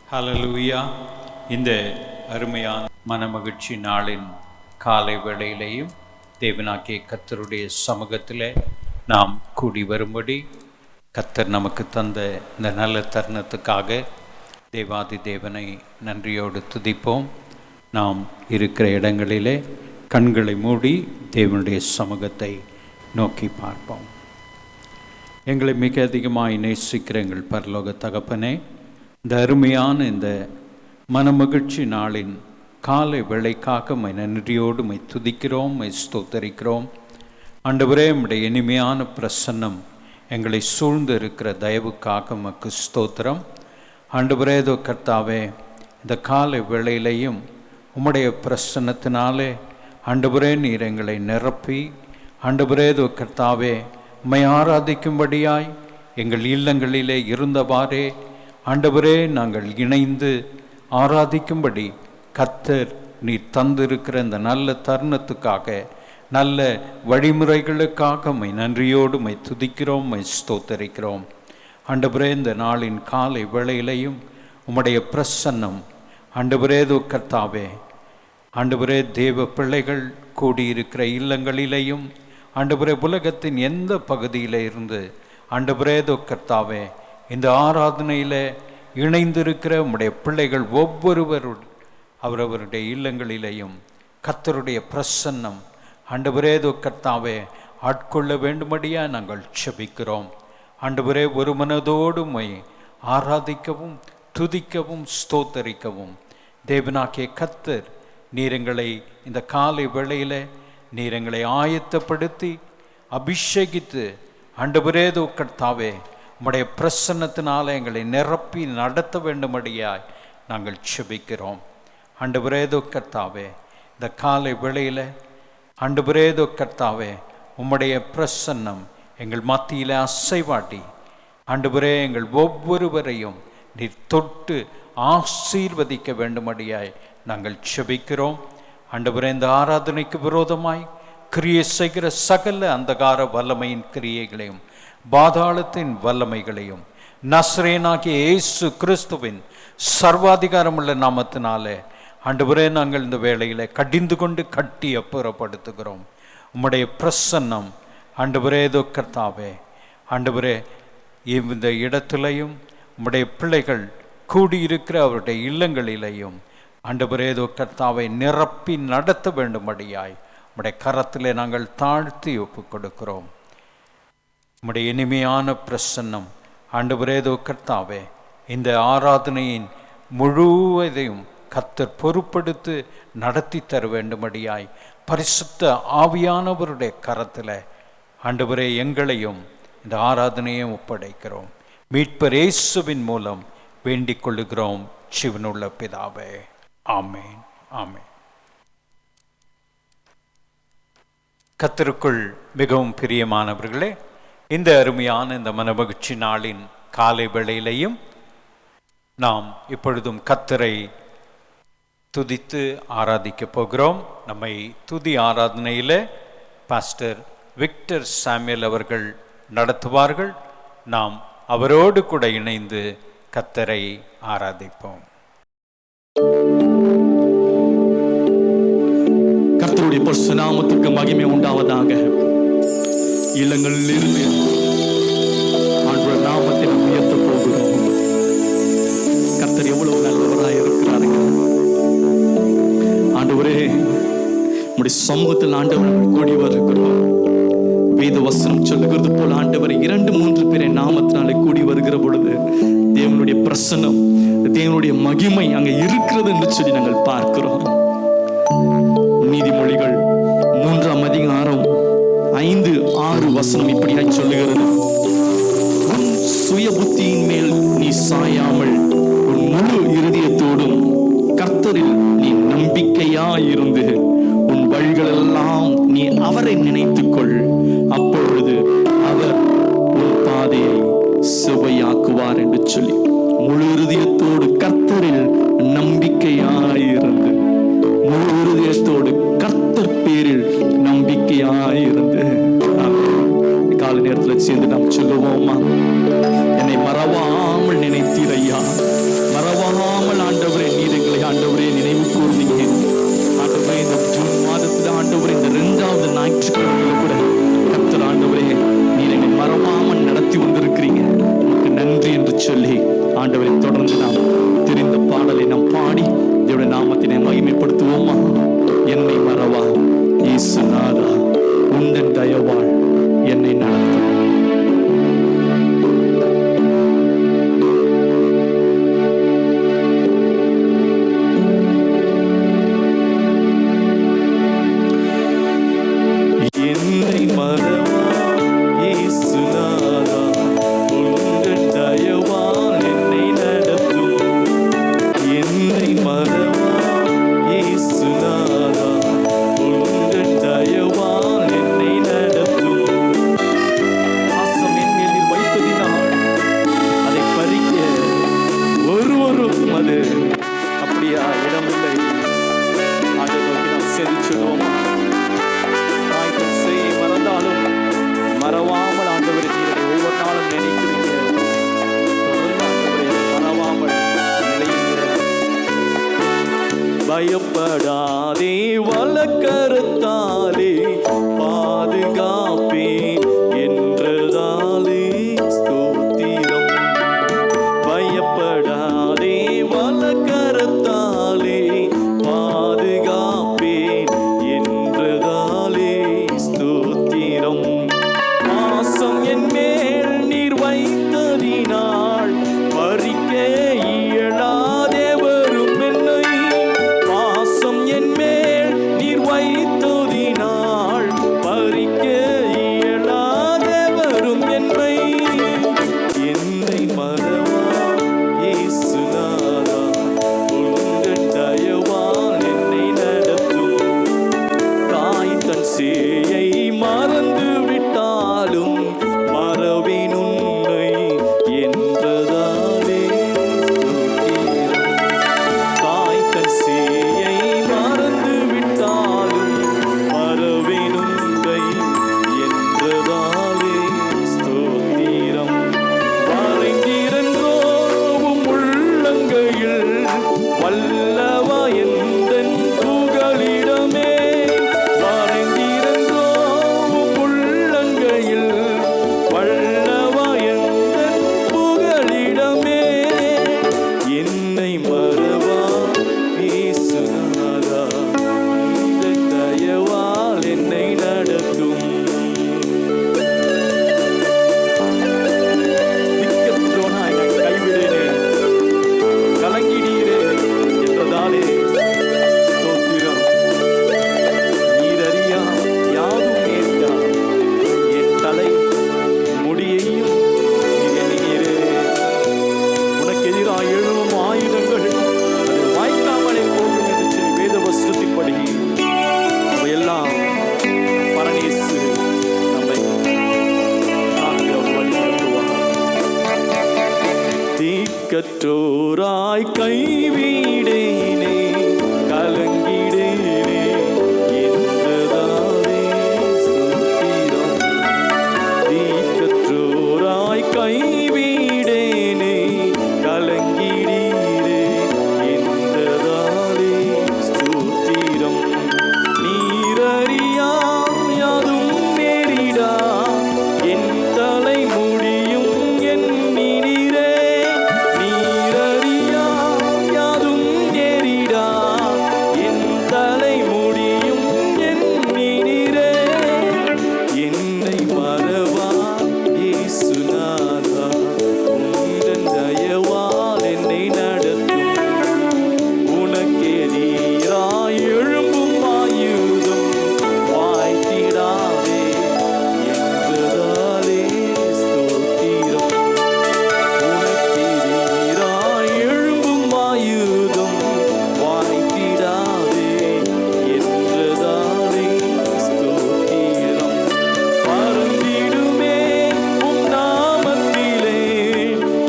ஹல்லேலூயா. இந்த அருமையான மனமகிழ்ச்சி நாளின் காலை வேளையிலேயும் தேவனாகிய கர்த்தருடைய சமூகத்தில் நாம் கூடி வரும்படி கர்த்தர் நமக்கு தந்த இந்த நல்ல தருணத்துக்காக தேவாதி தேவனை நன்றியோடு துதிப்போம். நாம் இருக்கிற இடங்களிலே கண்களை மூடி தேவனுடைய சமூகத்தை நோக்கி பார்ப்போம். எங்களை மிக அதிகமாக நேசிக்கிற எங்கள் பரலோக தகப்பனே, இந்த அருமையான இந்த மனமகிழ்ச்சி நாளின் காலை வேளைக்காக நன்றியோடு துதிக்கிறோம், ஸ்தோத்தரிக்கிறோம். ஆண்டவரே, உம்முடைய இனிமையான பிரசன்னம் எங்களை சூழ்ந்து இருக்கிற தயவுக்காக உமக்கு ஸ்தோத்திரம். ஆண்டவரே, இதோ கர்த்தாவே, இந்த காலை வேளையிலையும் உம்முடைய பிரசன்னத்தினாலே ஆண்டவரே நீர் எங்களை நிரப்பி, ஆண்டவரே இதோ கர்த்தாவே, உம்மை ஆராதிக்கும்படியாய் எங்கள் இல்லங்களிலே இருந்தவாறே ஆண்டவரே நாங்கள் இணைந்து ஆராதிக்கும்படி கர்த்தர் நீர் தந்திருக்கிற இந்த நல்ல தருணத்துக்காக, நல்ல வழிமுறைகளுக்காக நன்றியோடு துதிக்கிறோம், ஸ்தோத்தரிக்கிறோம். ஆண்டவரே, இந்த நாளின் காலை வேளையிலையும் உம்முடைய பிரசன்னம் ஆண்டவரே கர்த்தாவே, ஆண்டவரே தேவ பிள்ளைகள் கூடியிருக்கிற இல்லங்களிலேயும் ஆண்டவரே உலகத்தின் எந்த பகுதியில் இருந்து ஆண்டவரே கர்த்தாவே இந்த ஆராதனையில் இணைந்திருக்கிற உம்முடைய பிள்ளைகள் ஒவ்வொருவரும் அவரவருடைய இல்லங்களிலேயும் கர்த்தருடைய பிரசன்னம் ஆண்டவரே கர்த்தாவே ஆட்கொள்ள வேண்டும்படியா நாங்கள் செபிக்கிறோம். ஆண்டவரே, ஒரு மனதோடு ஆராதிக்கவும் துதிக்கவும் ஸ்தோத்தரிக்கவும் தேவனாகிய கர்த்தர் நீர் எங்களை இந்த காலை வேளையில் நீர் எங்களை ஆயத்தப்படுத்தி அபிஷேகித்து ஆண்டவரே கர்த்தாவே உம்முடைய பிரசன்னத்தினால எங்களை நிரப்பி நடத்த வேண்டும்படியாய் நாங்கள் செபிக்கிறோம். ஆண்டவரே கர்த்தாவே, இந்த காலை வேளையில் ஆண்டவரே கர்த்தாவே உம்முடைய பிரசன்னம் எங்கள் மத்தியில் அசைவாட்டி ஆண்டவரே எங்கள் ஒவ்வொருவரையும் நீர் தொட்டு ஆசீர்வதிக்க வேண்டும்படியாய் நாங்கள் செபிக்கிறோம். ஆண்டவரே, இந்த ஆராதனைக்கு விரோதமாய் கிரியை செய்கிற சகல அந்தகார வல்லமையின் கிரியைகளையும் பாதாளத்தின் வல்லமைகளையும் நசரேயனாகிய இயேசு கிறிஸ்துவின் சர்வாதிகாரமுள்ள நாமத்தினாலே ஆண்டவரே நாங்கள் இந்த வேளையில் கடிந்து கொண்டு கட்டி அப்புறப்படுத்துகிறோம். உம்முடைய பிரசன்னம் ஆண்டவரே கர்த்தாவே, ஆண்டவரே இந்த இடத்திலையும் உம்முடைய பிள்ளைகள் கூடியிருக்கிற அவருடைய இல்லங்களிலேயும் ஆண்டவரே கர்த்தாவை நிரப்பி நடத்த வேண்டும்படியாய் உம்முடைய கரத்திலே நாங்கள் தாழ்த்தி ஒப்பு கொடுக்கிறோம். உம்முடைய இனிமையான பிரசன்னம் ஆண்டவரே கர்த்தாவே இந்த ஆராதனையின் முழுவதையும் கர்த்தர் பொறுப்படுத்தி நடத்தி தர வேண்டும்படியாய் பரிசுத்த ஆவியானவருடைய கரத்தில் ஆண்டவரே எங்களையும் இந்த ஆராதனையும் ஒப்படைக்கிறோம். மீட்பர் இயேசுவின் மூலம் வேண்டிக் கொள்ளுகிறோம் ஜீவனுள்ள பிதாவே, ஆமேன், ஆமேன். கர்த்தருக்குள் மிகவும் பிரியமானவர்களே, இந்த அருமையான இந்த மனமகிழ்ச்சி நாளின் காலை வேளையிலையும் நாம் இப்பொழுதும் கர்த்தரை துதித்து ஆராதிக்க போகிறோம். நம்மை துதி ஆராதனையில் பாஸ்டர் விக்டர் சாமுவேல் அவர்கள் நடத்துவார்கள். நாம் அவரோடு கூட இணைந்து கர்த்தரை ஆராதிப்போம். கர்த்தருடைய பரிசுத்த நாமத்துக்கு மகிமை உண்டாவதாக. இல்லங்களில் இருந்து ஆண்டவர் நாமத்தை நாம் உயர்த்த போகிறோம். கர்த்தர் எவ்வளவு நல்லவராய் இருக்கிறார்கள். ஆண்டவரே, உம்முடைய சமூகத்தில் ஆண்டவர் கூடி வருகிறோம். வேத வசனம் சொல்லுகிறது போல ஆண்டவர் 2-3 பேரை நாமத்தினாலே கூடி வருகிற பொழுது தேவனுடைய பிரசன்னம், தேவனுடைய மகிமை அங்கே இருக்கிறது என்று சொல்லி நாங்கள் பார்க்கிறோம். நீதிமொழிகள் 3ஆம் அதிகாரம் 5-6 வசனம் இப்படியாய் சொல்லுகிறது. உன் சுய புத்தியின் மேல் நீ சாயாமல் உன் முழு இருதயத்தோடும் கர்த்தரில் நீ நம்பிக்கையாயிருந்து உன் வழிகளெல்லாம் நீ அவரை நினைத்துக்கொள். அப்பொழுது அவர் உன் பாதையை செவ்வையாக்குவார் என்று சொல்லி முழு இருதயத்தோடு கர்த்தரில் நம்பிக்கையாயிருந்து, முழு இருதயத்தோடு கர்த்தர் பேரில் நம்பிக்கையாயிருந்து கால நேரத்தில் சேர்ந்து நாம் சொல்லுவோமா? என்னை மறவாமல் நினைத்தீரையா, மறவாமல் பயப்படாதே வலக்கரத்தாலே பாதுகாப்பேன் என்றதாலே ஸ்தோத்திரம். பயப்படாதே வலக்கரத்தாலே பாதுகாப்பேன் என்றதாலே ஸ்தோத்திரம். பாசம் என் மேல் நீர் வைத்ததினாள் பறிக்க இயலாதே வரும் என்னை. பாசம் என் மேல் நீர் வைத்ததினாள் பறிக்க இயலாதே வரும் என்னை. என்னை மறவா இயேசுநாதா, உங்கள் தயவால் என்னை நடத்தும். தாய் தன் சேயை மறந்து விட்டாலும் மறவேன் உன்னை என்றதாலே ஸ்தோத்திரம். தாய் தன் சேயை மறந்து விட்டாலும் மறவேன் உன்னை என்றதாலே ஸ்தோத்திரம். வரைந்திருந்தோம் உள்ளங்கையில் வல்லவா எந்தன் புகலிடமே. வரைந்திருந்தோம் உள்ளங்கையில் வல்லவா எந்தன் புகலிடமே. என்னை மறவா இயேசுநாதா, உங்கள் தயவால் என்னை நடத்தும். திக்கற்றோனாய் நான் கைவிடேனே, கலங்கினீரே என்றதாலே ஸ்தோத்திரம். நீரறியா யாதும் நேர்ந்தார், என் தலை முடியையும் நீர் எண்ணினீரே. உனக்கு எதிராக எழும் ஆயுதங்கள் அது வாய்க்காமலே போகும் என்று சொல்லி வேத வசனத்தின்படி அவையெல்லாம் பரநேசு நம்மை காக்க வழிநடத்துவார். தீக்கற்றோராய் கைவிடேனே, கலங்கிடேனே என்றதாலே ஸ்தோத்திரம். தீக்கற்றோராய் கைவிடேனே, கலங்கிடீரே என்றதாலே ஸ்தோத்திரம். நீரறியா யாதும் நேரிடா, என் தலை முடியும் எண்ணினீரே. நீரறியா யாதும் நேரிடா, என் தலை முடியும் எண்ணினீரே. என்னை மறவா இயேசுநாதா, உங்கள் தயவால் என்னை நடத்தும். உனக்கெதிராய் எழும்பும் ஆயுதம் வாய்த்திடாதே என்றதாலே ஸ்தோத்திரம். உனக்கெதிராய் எழும்பும் ஆயுதம் வாய்த்திடாதே என்றதாலே ஸ்தோத்திரம். பறந்திடுமே உம் நாமத்திலே,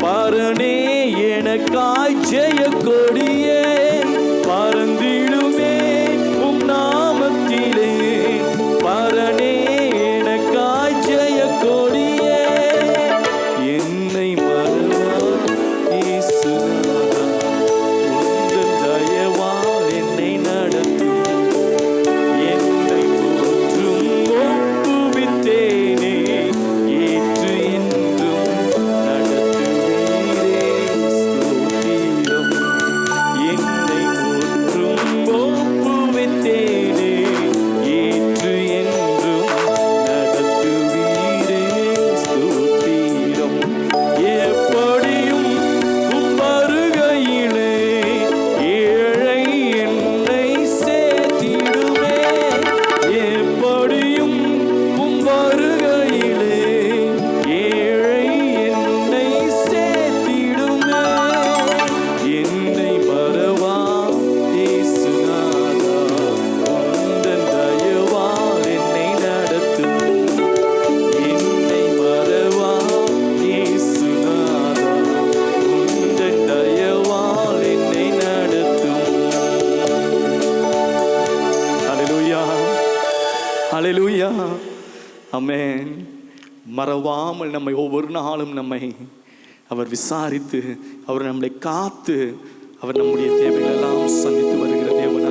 பரனே எனக்காய் ஜெய கொடியே. பறந்திடுமே உம் நாமத்திலே, பரனே எனக்காய் ஜெய கொடியே. என்னை மறவா இயேசுநாதா, உங்கள் தயவால் என்னை நடத்தும். என்னை போற்றும் ஒப்புவித்தேனே, ஏற்று என்றும் நடத்துவீரே ஸ்தோத்திரம். என்னை போற்றும் ஒப்புவித்தேனே, ஏற்று என்றும் நடத்துவீரே ஸ்தோத்திரம். எப்படியும் உம் வருகையிலே ஏழை என்னை சேர்த்திடுவே. எப்படியும் உம் வருகையிலே ஏழை என்னை சேர்த்திடுமே. என்னை மறவா இயேசுநாதா, உந்தன் தயவால் என்னை நடத்தும். என்னை மறவா இயேசுநாதா, உந்தன் தயவால் என்னை நடத்தும். ஹல்லேலூயா, ஹல்லேலூயா, ஆமென். மறவாமல் நம்மை ஒவ்வொரு நாளும் நம்மை அவர் விசாரித்து அவர் நம்மளை காத்து அவர் நம்முடைய தேவைகள் எல்லாம் சந்தித்து வருகிற தேவன்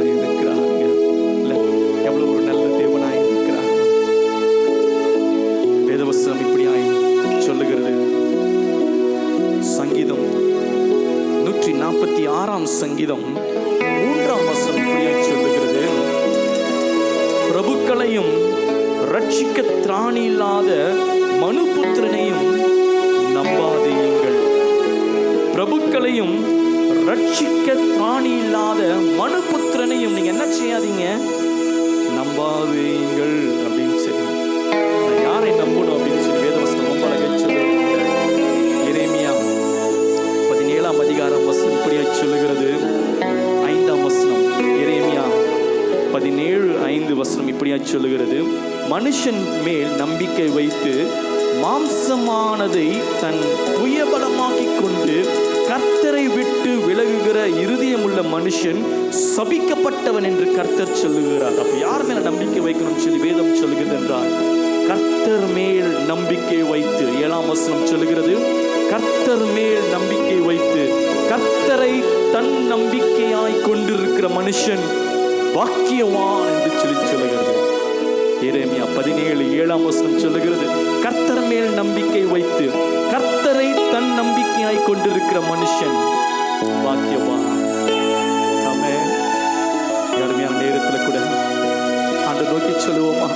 அவ்வளவு ஒரு நல்ல தேவனாய் இருக்கிறார். வேதவசனம் இப்படியாய் சொல்லுகிறது. சங்கீதம் 146 சங்கீதம் 3 வசனம் இப்படியாய் சொல்லுகிறது. பிரபுக்களையும் ரட்சிக்க திராணி இல்லாத மனுபுத்திரனையும் நம்பாதீங்கள். பிரபுக்களையும் ரட்சிக்க திராணி இல்லாத மனுபுத்திரனையும் நீங்க என்ன செய்யாதீங்க, நம்பாதீங்கள் அப்படின்னு சொல்லி. யாரை நம்பணும் அப்படின்னு சொல்லி வேதவசனம் ரொம்ப அழகா சொல்லுங்க. எரேமியா 17 அதிகாரம் வசனம் இப்படியா சொல்லுகிறது. 5 வசனம், எரேமியா 17:5 வசனம் இப்படியா சொல்லுகிறது. மனுஷன் மேல் நம்பிக்கை வைத்து மாம்சமானதை தன் புயபலமாக்கிக் கொண்டு கர்த்தரை விட்டு விலகுகிற இருதயமுள்ள மனுஷன் சபிக்கப்பட்டவன் என்று கர்த்தர் சொல்லுகிறார். அப்ப யார் மேல நம்பிக்கை வைக்கணும் சொல்லி வேதம் சொல்லுகிறது என்றால், கர்த்தர் மேல் நம்பிக்கை வைத்து. 7 வசனம் சொல்லுகிறது, கர்த்தர் மேல் நம்பிக்கை வைத்து கர்த்தரை தன் நம்பிக்கையாய் கொண்டிருக்கிற மனுஷன் பாக்கியவான் என்று சொல்லி சொல்லுகிறது. எரேமியா 17:7 வசனம் சொல்லுகிறது, கர்த்தர் மேல் நம்பிக்கை வைத்து கர்த்தரை தன் நம்பிக்கையாய் கொண்டிருக்கிற மனுஷன் பாக்கியவான். ஆமென். அருமையான நேரத்துல கூட ஆண்டவரை நோக்கி சொல்லுவோமா?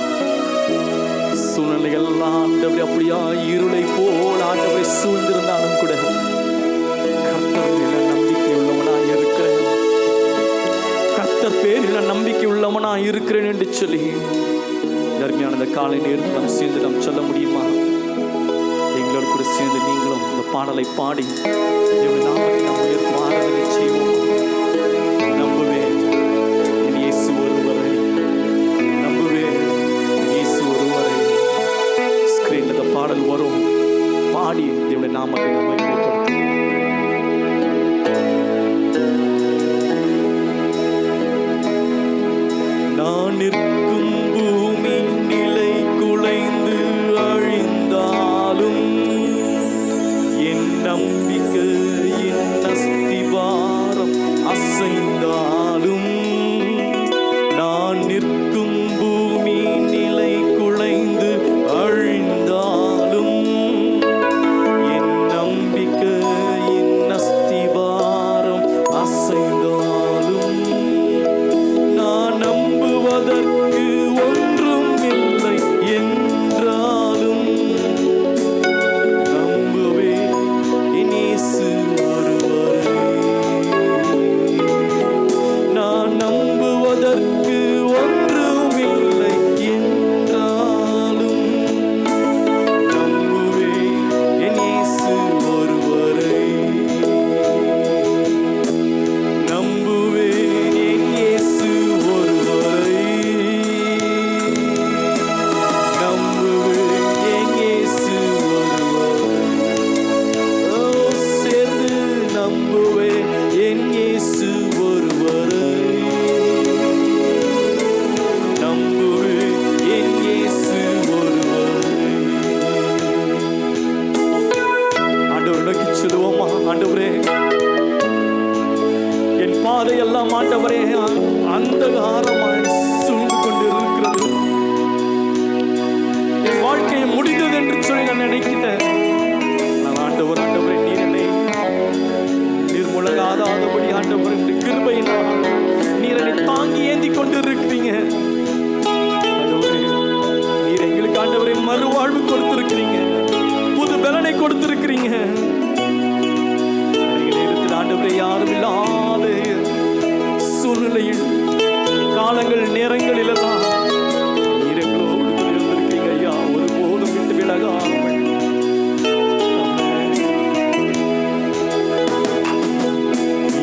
சூழ்நிலைகள் ஆண்டவரே அப்படியா இருளை போல் ஆண்டவரை சூழ்ந்திருந்தாலும் கூட கர்த்தர் மேல நம்பிக்கை உள்ளவனாய் இருக்கிறேன், கர்த்தர் பேரில் நம்பிக்கை உள்ளவனாய் இருக்கிறேன் என்று சொல்லி அருமையான இந்த காலை நேரத்தில் நாம் சேர்ந்து நாம் சொல்ல முடியுமா? எங்களோடு கூட சேர்ந்து நீங்களும் இந்த பாடலை பாடி தேவனுடைய நாமத்தை நாம் உயர்த்தி ஆராதனை செய்வோம். நம்புவேன் என் இயேசு ஒருவரை, நம்புவேன் என் இயேசு ஒருவரை. ஸ்கிரீன்ல இந்த பாடல் வரும், பாடி தேவனுடைய நாமத்தை நாம் மகிமைப்படுத்துவோம். நான் நிற்கும் பூமி நிலை குலைந்து அழிந்தாலும் என் நம்பிக்கையின் அஸ்திவாரம் அசைந்தாலும், நான் நிற்கும் பூமி நிலை குலைந்து அழிந்தாலும் என் நம்பிக்கையின் அஸ்திவாரம் அசைந்தாலும், நான் நம்புவதற்கு ஒன்றும் இல்லை என்றாலும் நம்புவேன் என் இயேசு ஒருவரை. நான் நம்புவதற்கு ஒன்றும் இல்லை என்றாலும் நம்புவேன் என் இயேசு ஒருவரை. நம்புவேன் என் இயேசு ஒருவரை. நம்புவேன் என் இயேசு ஒருவரை. ஓ, சேர்ந்து நம்புவேன் என் இயேசு ஒருவரை. நம்புவேன் என் இயேசு ஒருவரை. ஆண்டவரை நோக்கி சொல்லுவோமா? ஆண்டவரே, என் பாதையெல்லாம் ஆண்டவரே அந்தகாரமாய் சூழ்ந்து கொண்டு இருக்கிறது. என் வாழ்க்கையை முடிந்தது என்று சொல்லி நான் நினைக்கிறேன். நான் ஆண்டவரே நீர் என்னை நிர்முழகாதபடி ஆண்டவர் கிருபையினால் நீர் என்னை தாங்கி ஏந்தி கொண்டு இருக்கிறீங்க. ஆண்டவரே, நீர் எங்களுக்கு ஆண்டவரை மறுவாழ்வு கொடுத்திருக்கிறீங்க, புது பலனை கொடுத்திருக்கிறீங்க. நேரத்தில் ஆண்டவரை யாரும் இல்லாத சூழ்நிலையில் காலங்கள் நேரங்களில் எல்லாம் நீர் எங்களோடு இருந்திருக்கீங்க ஐயா, ஒருபோதும் விட்டு விலகாமல்.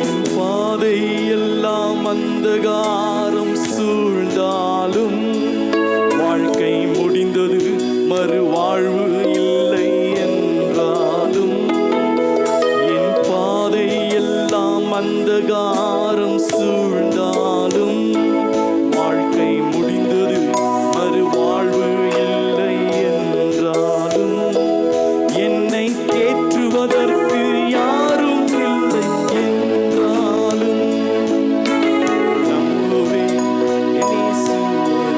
என் பாதை எல்லாம் அந்தகாரம் சூழ்ந்தாலும் வாழ்க்கை முடிந்தது, மறுவாழ்வு இல்லை என்றாலும், என் பாதை எல்லாம் அந்தகாரம் சூழ்ந்தாலும் வாழ்க்கை முடிந்தது, மறுவாழ்வு இல்லை என்றாலும், என்னை தேற்றுவதற்கு யாரும் இல்லை என்றாலும் நம்புவேன் என் இயேசு ஒருவரை.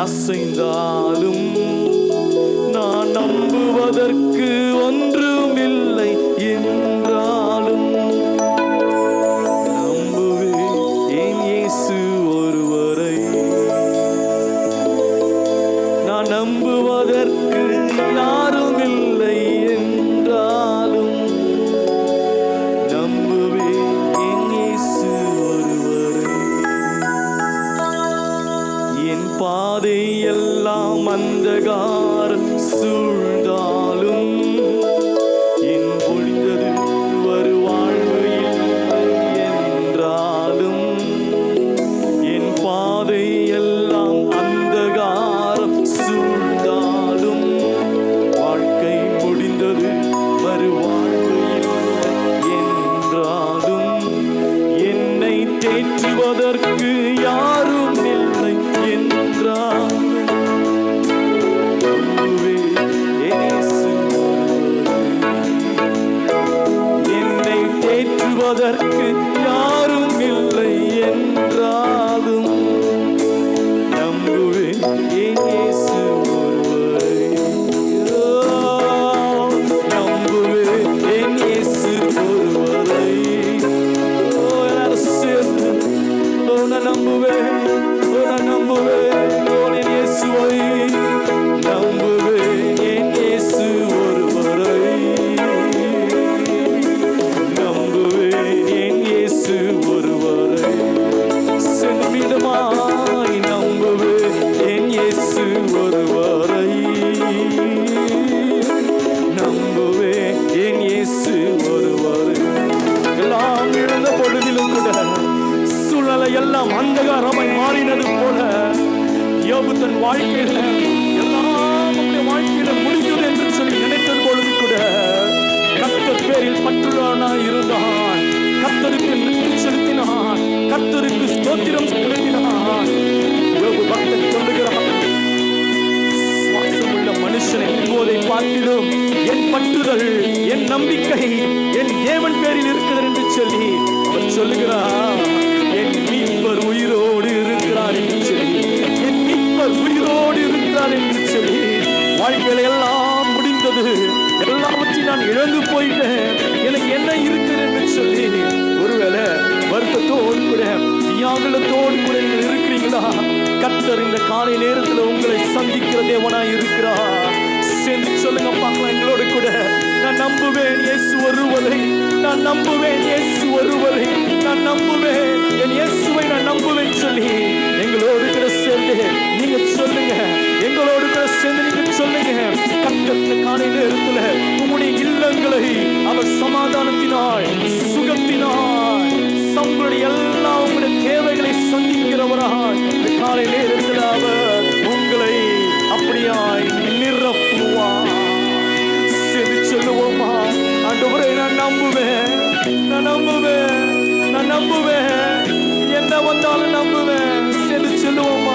அசைந்தாலும் நான் நம்புவதற்கு ஒன்றுமில்லை என்றாலும் நம்புவேன் என் இயேசு ஒருவரை. நான் நம்புவதற்கு யாரும் இல்லை என்றாலும் நம்புவேன் என் இயேசு ஒருவரை. என் பாதை எல்லாம் அந்தகாரம் சூழ்ந்தாலும் என் ஒளிந்தது ஒரு வாழ்வு இல்லை என்றாலும் என் பாதை எல்லாம் அந்தகாரம் சூழ்ந்தாலும் வாழ்க்கை முடிந்தது ஒரு வாழ்வு இல்லை என்றாலும் என்னை தேற்றுவதற்கு யாரும் இல்லை என்றாலும் என்னை தேற்றுவதற்கு யாரும் இல்லை என்றாலும் நம்புவேன் என் இயேசு ஒருவரை. நம்புவேன் என் இயேசு ஒருவரை. எல்லாரும் சேர்ந்து நான் நம்புவேன், நான் நம்புவேன் என் இயேசுவை. நம்புவேன் என் இயேசு ஒருவரை. நம்புவேன் என் இயேசு ஒருவரை. சென்னிடமாய் நம்புவேன் என் இயேசு ஒருவரை. நம்புவேன் என் இயேசு ஒருவரை. எல்லாம் இழந்த பொழுதிலும் கூட சூழ்நிலை எல்லாம் அந்தகாரமாய் மாறினது போல யோபு தன் வாழ்க்கையில எல்லாம் நம்முடைய வாழ்க்கையில முடிந்தது என்று சொல்லி நினைத்தது பொழுது கூட கர்த்தர் பேரில் பற்றுள்ளவனாய் இருந்தான். கர்த்தருக்கு நன்றி செலுத்தினான். கர்த்தருக்கு ஸ்தோத்திரம் செலுத்தினான். யோபு பக்தன் சொல்லுகிறான், சுவாசமுள்ள மனுஷனை எங்குவதை பார்த்திடும் என் பற்றுதல் என் நம்பிக்கை என் தேவன் பேரில் இருக்கிறது என்று சொல்லி அவர் சொல்லுகிறார். என் மீட்பர் உயிரோடு இருக்கிறார் என்று சொல்லி, என் மீட்பர் உயிரோடு இருக்கிறார் என்று சொல்லி, வாழ்க்கையில எல்லாம் முடிந்தது, எல்லாவற்றையும் நான் இழந்து போயிட்டேன், எனக்கு என்ன இருக்கிறது என்று சொல்லி ஒருவேளை வருத்தத்தோடு கூட வியாகுலத்தோடு கூட நீங்கள் இருக்கிறீங்களா? கர்த்தர் இந்த காலை நேரத்தில் உங்களை சந்திக்கிற தேவனாய் இருக்கிறார். சேர்ந்து சொல்லுங்க பார்க்கலாம் எங்களோடு கூட. நான் நம்புவேன் இயேசு ஒருவரை. நான் நம்புவேன் இயேசு ஒருவரை. நான் நம்புவேன் என் இயேசுவை நான் நம்புவேன் சொல்லி எங்களோடு கூட சேர்ந்து நீங்க சொல்லுங்க. எங்களோடு கூட சேர்ந்து நீங்க சொல்லுங்க. கர்த்தர் காலை நேரத்துல உங்களுடைய இல்லங்களை அவர் சமாதானத்தினால் சுகத்தினால் உங்களுடைய எல்லா உங்களுடைய தேவைகளை சந்திக்கிறவராய் இந்த காலை நேரத்தில் அவர் உங்களை அப்படியாய் நிரப்புவார். சரி சொல்லுவோமா? ஆண்டவரே நான் நம்புவேன், நான் நம்புவேன், நான் நம்புவேன், என்ன வந்தாலும் நம்புவேன். சரி சொல்லுவோமா?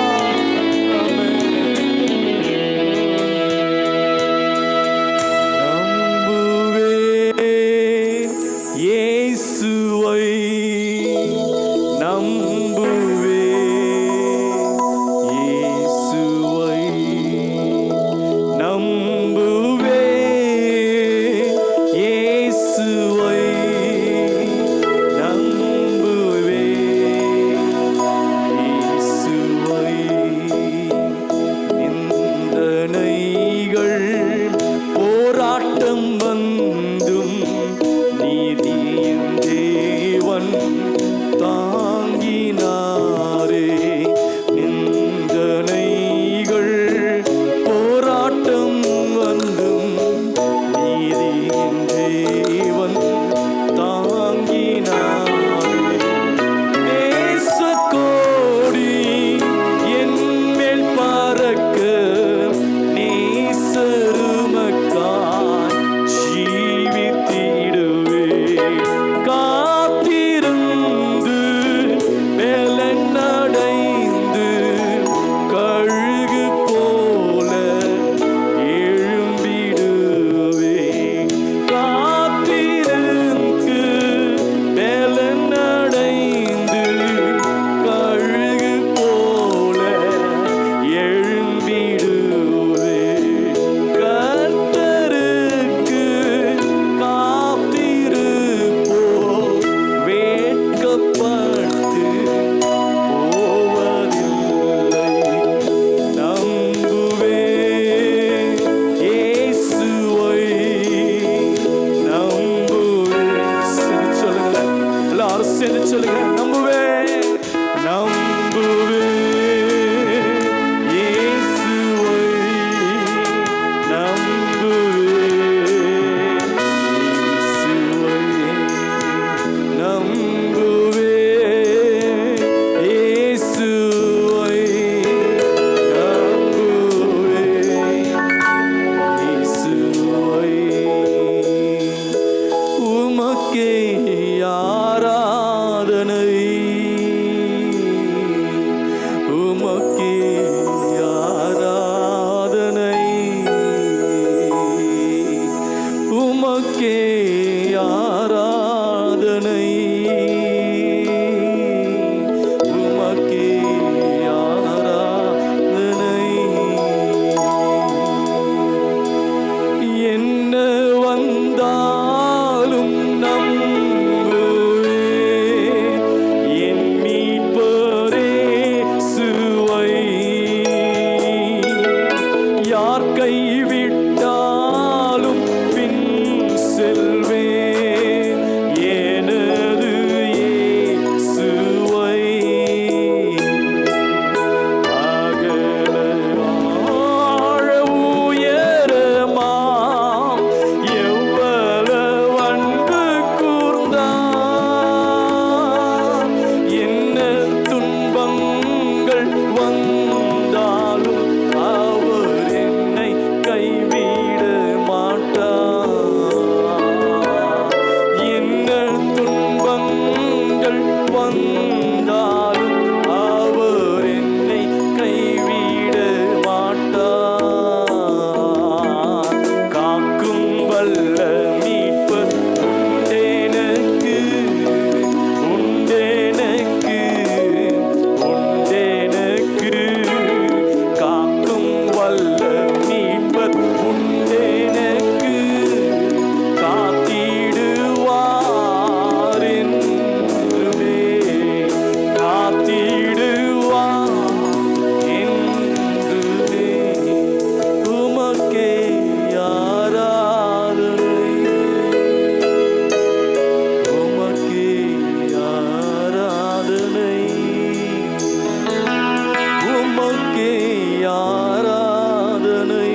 உமக்கே ஆராதனை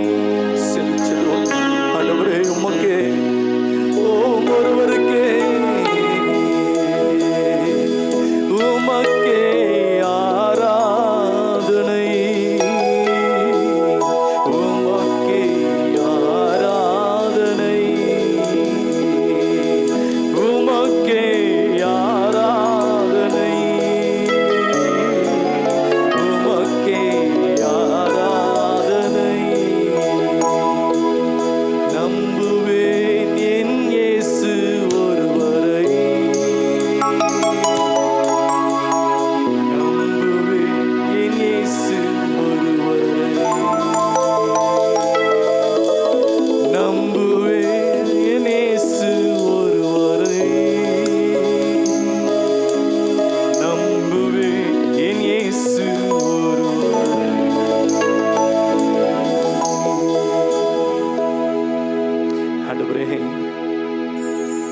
செலுத்துகிறோம் ஆண்டவரே. உமக்கே ஒருவருக்கே உமக்கே ஆராதனை, உமக்கே ஆராதனை, உமக்கே ஆராதனை, உமக்கே ஆராதனை. நம்புவேன் என் இயேசு ஒருவரை, நம்புவேன் என் இயேசு ஒருவரை, நம்புவேன் என் இயேசு ஒருவரை, நம்புவேன் என் இயேசு ஒருவரை. ஆண்டவரே,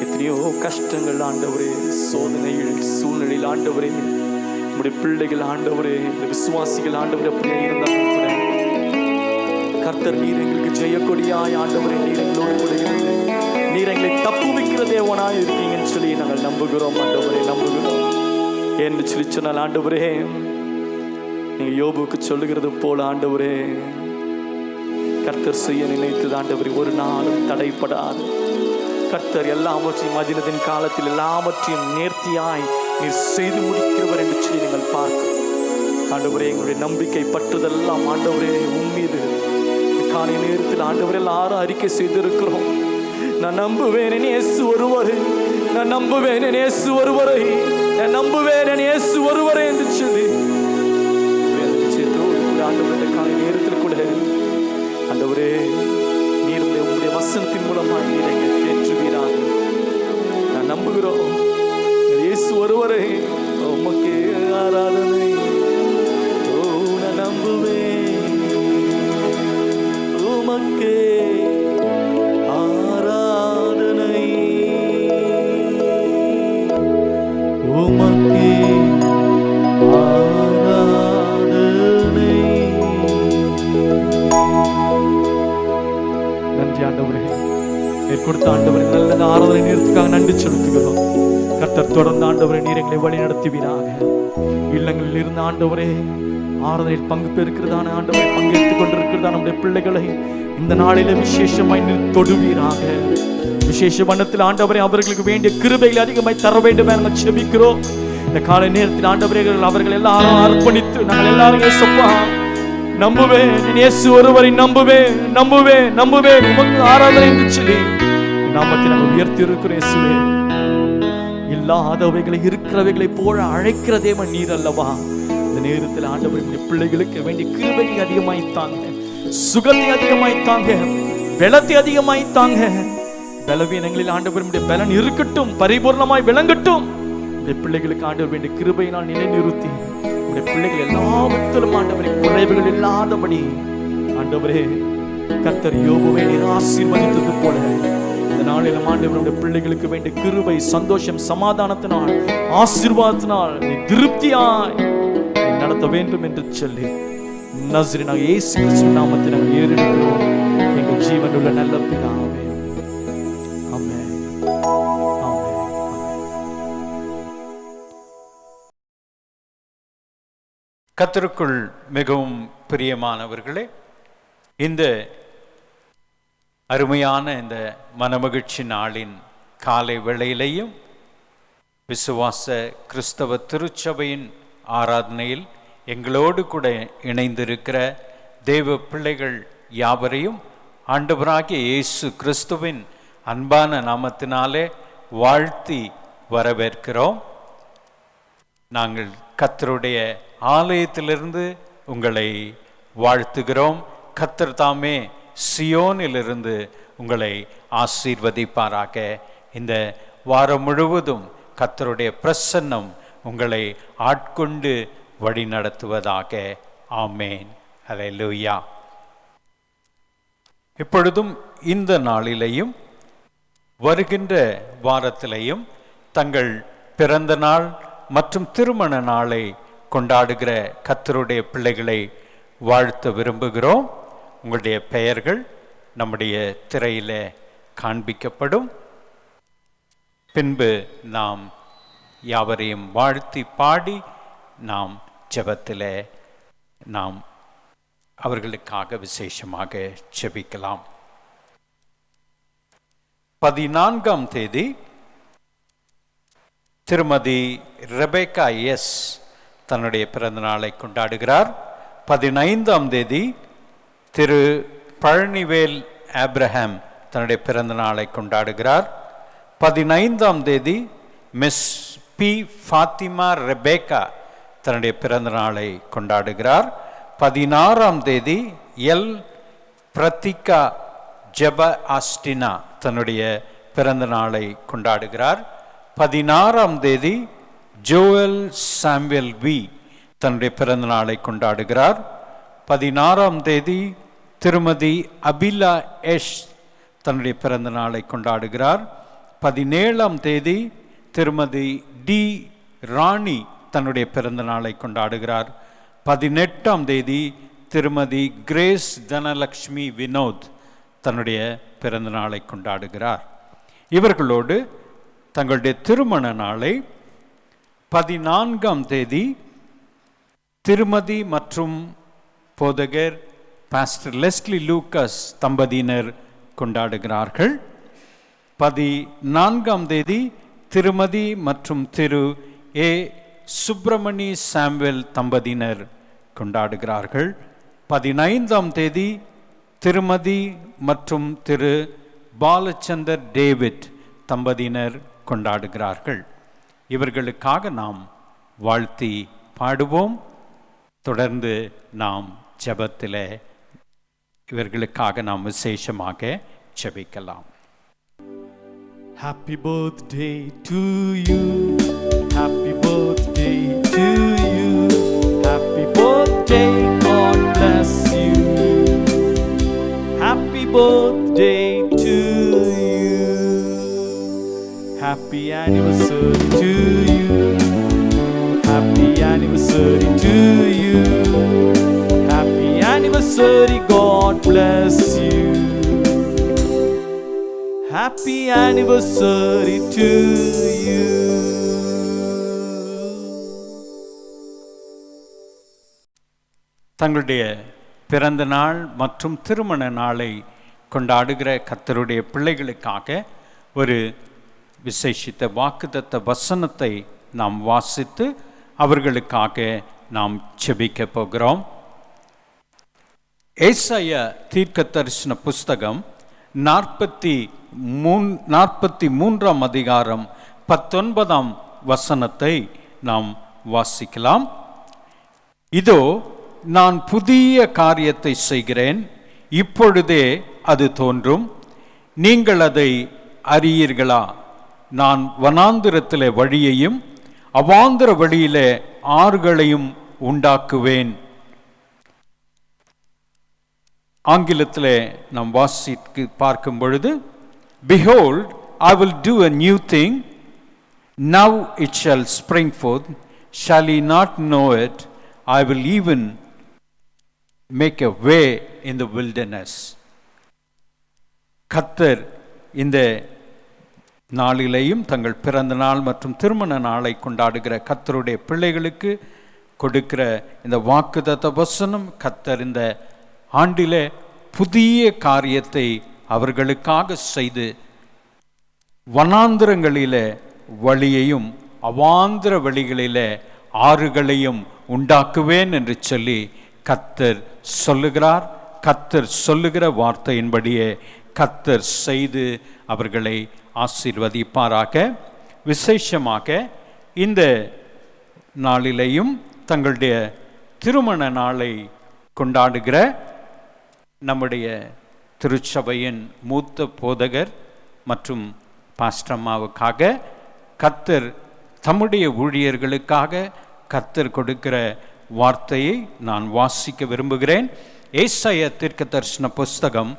எத்தனையோ கஷ்டங்கள் ஆண்டவரே, சோதனைகள் சூழ்நிலையில் ஆண்டவரே, நம்முடைய பிள்ளைகள் ஆண்டவரே, இந்த விசுவாசிகள் ஆண்டவரே அப்படியே இருந்தாலும் கூட கர்த்தர் நீர் எங்களுக்கு ஜெயக்கொடியாய் ஆண்டவரே, நீர் எங்களோடு கூட இருந்து நீர் எங்களை தப்புவிக்கிற தேவனாய் இருக்கீங்கன்னு சொல்லி நாங்கள் நம்புகிறோம் ஆண்டவரே, நம்புகிறோம் என்று சொல்லி சொன்னால் ஆண்டவரே, நீங்க யோபுக்கு சொல்லுகிறது போல ஆண்டவரே, கர்த்தர் செய்ய நினைத்தது ஆண்டவரே ஒரு நாளும் தடைப்படாது. கர்த்தர் எல்லாவற்றையும் அதினத்தின் காலத்தில் எல்லாவற்றையும் நேர்த்தியாய் நீர் செய்து முடிக்கிறவர் என்று சொல்லி நீங்கள் பார்க்க ஆண்டவரே, எங்களுடைய நம்பிக்கை பற்றுதெல்லாம் ஆண்டவரே உம்மீது காலை நேரத்தில் ஆண்டவரே எல்லாரும் அறிக்கை செய்திருக்கிறோம். நான் நம்புவேன் என் இயேசு ஒருவரை, நான் நம்புவேன் என் இயேசு ஒருவரை, நான் நம்புவேன் என் இயேசு ஒருவரை என்று சொல்லி ஆண்டவரே காலை நேரத்தில் கூட ஆண்டவரே நீர் உங்களுடைய வசனத்தின் மூலமாக நீர் எங்களை தேற்றுவீராக. நான் நம்புகிறோம் இயேசு ஒருவரை, உமக்கே ஆராதனை. ஓ நான் நம்புவேன், உமக்கே ஆராதனை, உமக்கே ஆராதனை. நன்றி ஆண்டவரே, நீர் கொடுத்த ஆண்டவரே நல்ல ஆராதனை நேரத்துக்காக நன்றி செலுத்துகிறோம். கர்த்தர் தொடர்ந்து ஆண்டவரே நீர் எங்களை வழி நடத்துவீராக. இல்லங்களில் இருந்த ஆண்டவரே ஆராதனையில் பங்கு பெறுகிறதான ஆண்டவரை பங்கெடுத்துக் கொண்டிருக்கிறதான நம்முடைய பிள்ளைகளை இந்த நாளில விசேஷமாய் தொடுவீராக. விசேஷ வண்ணத்தில் ஆண்டவரே அவர்களுக்கு வேண்டிய கிருபைகளை அதிகமாய் தர வேண்டும் என செபிக்கிறோம். இந்த காலை நேரத்தில் ஆண்டவரே அவர்கள் எல்லாரும் அர்ப்பணித்து நாங்கள் எல்லாரும் இயேசுப்பா நம்புவேன் இயேசு ஒருவரை நம்புவேன் நம்புவேன் நம்புவேன் உமக்கு ஆராதனை என்று சொல்லி நாமத்தை நாங்கள் உயர்த்தி இருக்கிறோம். இயேசுவே, இல்லாதவைகளை இருக்கிறவைகளை போல அழைக்கிற தேவன் நீர் அல்லவா. இந்த நேரத்தில் ஆண்டவருடைய பிள்ளைகளுக்கு வேண்டிய கிருபையை அதிகமாய்த்தாங்க, சுகத்தை அதிகமாய்த்தாங்க, பலத்தை அதிகமாய்த்தாங்க. பலவீனங்களில் ஆண்டவருடைய பலன் இருக்கட்டும், பரிபூர்ணமாய் விளங்கட்டும். இந்த பிள்ளைகளுக்கு ஆண்டவர் வேண்டிய கிருபையினால் நிலைநிறுத்தி உடைய பிள்ளைகள் எல்லாவற்றிலும் ஆண்டவரை குறைவுகள் இல்லாதபடி ஆண்டவரே கர்த்தர் யோபுவை நீர் ஆசீர்வதித்தது போல இந்த நாளில் ஆண்டவருடைய பிள்ளைகளுக்கு வேண்டிய கிருபை, சந்தோஷம், சமாதானத்தினால் ஆசீர்வாதத்தினால் திருப்தியாய் நடத்த வேண்டும் என்று சொல்லி நஸ்ரீனாகிய இயேசு கிறிஸ்துவின் நாமத்தில் நாங்கள் ஏறெடுக்கிறோம் எங்கள் ஜீவனுள்ள நல்ல பிதாவே. ஆமென். கர்த்தருக்குள் மிகவும் பிரியமானவர்களே, இந்த அருமையான இந்த மனமகிழ்ச்சி நாளின் காலை வேளையிலையும் விசுவாச கிறிஸ்தவ திருச்சபையின் ஆராதனையில் எங்களோடு கூட இணைந்திருக்கிற தேவ பிள்ளைகள் யாவரையும் ஆண்டவராகிய இயேசு கிறிஸ்துவின் அன்பான நாமத்தினாலே வாழ்த்தி வரவேற்கிறோம். நாங்கள் கர்த்தருடைய ஆலயத்திலிருந்து உங்களை வாழ்த்துகிறோம். கர்த்தர் தாமே சியோனிலிருந்து உங்களை ஆசீர்வதிப்பாராக. இந்த வாரம் முழுவதும் கர்த்தருடைய பிரசன்னம் உங்களை ஆட்கொண்டு வழி நடத்துவதாக. ஆமேன். ஹல்லேலூயா. இப்பொழுதும் இந்த நாளிலேயும் வருகின்ற வாரத்திலேயும் தங்கள் பிறந்த நாள் மற்றும் திருமண நாளை கொண்டாடுகிற கர்த்தருடைய பிள்ளைகளை வாழ்த்த விரும்புகிறோம். உங்களுடைய பெயர்கள் நம்முடைய திரையிலே காண்பிக்கப்படும். பின்பு நாம் யாவரையும் வாழ்த்தி பாடி நாம் ஜெபத்திலே நாம் அவர்களுக்காக விசேஷமாக ஜெபிக்கலாம். 14ஆம் தேதி திருமதி ரெபேக்கா எஸ் தன்னுடைய பிறந்த நாளை கொண்டாடுகிறார். 15ஆம் தேதி திரு பழனிவேல் ஆப்ரஹாம் தன்னுடைய பிறந்த நாளை கொண்டாடுகிறார். 15ஆம் தேதி மிஸ் பி ஃபாத்திமா ரெபேக்கா தன்னுடைய பிறந்த நாளை கொண்டாடுகிறார். 16ஆம் தேதி எல் பிரத்திகா ஜெப ஆஸ்டினா தன்னுடைய பிறந்த நாளை கொண்டாடுகிறார். 16ஆம் தேதி ஜோயல் சாமுவேல் வி தன்னுடைய பிறந்த நாளை கொண்டாடுகிறார். 16ஆம் தேதி திருமதி அபிலா எஷ் தன்னுடைய பிறந்த நாளை கொண்டாடுகிறார். 17ஆம் தேதி திருமதி டி ராணி தன்னுடைய பிறந்த நாளை கொண்டாடுகிறார். 18ஆம் தேதி திருமதி கிரேஸ் தனலக்ஷ்மி வினோத் தன்னுடைய பிறந்த நாளை கொண்டாடுகிறார். இவர்களோடு தங்களுடைய திருமண நாளை 14ஆம் தேதி திருமதி மற்றும் போதகர் பாஸ்டர் லெஸ்லி லூக்கஸ் தம்பதியினர் கொண்டாடுகிறார்கள். 14ஆம் தேதி திருமதி மற்றும் திரு ஏ சுப்பிரமணி சாமுவேல் தம்பதியினர் கொண்டாடுகிறார்கள். 15ஆம் தேதி திருமதி மற்றும் திரு பாலச்சந்தர் டேவிட் தம்பதியினர் கொண்டாடுகிறார்கள். இவர்களுக்காக நாம் வாழ்த்தி பாடுவோம். தொடர்ந்து நாம் ஜெபத்திலே இவர்களுக்காக நாம் விசேஷமாக ஜெபிக்கலாம். Happy birthday to you. Happy birthday to you. Happy birthday, God bless you. Happy birthday to you. Happy anniversary to you. Happy anniversary to you. Happy anniversary, God bless you. Happy anniversary to you. தங்களுடைய பிறந்த நாள் மற்றும் திருமண நாளை கொண்டாடுகிற கர்த்தருடைய பிள்ளைகளுக்காக ஒரு விசேஷித்த வாக்குத்தத்த வசனத்தை நாம் வாசித்து அவர்களுக்காக நாம் ஜெபிக்க போகிறோம். ஏசாயா தீர்க்க தரிசன புஸ்தகம் 43ஆம் அதிகாரம் 19ஆம் வசனத்தை நாம் வாசிக்கலாம். இதோ நான் புதிய காரியத்தை செய்கிறேன், இப்பொழுதே அது தோன்றும், நீங்கள் அதை அறியீர்களா? நான் வனாந்திரத்திலே வழியையும் அவாந்திர வழியிலே ஆறுகளையும் உண்டாக்குவேன். ஆங்கிலத்திலே நாம் வாசித்து பார்க்கும் பொழுது, Behold, I will do a new thing, now it shall spring forth, shall ye not know it? I will even make a way in the wilderness. கர்த்தர் இந்த நாளிலேயும் தங்கள் பிறந்த நாள் மற்றும் திருமண நாளை கொண்டாடுகிற கர்த்தருடைய பிள்ளைகளுக்கு கொடுக்கிற இந்த வாக்குத்தத்த வசனம், கர்த்தர் இந்த ஆண்டிலே புதிய காரியத்தை அவர்களுக்காக செய்து வனாந்திரங்களிலே வழியையும் அவாந்திர வழிகளிலே ஆறுகளையும் உண்டாக்குவேன் என்று சொல்லி கர்த்தர் சொல்லுகிறார். கர்த்தர் சொல்லுகிற வார்த்தையின்படியே கர்த்தர் செய்து அவர்களை ஆசீர்வதிப்பாராக. விசேஷமாக இந்த நாளிலேயும் தங்களுடைய திருமண நாளை கொண்டாடுகிற நம்முடைய திருச்சபையின் மூத்த போதகர் மற்றும் பாஸ்டம்மாவுக்காக கர்த்தர் தம்முடைய ஊழியர்களுக்காக கர்த்தர் கொடுக்கிற வார்த்தையை நான் வாசிக்க விரும்புகிறேன். ஏசாயா தீர்க்க தரிசன புஸ்தகம்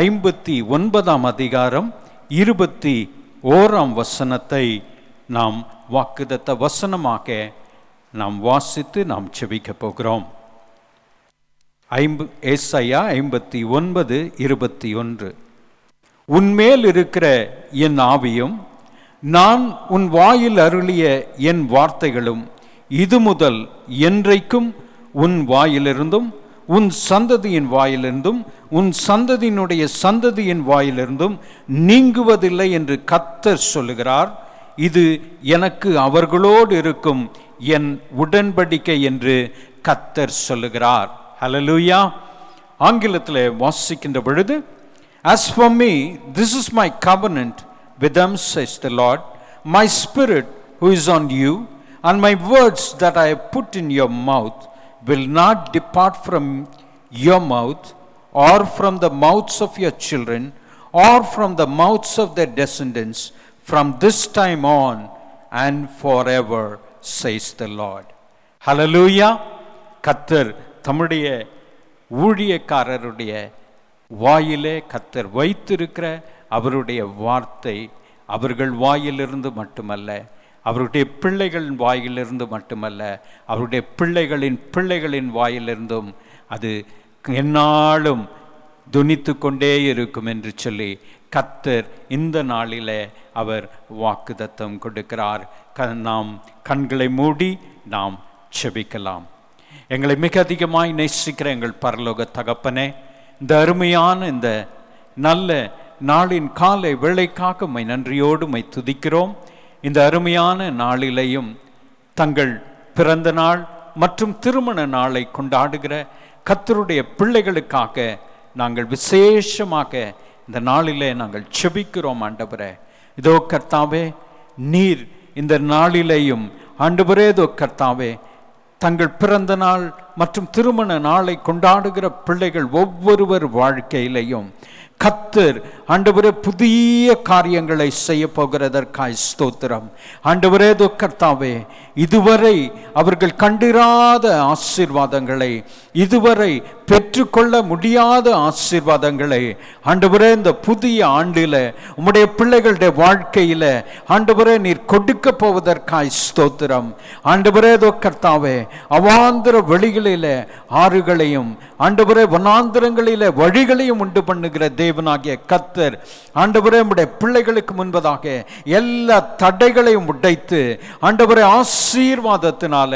59ஆம் அதிகாரம் 21ஆம் வசனத்தை நாம் வாக்குத்தத்த வசனமாக நாம் வாசித்து நாம் ஜெபிக்க போகிறோம். ஏசாயா 59:21. உன்மேல் இருக்கிற என் ஆவியும் நான் உன் வாயில் அருளிய என் வார்த்தைகளும் இது முதல் என்றைக்கும் உன் வாயிலிருந்தும் உன் சந்ததியின் வாயிலிருந்தும் உன் சந்ததியினுடைய சந்ததியின் வாயிலிருந்தும் நீங்குவதில்லை என்று கர்த்தர் சொல்லுகிறார். இது எனக்கு அவர்களோடு இருக்கும் என் உடன்படிக்கை என்று கர்த்தர் சொல்லுகிறார். ஹல்லேலூயா. ஆங்கிலத்தில் வாசிக்கின்ற பொழுது, As for me, this is my covenant with them, says the Lord. My spirit who is on you, and my words that I have put in your mouth will not depart from your mouth, or from the mouths of your children, or from the mouths of their descendants, from this time on and forever, says the Lord. Hallelujah. கர்த்தர் தம்முடைய ஊழியக்காரருடைய வாயிலே கர்த்தர் வைத்திருக்கிற அவருடைய வார்த்தை அவர்கள் வாயிலிருந்து மட்டுமல்ல, அவருடைய பிள்ளைகளின் வாயிலிருந்து மட்டுமல்ல, அவருடைய பிள்ளைகளின் பிள்ளைகளின் வாயிலிருந்தும் அது எந்நாளும் துணித்து கொண்டே இருக்கும் என்று சொல்லி கர்த்தர் இந்த நாளிலே அவர் வாக்குத்தத்தம் கொடுக்கிறார். நாம் கண்களை மூடி நாம் செபிக்கலாம். எங்களை மிக அதிகமாய் நேசிக்கிற எங்கள் பரலோக தகப்பனே, இந்த அருமையான இந்த நல்ல நாளின் காலை வேளைக்காக உம்மை நன்றியோடு உம்மை துதிக்கிறோம். இந்த அருமையான நாளிலேயும் தங்கள் பிறந்த நாள் மற்றும் திருமண நாளை கொண்டாடுகிற கர்த்தருடைய பிள்ளைகளுக்காக நாங்கள் விசேஷமாக இந்த நாளிலே நாங்கள் செபிக்கிறோம். ஆண்டவரே, இதோ கர்த்தாவே, நீர் இந்த நாளிலேயும் ஆண்டவரே, இதோ கர்த்தாவே, தங்கள் பிறந்த நாள் மற்றும் திருமண நாளை கொண்டாடுகிற பிள்ளைகள் ஒவ்வொருவர் வாழ்க்கையிலையும் கர்த்தர் ஆண்டவரே புதிய காரியங்களை செய்ய போகிறதற்காய் ஸ்தோத்திரம். ஆண்டவரே கர்த்தாவே, இதுவரை அவர்கள் கண்டிராத ஆசீர்வாதங்களை, இதுவரை பெற்றுக்கொள்ள முடியாத ஆசீர்வாதங்களை ஆண்டவரே இந்த புதிய ஆண்டில் உம்முடைய பிள்ளைகளுடைய வாழ்க்கையில் ஆண்டவரே நீர் கொடுக்க போவதற்காய் ஸ்தோத்திரம். ஆண்டவரே கர்த்தாவே, அவாந்திர வெளிகளிலே ஆறுகளையும் ஆண்டவரே வனாந்திரங்களிலே வழிகளையும் உண்டு பண்ணுகிற தேவனாகிய கர்த்தர் ஆண்டவரே உம்முடைய பிள்ளைகளுக்கு முன்பதாக எல்லா தடைகளையும் உடைத்து ஆண்டவரே ஆசீர்வாதத்தினால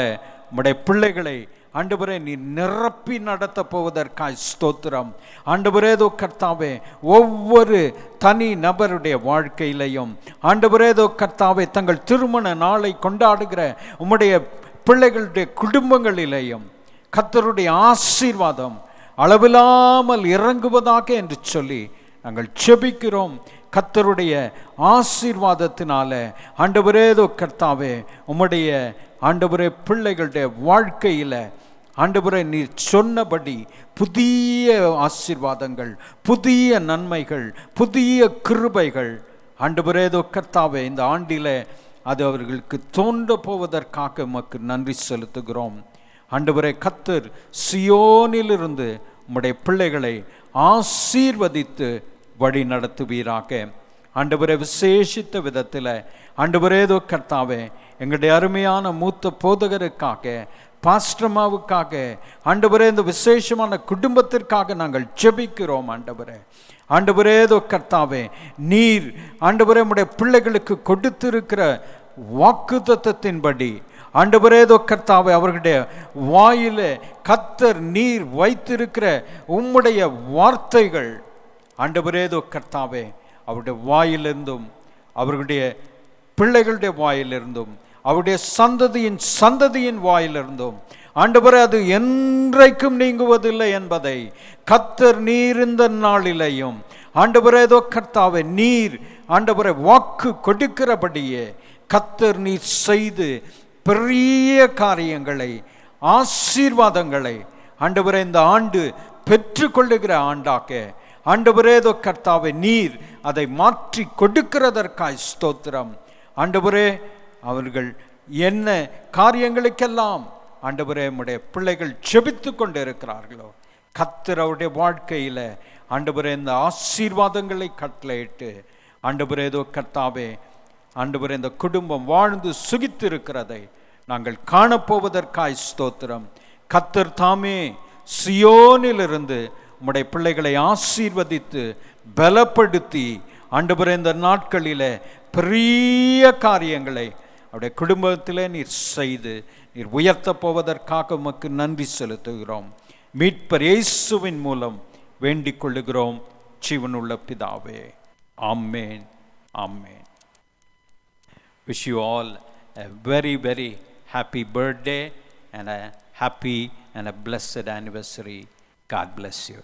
உம்முடைய பிள்ளைகளை ஆண்டவரே நீ நிரப்பி நடத்த போவதற்காய் ஸ்தோத்திரம். ஆண்டவரே கர்த்தாவே, ஒவ்வொரு தனி நபருடைய வாழ்க்கையிலையும் ஆண்டவரே கர்த்தாவே, தங்கள் திருமண நாளை கொண்டாடுகிற உம்முடைய பிள்ளைகளுடைய குடும்பங்களிலேயும் கர்த்தருடைய ஆசீர்வாதம் அளவில்லாமல் இறங்குவதாக என்று சொல்லி நாங்கள் செபிக்கிறோம். கர்த்தருடைய ஆசீர்வாதத்தினால ஆண்டவரே கர்த்தாவே, உம்முடைய ஆண்டவரே பிள்ளைகளுடைய வாழ்க்கையில் ஆண்டவரே நீர் சொன்னபடி புதிய ஆசீர்வாதங்கள், புதிய நன்மைகள், புதிய கிருபைகள் ஆண்டவரே கர்த்தாவே இந்த ஆண்டில் அது அவர்களுக்கு தோன்ற போவதற்காக உமக்கு நன்றி செலுத்துகிறோம். ஆண்டவரே, கர்த்தர் சியோனிலிருந்து உம்முடைய பிள்ளைகளை ஆசீர்வதித்து வழி நடத்துவீராக. ஆண்டவரே, விசேஷித்த விதத்தில் ஆண்டவரே கர்த்தாவே, எங்களுடைய அருமையான மூத்த போதகருக்காக, பாஸ்டர்மாவுக்காக ஆண்டவரே, இந்த விசேஷமான குடும்பத்திற்காக நாங்கள் ஜெபிக்கிறோம். ஆண்டவரே கர்த்தாவே, நீர் ஆண்டவரே உம்முடைய பிள்ளைகளுக்கு கொடுத்திருக்கிற வாக்குத்தத்தத்தின்படி ஆண்டவரே கர்த்தாவே, அவர்களுடைய வாயிலே கர்த்தர் நீர் வைத்திருக்கிற உம்முடைய வார்த்தைகள் ஆண்டவரே கர்த்தாவே அவருடைய வாயிலிருந்தும் அவர்களுடைய பிள்ளைகளுடைய வாயிலிருந்தும் அவருடைய சந்ததியின் வாயிலிருந்தும் ஆண்டவரே அது என்றைக்கும் நீங்குவதில்லை என்பதை கர்த்தர் நீர் இந்த நாளிலேயும் ஆண்டவரே கர்த்தாவே நீர் ஆண்டவரே வாக்கு கொடுக்கிறபடியே கர்த்தர் நீர் செய்து பெரிய காரியங்களை, ஆசீர்வாதங்களை ஆண்டவரே இந்த ஆண்டு பெற்றுக்கொள்ளுகிற ஆண்டாக ஆண்டவரே கர்த்தாவே நீர் அதை மாற்றி கொடுக்கிறதற்காய் ஸ்தோத்திரம். ஆண்டவரே, அவர்கள் என்ன காரியங்களுக்கெல்லாம் ஆண்டவரே உம்முடைய பிள்ளைகள் ஜெபித்து கொண்டு இருக்கிறார்களோ கர்த்தர் அவருடைய வாழ்க்கையில் ஆண்டவரே இந்த ஆசீர்வாதங்களை கட்டளையிட்டு ஆண்டவரே கர்த்தாவே ஆண்டவரே இந்த குடும்பம் வாழ்ந்து சுகித்திருக்கிறதை நாங்கள் காணப்போவதற்காய் ஸ்தோத்திரம். கர்த்தர் தாமே சியோனிலிருந்து உம்முடைய பிள்ளைகளை ஆசீர்வதித்து பலப்படுத்தி ஆண்டவரே இந்த நாட்களிலே பெரிய காரியங்களை அவருடைய குடும்பத்திலே நீர் செய்து நீர் உயர்த்தப் போவதற்காக உமக்கு நன்றி செலுத்துகிறோம். மீட்பர் இயேசுவின் மூலம் வேண்டிக் கொள்ளுகிறோம் ஜீவனுள்ள பிதாவே. ஆமென், ஆமென். Wish you all a very, very happy birthday and a happy and a blessed anniversary. God bless you.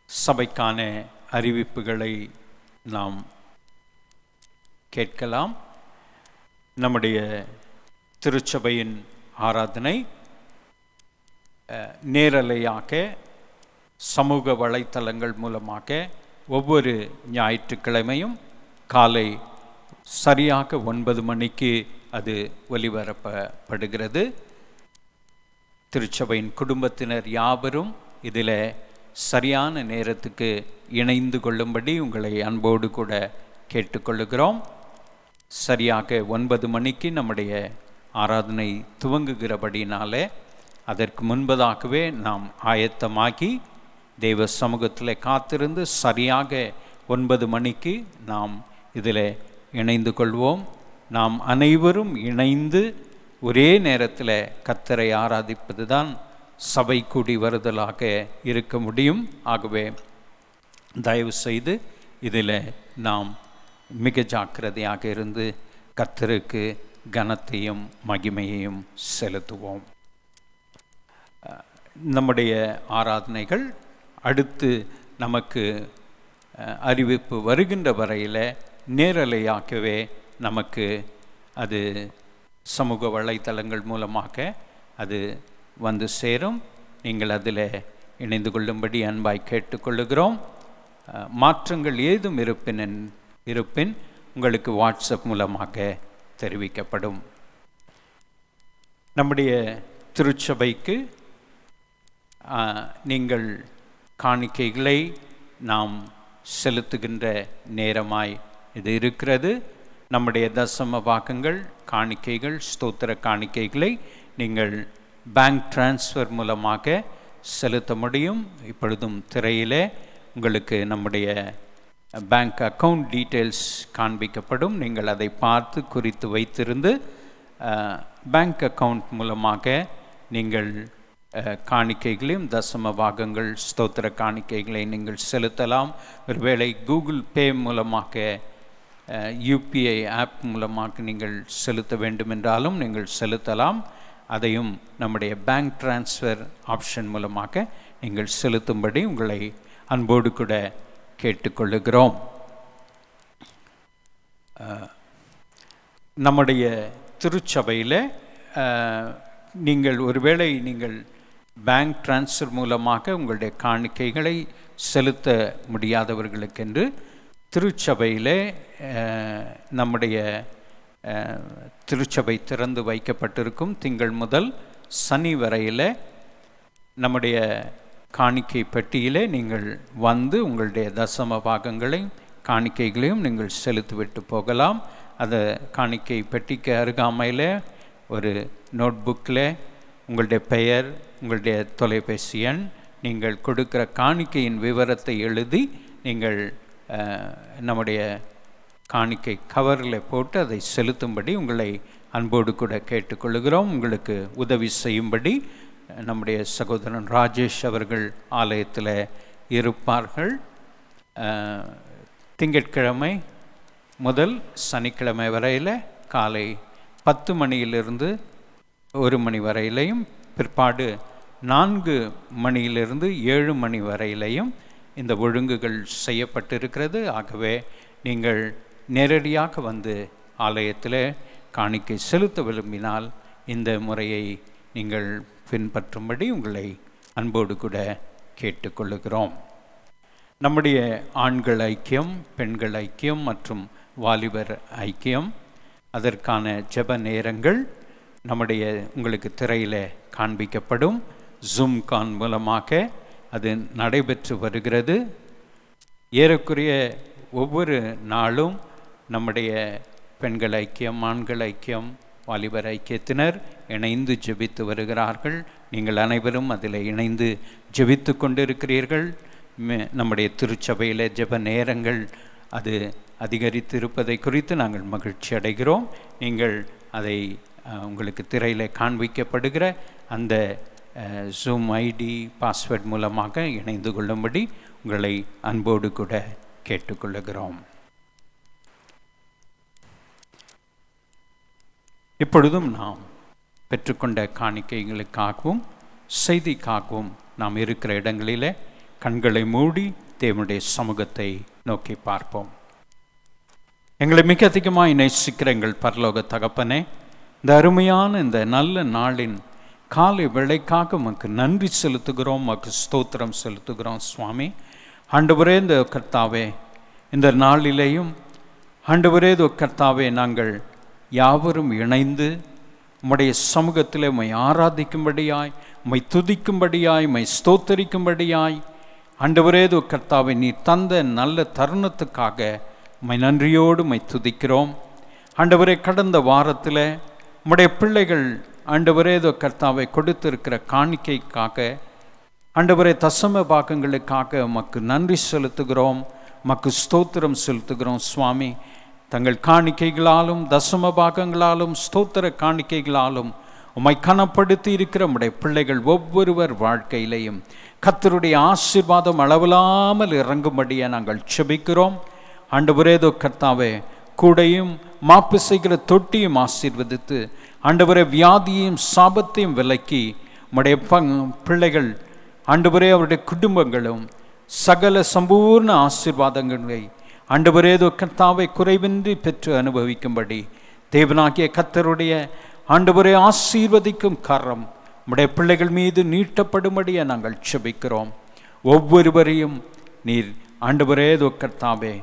சபைக்கான அறிவிப்புகளை நாம் கேட்கலாம். நம்முடைய திருச்சபையின் ஆராதனை நேரலையாக சமூக வலைத்தளங்கள் மூலமாக ஒவ்வொரு ஞாயிற்றுக்கிழமையும் காலை சரியாக 9 மணிக்கு அது ஒலிபரப்பப்படுகிறது. திருச்சபையின் குடும்பத்தினர் யாவரும் இதில் சரியான நேரத்துக்கு இணைந்து கொள்ளும்படி உங்களை அன்போடு கூட கேட்டுக்கொள்ளுகிறோம். சரியாக 9 மணிக்கு நம்முடைய ஆராதனை துவங்குகிறபடினாலே அதற்கு முன்பதாகவே நாம் ஆயத்தமாகி தெய்வ சமூகத்தில் காத்திருந்து சரியாக 9 மணிக்கு நாம் இதில் இணைந்து கொள்வோம். நாம் அனைவரும் இணைந்து ஒரே நேரத்தில் கர்த்தரை ஆராதிப்பது தான் சபை கூடி வருதலாக இருக்க முடியும். ஆகவே தயவு செய்து இதில் நாம் மிக ஜாக்கிரதையாக இருந்து கர்த்தருக்கு கனத்தையும் மகிமையையும் செலுத்துவோம். நம்முடைய ஆராதனைகள் அடுத்து நமக்கு அறிவிப்பு வருகின்ற வரையில் நேரலையாகவே நமக்கு அது சமூக வலைத்தளங்கள் மூலமாக அது வந்து சேரும். நீங்கள் அதில் இணைந்து கொள்ளும்படி அன்பாய் கேட்டுக்கொள்ளுகிறோம். மாற்றங்கள் ஏதும் இருப்பின் உங்களுக்கு வாட்ஸ்அப் மூலமாக தெரிவிக்கப்படும். நம்முடைய திருச்சபைக்கு நீங்கள் காணிக்கைகளை நாம் செலுத்துகின்ற நேரமாய் இது இருக்கிறது. நம்முடைய தசம பாகங்கள் காணிக்கைகள் ஸ்தோத்திர காணிக்கைகளை நீங்கள் பேங்க் டிரான்ஸ்ஃபர் மூலமாக செலுத்த முடியும். இப்பொழுதும் திரையிலே உங்களுக்கு நம்முடைய பேங்க் அக்கவுண்ட் டீட்டெயில்ஸ் காண்பிக்கப்படும். நீங்கள் அதை பார்த்து குறித்து வைத்திருந்து பேங்க் அக்கவுண்ட் மூலமாக நீங்கள் காணிக்கைகளையும் தசம பாகங்கள் ஸ்தோத்திர காணிக்கைகளை நீங்கள் செலுத்தலாம். ஒருவேளை கூகுள் பே மூலமாக யூபிஐ ஆப் மூலமாக நீங்கள் செலுத்த வேண்டுமென்றாலும் நீங்கள் செலுத்தலாம். அதையும் நம்முடைய பேங்க் டிரான்ஸ்ஃபர் ஆப்ஷன் மூலமாக நீங்கள் செலுத்தும்படி உங்களை அன்போடு கூட கேட்டுக்கொள்ளுகிறோம். நம்முடைய திருச்சபையில் நீங்கள் ஒருவேளை நீங்கள் பேங்க் டிரான்ஸ்ஃபர் மூலமாக உங்களுடைய காணிக்கைகளை செலுத்த முடியாதவர்களுக்கென்று திருச்சபையிலே நம்முடைய திருச்சபை திறந்து வைக்கப்பட்டிருக்கும். திங்கள் முதல் சனி வரையில் நம்முடைய காணிக்கை பெட்டியிலே நீங்கள் வந்து உங்களுடைய தசம பாகங்களையும் காணிக்கைகளையும் நீங்கள் செலுத்திவிட்டு போகலாம். அந்த காணிக்கை பெட்டிக்கு அருகாமையில் ஒரு நோட்புக்கில் உங்களுடைய பெயர், உங்களுடைய தொலைபேசி எண், நீங்கள் கொடுக்கிற காணிக்கையின் விவரத்தை எழுதி நீங்கள் நம்முடைய காணிக்கை கவரில் போட்டு அதை செலுத்தும்படி உங்களை அன்போடு கூட கேட்டுக்கொள்கிறோம். உங்களுக்கு உதவி செய்யும்படி நம்முடைய சகோதரன் ராஜேஷ் அவர்கள் ஆலயத்தில் இருப்பார்கள். திங்கட்கிழமை முதல் சனிக்கிழமை வரையில் காலை 10 மணியிலிருந்து 1 மணி வரையிலையும் பிற்பாடு 4 மணியிலிருந்து 7 மணி வரையிலையும் இந்த ஒழுங்குகள் செய்யப்பட்டிருக்கிறது. ஆகவே நீங்கள் நேரடியாக வந்து ஆலயத்தில் காணிக்கை செலுத்த விரும்பினால் இந்த முறையை நீங்கள் பின்பற்றும்படி உங்களை அன்போடு கூட கேட்டுக்கொள்ளுகிறோம். நம்முடைய ஆண்கள் ஐக்கியம், பெண்கள் ஐக்கியம் மற்றும் வாலிபர் ஐக்கியம் அதற்கான ஜெப நேரங்கள் நம்முடைய உங்களுக்கு திரையில் காண்பிக்கப்படும். ஜூம் கான் மூலமாக அது நடைபெற்று வருகிறது. ஏறக்குறைய ஒவ்வொரு நாளும் நம்முடைய பெண்கள் ஐக்கியம், ஆண்கள் ஐக்கியம், வாலிபர் ஐக்கியத்தினர் இணைந்து ஜெபித்து வருகிறார்கள். நீங்கள் அனைவரும் அதில் இணைந்து ஜெபித்து கொண்டிருக்கிறீர்கள். நம்முடைய திருச்சபையில் ஜெப நேரங்கள் அது அதிகரித்து இருப்பதை குறித்து நாங்கள் மகிழ்ச்சி அடைகிறோம். நீங்கள் அதை உங்களுக்கு திரையில் காண்பிக்கப்படுகிற அந்த ஜூம் ஐடி பாஸ்வேர்ட் மூலமாக இணைந்து கொள்ளும்படி உங்களை அன்போடு கூட கேட்டுக்கொள்ளுகிறோம். இப்பொழுதும் நாம் பெற்றுக்கொண்ட காணிக்கைகளுக்காகவும் செய்திக்காகவும் நாம் இருக்கிற இடங்களிலே கண்களை மூடி தேவனுடைய சமூகத்தை நோக்கி பார்ப்போம். எங்களை மிக அதிகமாக நேசிக்கிற எங்கள் பரலோக தகப்பனே, இந்த அருமையான இந்த நல்ல நாளின் காலை வேளைக்காக உமக்கு நன்றி செலுத்துகிறோம், உமக்கு ஸ்தோத்திரம் செலுத்துகிறோம் சுவாமி. ஆண்டவரே, இந்த கர்த்தாவே, இந்த நாளிலேயும் ஆண்டவரே கர்த்தாவே, நாங்கள் யாவரும் இணைந்து உம்முடைய சமூகத்தில் உம்மை ஆராதிக்கும்படியாய், உம்மை துதிக்கும்படியாய், உம்மை ஸ்தோத்தரிக்கும்படியாய் ஆண்டவரே கர்த்தாவே, நீ தந்த நல்ல தருணத்துக்காக உம்மை நன்றியோடு உம்மை துதிக்கிறோம். ஆண்டவரே, கடந்த வாரத்தில் உம்முடைய பிள்ளைகள் ஆண்டவரே கர்த்தாவை கொடுத்திருக்கிற காணிக்கைக்காக ஆண்டவரே தசம பாகங்களுக்காக உமக்கு நன்றி செலுத்துகிறோம், உமக்கு ஸ்தோத்திரம் செலுத்துகிறோம் சுவாமி. தங்கள் காணிக்கைகளாலும் தசம பாகங்களாலும் ஸ்தோத்திர காணிக்கைகளாலும் உம்மை கனப்படுத்தி இருக்கிற உம்முடைய பிள்ளைகள் ஒவ்வொருவர் வாழ்க்கையிலையும் கர்த்தருடைய ஆசீர்வாதம் அளவில்லாமல் இறங்கும்படியாக நாங்கள் செபிக்கிறோம். ஆண்டவரே கர்த்தாவே, கூடையும் மாப்பு செய்கிற தொட்டியும் ஆசீர்வதித்து ஆண்டவரே வியாதியையும் சாபத்தையும் விலக்கி உம்முடைய பிள்ளைகள் ஆண்டவரே அவருடைய குடும்பங்களும் சகல சம்பூர்ண ஆசீர்வாதங்களை ஆண்டவரே கர்த்தாவை குறைவின்றி பெற்று அனுபவிக்கும்படி தேவனாகிய கர்த்தருடைய ஆண்டவரே ஆசீர்வதிக்கும் கரம் உம்முடைய பிள்ளைகள் மீது நீட்டப்படும்படியே நாங்கள் செபிக்கிறோம். ஒவ்வொருவரையும் நீர் ஆண்டவரே கர்த்தாவே,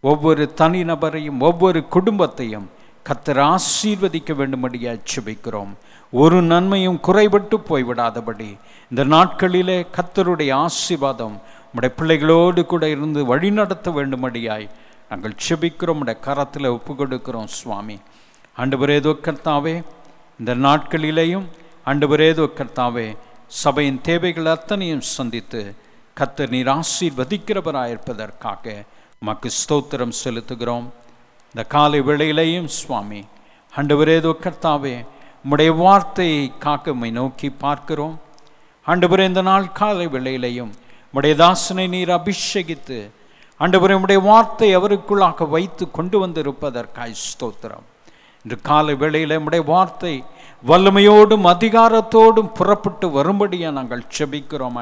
ஒவ்வொரு தனிநபரையும் ஒவ்வொரு குடும்பத்தையும் கர்த்தர் ஆசீர்வதிக்க வேண்டும்படியாக செபிக்கிறோம். ஒரு நன்மையும் குறைபட்டு போய்விடாதபடி இந்த நாட்களிலே கர்த்தருடைய ஆசீர்வாதம் உம்முடைய பிள்ளைகளோடு கூட இருந்து வழிநடத்த வேண்டும்படியாய் நாங்கள் செபிக்கிறோம், உம்முடைய கரத்தில் ஒப்பு கொடுக்கிறோம் சுவாமி. ஆண்டவரே கர்த்தாவே, இந்த நாட்களிலேயும் ஆண்டவரே கர்த்தாவே, சபையின் தேவைகள் அத்தனையும் சந்தித்து கர்த்தர் நீர் ஆசீர்வதிக்கிறவராயிருப்பதற்காக உமக்கு ஸ்தோத்திரம் செலுத்துகிறோம். இந்த காலை வேளையிலேயும் சுவாமி ஆண்டவரே கர்த்தாவே, உம்முடைய வார்த்தையை காக்க உம்மை நோக்கி பார்க்கிறோம். ஆண்டவரே, இந்த நாள் காலை வேளையிலேயும் உம்முடைய தாசனை நீர் அபிஷேகித்து ஆண்டவரே உம்முடைய வார்த்தை அவருக்குள்ளாக வைத்து கொண்டு வந்திருப்பதற்காய் ஸ்தோத்திரம். இன்று காலை வேளையில் உம்முடைய வார்த்தை வல்லமையோடும் அதிகாரத்தோடும் புறப்பட்டு வரும்படியாக நாங்கள் செபிக்கிறோம்.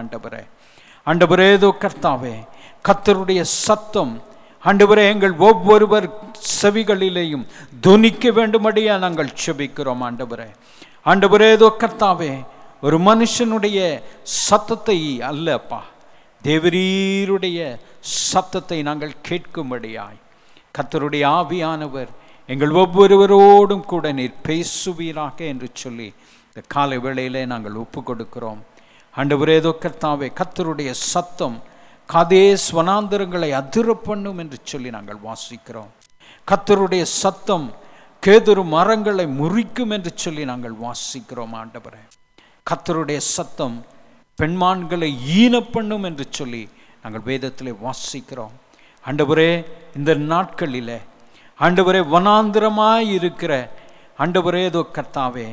ஆண்டவரே கர்த்தாவே, கர்த்தருடைய சத்தம் ஆண்டவரே எங்கள் ஒவ்வொருவர் செவிகளிலேயும் துணிக்க வேண்டும்படியாக நாங்கள் செபிக்கிறோம். ஆண்டவரே கர்த்தாவே, ஒரு மனுஷனுடைய சத்தத்தை அல்லப்பா, தேவரீருடைய சத்தத்தை நாங்கள் கேட்கும்படியாய் கர்த்தருடைய ஆவியானவர் எங்கள் ஒவ்வொருவரோடும் கூட நீர் பேசுவீராக என்று சொல்லி இந்த காலை வேளையிலே நாங்கள் ஒப்பு கொடுக்கிறோம். ஆண்டவரே கர்த்தாவே, கர்த்தருடைய சத்தம் காதேஸ் வனாந்தரங்களை அதிர பண்ணும் என்று சொல்லி நாங்கள் வாசிக்கிறோம். கர்த்தருடைய சத்தம் கேதுரு மரங்களை முறிக்கும் என்று சொல்லி நாங்கள் வாசிக்கிறோம். ஆண்டவரே, கர்த்தருடைய சத்தம் பெண்மான்களை ஈன பண்ணும் என்று சொல்லி நாங்கள் வேதத்திலே வாசிக்கிறோம். ஆண்டவரே, இந்த நாட்களிலே ஆண்டவரே வனாந்திரமாய் இருக்கிற ஆண்டவரே கர்த்தாவே,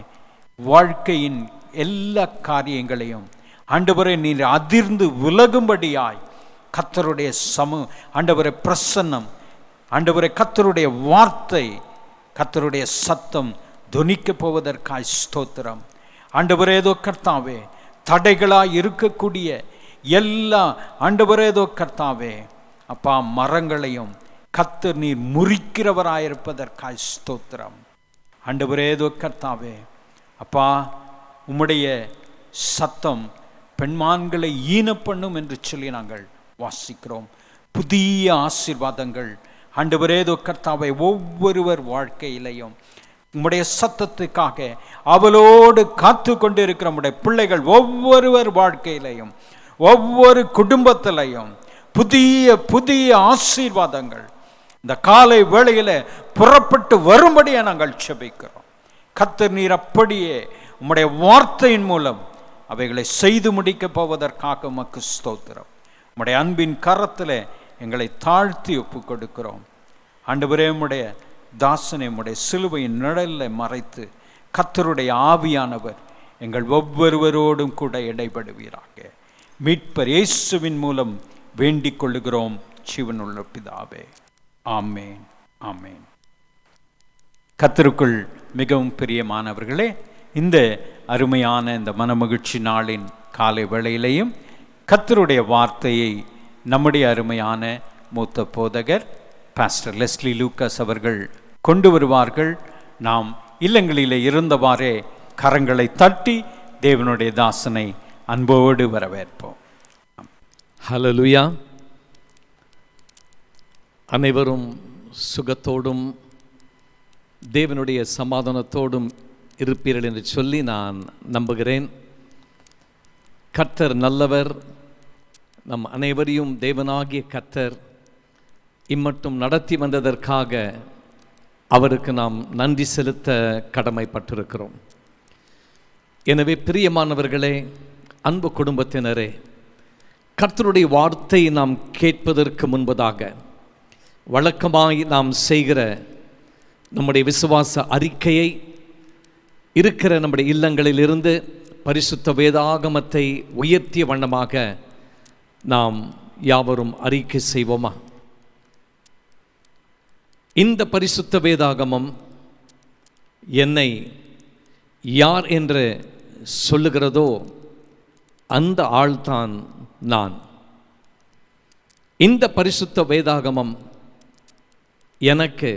வாழ்க்கையின் எல்லா காரியங்களையும் ஆண்டவரே நீர் அதிர்ந்து விலகும்படியாய் கர்த்தருடைய ஆண்டவரே பிரசன்னம், ஆண்டவரே கர்த்தருடைய வார்த்தை, கர்த்தருடைய சத்தம் துணிக்க போவதற்காய் ஸ்தோத்திரம். ஆண்டவரே கர்த்தாவே, தடைகளாய் இருக்கக்கூடிய எல்லா ஆண்டவரே கர்த்தாவே அப்பா மரங்களையும் கர்த்தர் நீர் முறிக்கிறவராயிருப்பதற்காய் ஸ்தோத்திரம். ஆண்டவரே கர்த்தாவே அப்பா, உம்முடைய சத்தம் பெண்மான்களை ஈன பண்ணும் என்று சொல்லி நாங்கள் வாசிக்கிறோம். புதிய ஆசீர்வாதங்கள் ஆண்டவரே கர்த்தாவை ஒவ்வொருவர் வாழ்க்கையிலையும் உம்முடைய சத்தத்துக்காக அவளோடு காத்து கொண்டு இருக்கிற உம்முடைய பிள்ளைகள் ஒவ்வொருவர் வாழ்க்கையிலையும் ஒவ்வொரு குடும்பத்திலையும் புதிய புதிய ஆசீர்வாதங்கள் இந்த காலை வேளையில புறப்பட்டு வரும்படியாக நாங்கள் செபிக்கிறோம். கர்த்தர் நீர் அப்படியே உம்முடைய வார்த்தையின் மூலம் அவைகளை செய்து முடிக்கப் போவதற்காக உமக்கு ஸ்தோத்திரம். உம்முடைய அன்பின் கரத்தில் எங்களை தாழ்த்தி ஒப்பு கொடுக்கிறோம். ஆண்டவரே, உம்முடைய தாசனை உம்முடைய சிலுவையின் நிழலில் மறைத்து கர்த்தருடைய ஆவியானவர் எங்கள் ஒவ்வொருவரோடும் கூட இடைபடுவீராக. மீட்பர் இயேசுவின் மூலம் வேண்டிக் கொள்ளுகிறோம் ஜீவனுள்ள பிதாவே. ஆமேன், ஆமேன். கர்த்தருக்குள் மிகவும் பிரியமானவர்களே, இந்த அருமையான இந்த மனமகிழ்ச்சி நாளின் காலை வேளையிலையும் கர்த்தருடைய வார்த்தையை நம்முடைய அருமையான மூத்த போதகர் பாஸ்டர் லெஸ்லி லூக்காஸ் அவர்கள் கொண்டு வருவார்கள். நாம் இல்லங்களிலே இருந்தவாறே கரங்களை தட்டி தேவனுடைய தாசனை அன்போடு வரவேற்போம். ஹல்லேலூயா. அனைவரும் சுகத்தோடும் தேவனுடைய சமாதானத்தோடும் இருப்பீர்கள் என்று சொல்லி நான் நம்புகிறேன். கர்த்தர் நல்லவர். நம் அனைவரையும் தேவனாகிய கர்த்தர் இம்மட்டும் நடத்தி வந்ததற்காக அவருக்கு நாம் நன்றி செலுத்த கடமைப்பட்டிருக்கிறோம். எனவே பிரியமானவர்களே, அன்பு குடும்பத்தினரே, கர்த்தருடைய வார்த்தை நாம் கேட்பதற்கு முன்பதாக வழக்கமாய் நாம் செய்கிற நம்முடைய விசுவாச அறிக்கையை இருக்கிற நம்முடைய இல்லங்களிலிருந்து பரிசுத்த வேதாகமத்தை உயர்த்திய வண்ணமாக நாம் யாவரும் அறிக்கை செய்வோமா? இந்த பரிசுத்த வேதாகமம் என்னை யார் என்று சொல்லுகிறதோ அந்த ஆள்தான் நான். இந்த பரிசுத்த வேதாகமம் எனக்கு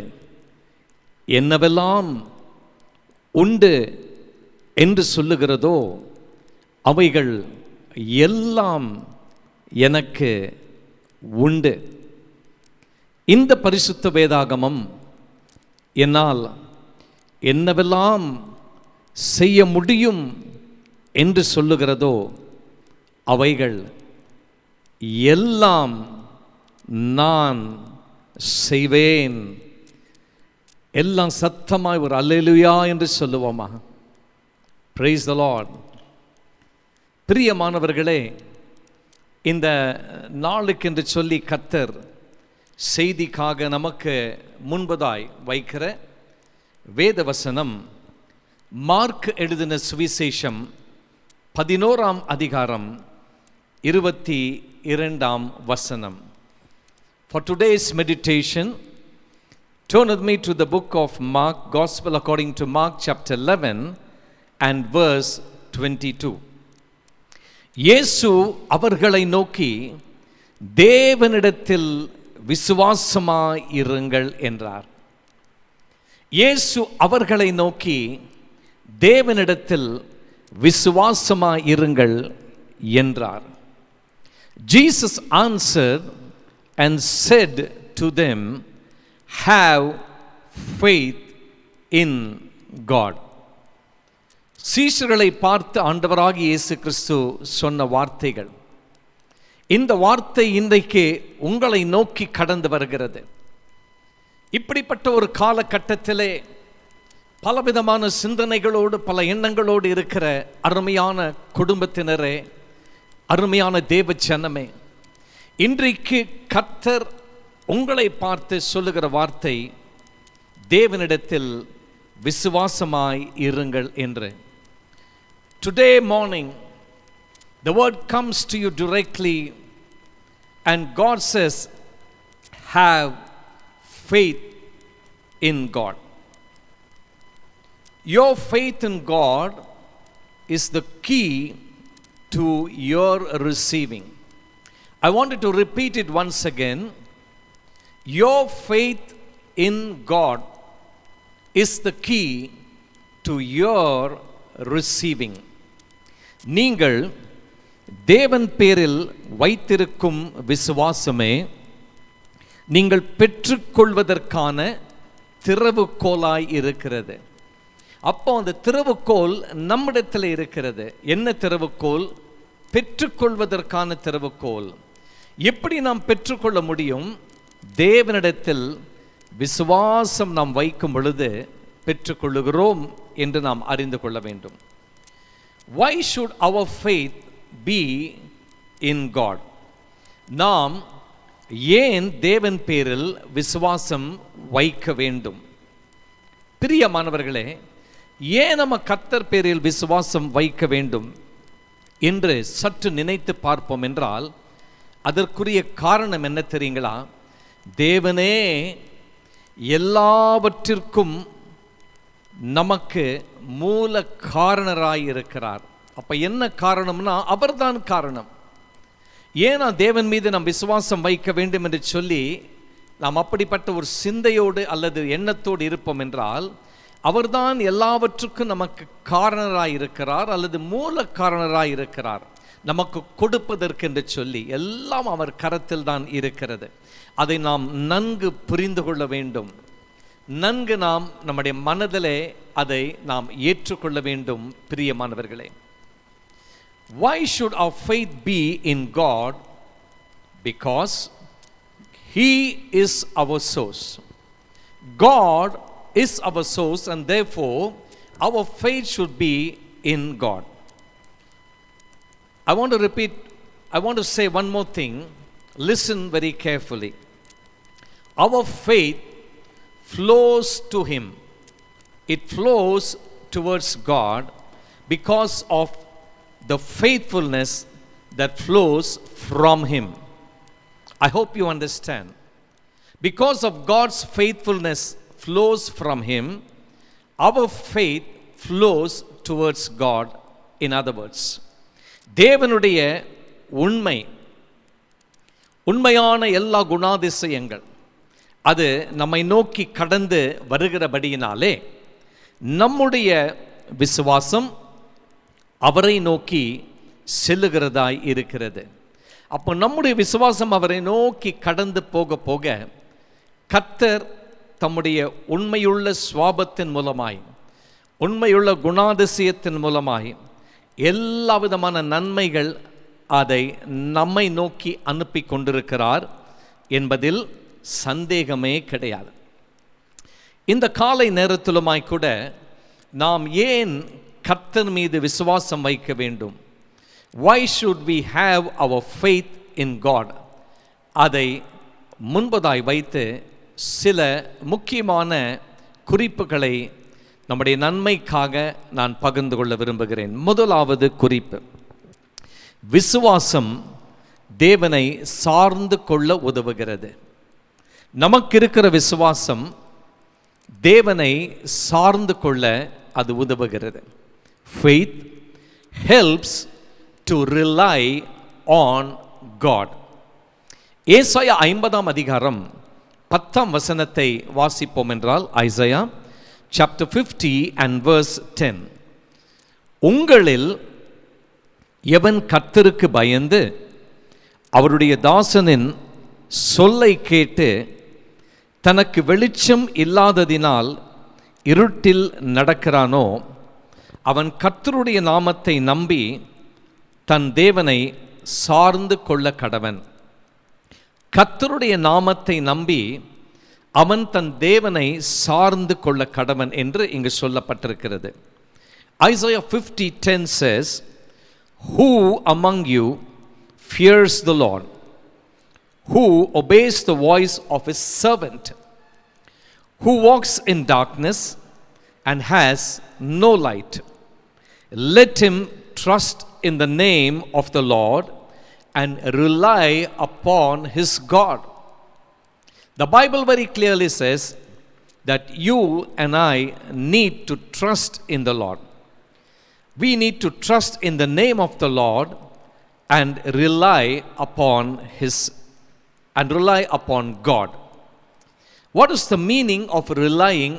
என்னவெல்லாம் உண்டு என்று சொல்லுகிறதோ அவைகள் எல்லாம் எனக்கு உண்டு. இந்த பரிசுத்த வேதாகமம் என்னால் என்னவெல்லாம் செய்ய முடியும் என்று சொல்லுகிறதோ அவைகள் எல்லாம் நான் செய்வேன். எல்லாம் சத்தமாய் ஒரு அல்லேலூயா என்று சொல்லுவோமா? Praise the Lord. பிரியமானவர்களே, இந்த நாளுக்கு என்று சொல்லி கர்த்தர் செய்திக்காக நமக்கு முன்பதாய் வைக்கிற வேத வசனம் மார்க் எழுதின சுவிசேஷம் 11ஆம் அதிகாரம் 22ஆம் வசனம். For today's meditation, turn with me to the book of Mark, Gospel according to Mark chapter 11 and verse 22. இயேசு அவர்களை நோக்கி தேவனிடத்தில் விசுவாசமாய் இருங்கள் என்றார். இயேசு அவர்களை நோக்கி தேவனிடத்தில் விசுவாசமாய் இருங்கள் என்றார். Jesus answered and said to them, have faith in God. சீஷர்களை பார்த்து ஆண்டவராகிய இயேசு கிறிஸ்து சொன்ன வார்த்தைகள், இந்த வார்த்தை இன்றைக்கு உங்களை நோக்கி கடந்து வருகிறது. இப்படிப்பட்ட ஒரு காலகட்டத்திலே பலவிதமான சிந்தனைகளோடு பல எண்ணங்களோடு இருக்கிற அருமையான குடும்பத்தினரே, அருமையான தேவ ஜனமே, இன்றைக்கு கர்த்தர் உங்களை பார்த்து சொல்லுகிற வார்த்தை தேவனிடத்தில் விசுவாசமாய் இருங்கள் என்று. Today morning the word comes to you directly and God says, have faith in God. Your faith in God is the key to your receiving. I wanted to repeat it once again. Your faith in God is the key to your receiving. நீங்கள் தேவன் பேரில் வைத்திருக்கும் விசுவாசமே நீங்கள் பெற்றுக்கொள்வதற்கான திறவுகோலாய் இருக்கிறது. அப்போ அந்த திறவுகோல் நம்மிடத்தில் இருக்கிறது. என்ன திறவுகோல்? பெற்றுக்கொள்வதற்கான திறவுகோல். எப்படி நாம் பெற்றுக்கொள்ள முடியும்? தேவனிடத்தில் விசுவாசம் நாம் வைக்கும் பொழுது பெற்றுக்கொள்ளுகிறோம் என்று நாம் அறிந்து கொள்ள வேண்டும். Why should our faith be in God? நாம் ஏன் தேவன் பேரில் விசுவாசம் வைக்க வேண்டும்? பிரியமானவர்களே, ஏன் நம்ம கர்த்தர் பேரில் விசுவாசம் வைக்க வேண்டும் என்று சற்று நினைத்து பார்ப்போம் என்றால் அதற்குரிய காரணம் என்ன தெரியுங்களா? தேவனே எல்லாவற்றிற்கும் நமக்கு மூல காரணராய் இருக்கிறார். அப்ப என்ன காரணம்னா அவர்தான் காரணம். ஏன்னா தேவன் மீது நாம் விசுவாசம் வைக்க வேண்டும் என்று சொல்லி நாம் அப்படிப்பட்ட ஒரு சிந்தையோடு அல்லது எண்ணத்தோடு இருப்போம் என்றால் அவர்தான் எல்லாவற்றுக்கும் நமக்கு காரணராய் இருக்கிறார் அல்லது மூல காரணராய் இருக்கிறார். நமக்கு கொடுப்பதற்கு என்று சொல்லி எல்லாம் அவர் கரத்தில் தான் இருக்கிறது. அதை நாம் நன்கு புரிந்து கொள்ள வேண்டும். நன்கு நாம் நம்முடைய மனதிலே அதை நாம் ஏற்றுக்கொள்ள வேண்டும். பிரியமானவர்களே, why should our faith be in God? Because He is our source. God is our source, and therefore our faith should be in God. I want to say one more thing. Listen very carefully. Our faith flows to Him. It flows towards God because of the faithfulness that flows from Him. I hope you understand. Because of God's faithfulness flows from Him, our faith flows towards God. In other words, தேவனுடைய உண்மையான எல்லா குணாதிசயங்கள் அது நம்மை நோக்கி கடந்து வருகிறபடியினாலே நம்முடைய விசுவாசம் அவரை நோக்கி செல்லுகிறதாய் இருக்கிறது. அப்போ நம்முடைய விசுவாசம் அவரை நோக்கி கடந்து போக போக கர்த்தர் தம்முடைய உண்மையுள்ள சுவாபத்தின் மூலமாய் உண்மையுள்ள குணாதிசயத்தின் மூலமாய் எல்லா விதமான நன்மைகள் அதை நம்மை நோக்கி அனுப்பி கொண்டிருக்கிறார் என்பதில் சந்தேகமே கிடையாது. இந்த காலை நேரத்திலுமாய் கூட நாம் ஏன் கர்த்தர் மீது விசுவாசம் வைக்க வேண்டும்? Why should we have our faith in God? அதை முன்பதாய் வைத்து சில முக்கியமான குறிப்புகளை நம்முடைய நன்மைக்காக நான் பகிர்ந்து கொள்ள விரும்புகிறேன். முதலாவது குறிப்பு, விசுவாசம் தேவனை சார்ந்து கொள்ள உதவுகிறது. நமக்கு இருக்கிற விசுவாசம் தேவனை சார்ந்து கொள்ள அது உதவுகிறது. Faith helps to rely on God. ஏசாயா 50 அதிகாரம் 10 வசனத்தை வாசிப்போம் என்றால், ஐசையா chapter 50 and verse 10. உங்களில் எவன் கர்த்தருக்கு பயந்து அவருடைய தாசனின் சொல்லை கேட்டு தனக்கு வெளிச்சம் இல்லாததினால் இருட்டில் நடக்கிறானோ அவன் கர்த்தருடைய நாமத்தை நம்பி தன் தேவனை சார்ந்து கொள்ள கடவன். கர்த்தருடைய நாமத்தை நம்பி அவன் தன் தேவனை சார்ந்து கொள்ள கடவன் என்று இங்கு சொல்லப்பட்டிருக்கிறது. Isaiah 50:10 says, "Who among you fears the Lord? Who obeys the voice of his servant? Who walks in darkness and has no light? Let him trust in the name of the Lord and rely upon his God." The Bible very clearly says that you and I need to trust in the Lord. We need to trust in the name of the Lord and rely upon God. What is the meaning of relying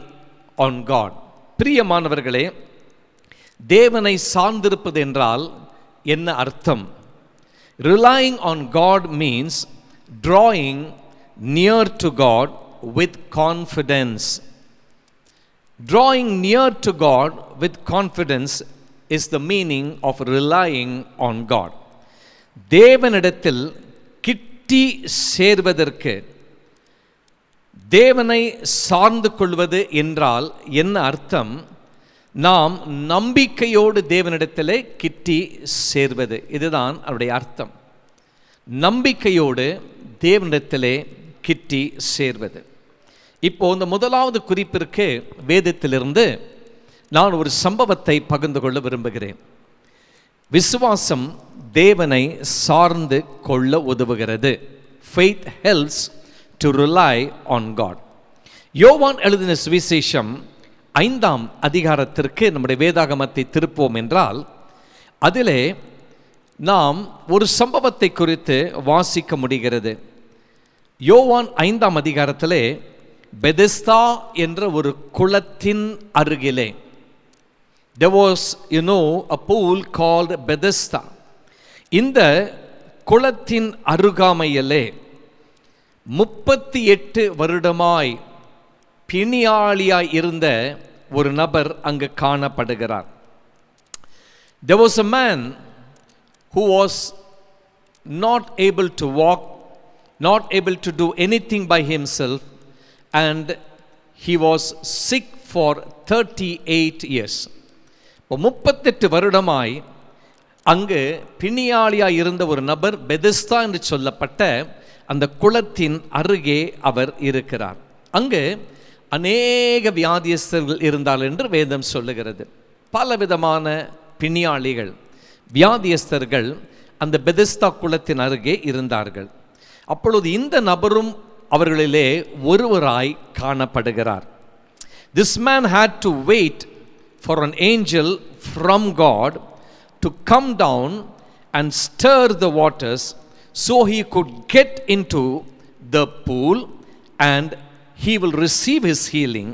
on God? பிரியமானவர்களே, தேவனை சார்ந்திருப்பது என்றால் என்ன அர்த்தம்? Relying on God means drawing near to God with confidence. Drawing near to God with confidence is the meaning of relying on God. தேவனிடத்தில் கிட்டி சேர்வதற்கு தேவனை சார்ந்து கொள்வது என்றால் என்ன அர்த்தம்? நாம் நம்பிக்கையோடு தேவனிடத்தில் கிட்டி சேர்வது, இதுதான் அவருடைய அர்த்தம். நம்பிக்கையோடு தேவனிடத்திலே கிட்டி சேர்வது. இப்போ இந்த முதலாவது குறிப்பிற்கு வேதத்திலிருந்து நான் ஒரு சம்பவத்தை பகிர்ந்து கொள்ள விரும்புகிறேன். விசுவாசம் தேவனை சார்ந்து கொள்ள உதவுகிறது. Faith helps to rely on God. யோவான் எழுதின சுவிசேஷம் 5ஆம் அதிகாரத்திற்கு நம்முடைய வேதாகமத்தை திருப்போம் என்றால், அதிலே நாம் ஒரு சம்பவத்தை குறித்து வாசிக்க முடிகிறது. யோவான் 5ஆம் அதிகாரத்திலே பெதெஸ்தா என்ற ஒரு குளத்தின் அருகிலே, there was a pool called Bethesda. இந்த குளத்தின் அருகாமையிலே 38 வருடமாய் பிணியாளியாய் இருந்த ஒரு நபர் அங்கு காணப்படுகிறார். There was a man who was not able to walk, not able to do anything by himself, and he was sick for 38 years. 38 வருடமாய் அங்கு பிணியாளியாய் இருந்த ஒரு நபர் பெதெஸ்தா என்று சொல்லப்பட்ட அந்த குளத்தின் அருகே அவர் இருக்கிறார். அங்கு அநேக வியாதியஸ்தர்கள் இருந்தார்கள் என்று வேதம் சொல்லுகிறது. பலவிதமான பிணியாளிகள், வியாதியஸ்தர்கள் அந்த பெதெஸ்தா குளத்தின் அருகே இருந்தார்கள். அப்பொழுது இந்த நபரும் அவர்களிலே ஒருவராய் காணப்படுகிறார். This man had to wait for an angel from God to come down and stir the waters so he could get into the pool and he will receive his healing.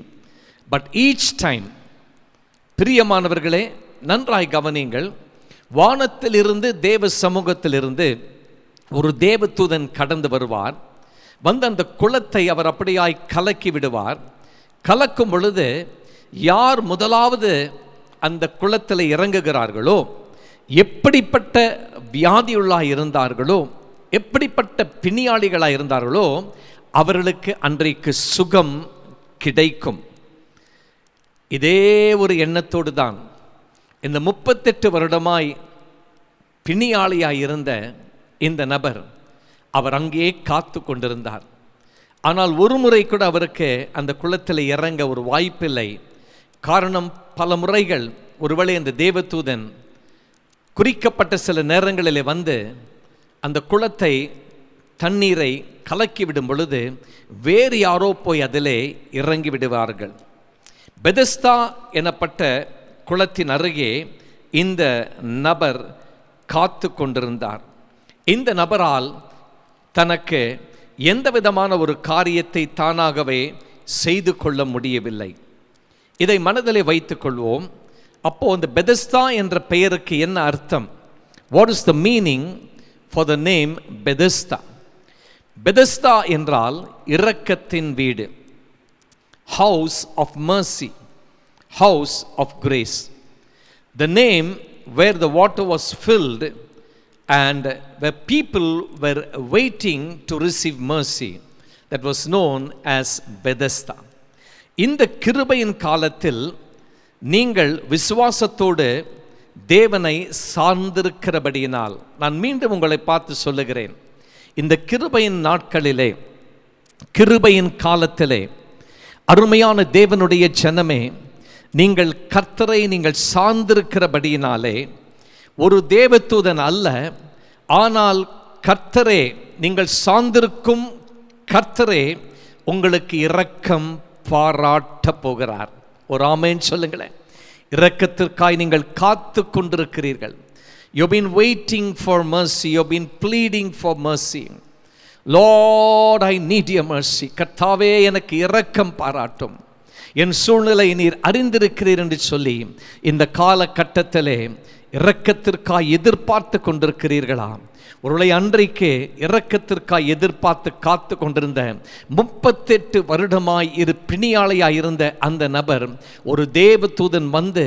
But each time, பிரியமானவர்களே நன்றாய் கவனியுங்கள், வானத்திலிருந்து தேவ சமூகத்திலிருந்து ஒரு தேவதூதன் கடந்து வருவார். வந்து அந்த குளத்தை அவர் அப்படியாய் கலக்கி விடுவார். கலக்கும் பொழுது யார் முதலாவது அந்த குளத்தில் இறங்குகிறார்களோ, எப்படிப்பட்ட வியாதியுள்ளாக இருந்தார்களோ, எப்படிப்பட்ட பிணியாளிகளாக இருந்தார்களோ, அவர்களுக்கு அன்றைக்கு சுகம் கிடைக்கும். இதே ஒரு எண்ணத்தோடு தான் இந்த 38 வருடமாய் பிணியாளியாய் இருந்த இந்த நபர் அவர் அங்கேயே காத்து கொண்டிருந்தார். ஆனால் ஒரு முறை கூட அவருக்கு அந்த குளத்தில் இறங்க ஒரு வாய்ப்பில்லை. காரணம், பல முறைகள் ஒருவேளை அந்த தேவதூதன் குறிக்கப்பட்ட சில நேரங்களிலே வந்து அந்த குளத்தை தண்ணீரை கலக்கிவிடும் பொழுது வேறு யாரோ போய் அதிலே இறங்கி விடுவார்கள். பெதெஸ்தா எனப்பட்ட குளத்தின் அருகே இந்த நபர் காத்து கொண்டிருந்தார். இந்த நபரால் தனக்கு எந்த விதமான ஒரு காரியத்தை தானாகவே செய்து கொள்ள முடியவில்லை. இதை மனதிலே வைத்துக் கொள்வோம். அப்போ அந்த பெதெஸ்தா என்ற பெயருக்கு என்ன அர்த்தம்? What is the meaning for the name Bethesda? Bethesda என்றால் இரக்கத்தின் வீடு, house of mercy, house of grace. The name where the water was filled and where people were waiting to receive mercy, that was known as Bethesda. இந்த கிருபையின் காலத்தில் நீங்கள் விசுவாசத்தோடு தேவனை சார்ந்திருக்கிறபடியினால், நான் மீண்டும் உங்களை பார்த்து சொல்லுகிறேன், இந்த கிருபையின் நாட்களிலே, கிருபையின் காலத்திலே அருமையான தேவனுடைய ஜனமே, நீங்கள் கர்த்தரை நீங்கள் சார்ந்திருக்கிறபடியினாலே, ஒரு தேவதூதன் அல்ல, ஆனால் கர்த்தரே, நீங்கள் சார்ந்திருக்கும் கர்த்தரே உங்களுக்கு இரக்கம் பாராட்ட போகிறார். ஒரு ஆமென் சொல்லுங்களேன். இரக்கத்திற்காய் நீங்கள் காத்து கொண்டிருக்கிறீர்கள். You've been waiting for mercy, you've been pleading for mercy. Lord, I need your mercy. கர்த்தாவே, எனக்கு இரக்கம் பாராட்டும், என் சூழ்நிலை நீர் அறிந்திருக்கிறீர் என்று சொல்லி இந்த காலகட்டத்திலே இரக்கத்திற்காய் எதிர்பார்த்து கொண்டிருக்கிறீர்களா? ஒருவேளை அன்றைக்கு இரக்கத்திற்காய் எதிர்பார்த்து காத்து கொண்டிருந்த 38 வருடமாய் பிணியாளியாய் இருந்த அந்த நபர், ஒரு தேவதூதன் வந்து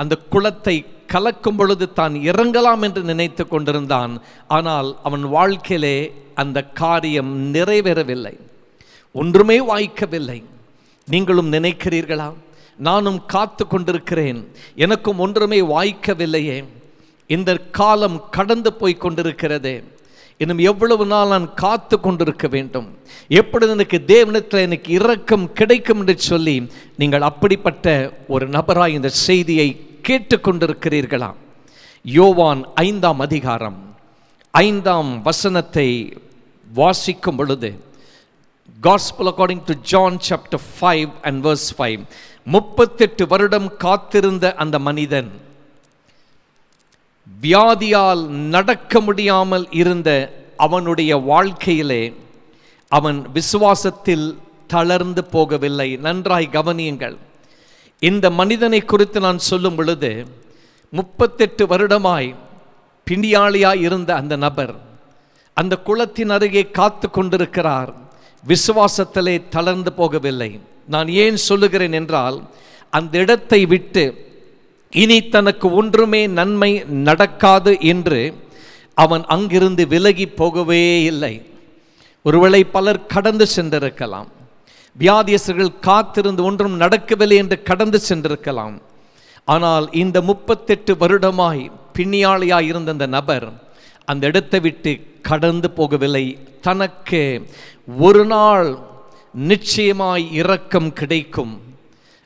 அந்த குளத்தை கலக்கும் பொழுது தான் இறங்கலாம் என்று நினைத்து கொண்டிருந்தான். ஆனால் அவன் வாழ்க்கையிலே அந்த காரியம் நிறைவேறவில்லை. ஒன்றுமே வாய்க்கவில்லை. நீங்களும் நினைக்கிறீர்களா? நானும் காத்து கொண்டிருக்கிறேன், எனக்கும் ஒன்றுமே வாய்க்கவில்லையே, இந்த காலம் கடந்து போய் கொண்டிருக்கிறதே, இன்னும் எவ்வளவு நாள் நான் காத்து கொண்டிருக்க வேண்டும், எப்பொழுது எனக்கு தேவனிடத்தில் எனக்கு இரக்கம் கிடைக்கும் என்று சொல்லி நீங்கள் அப்படிப்பட்ட ஒரு நபராய் இந்த செய்தியை கேட்டுக்கொண்டிருக்கிறீர்களா? யோவான் 5ஆம் அதிகாரம் 5ஆம் வசனத்தை வாசிக்கும் பொழுது, Gospel according to John chapter 5 and verse 5, 38 வருடம் காத்திருந்த அந்த மனிதன், வியாதியால் நடக்க முடியாமல் இருந்த அவனுடைய வாழ்க்கையிலே அவன் விசுவாசத்தில் தளர்ந்து போகவில்லை. நன்றாய் கவனியுங்கள். இந்த மனிதனை குறித்து நான் சொல்லும் பொழுது, 38 வருடமாய் பிணியாளியாய் இருந்த அந்த நபர் அந்த குளத்தின் அருகே காத்து கொண்டிருக்கிறார். விசுவாசத்திலே தளர்ந்து போகவில்லை. நான் ஏன் சொல்லுகிறேன் என்றால், அந்த இடத்தை விட்டு இனி தனக்கு ஒன்றுமே நன்மை நடக்காது என்று அவன் அங்கிருந்து விலகி போகவே இல்லை. ஒருவேளை பலர் கடந்து சென்றிருக்கலாம், வியாதியஸ்தர்கள் காத்திருந்து ஒன்றும் நடக்கவில்லை என்று கடந்து சென்றிருக்கலாம். ஆனால் இந்த 38 வருடமாய் பிணியாளியாய் இருந்த அந்த நபர் அந்த இடத்தை விட்டு கடந்து போகவில்லை. தனக்கு ஒரு நாள் நிச்சயமாய் இரக்கம் கிடைக்கும்,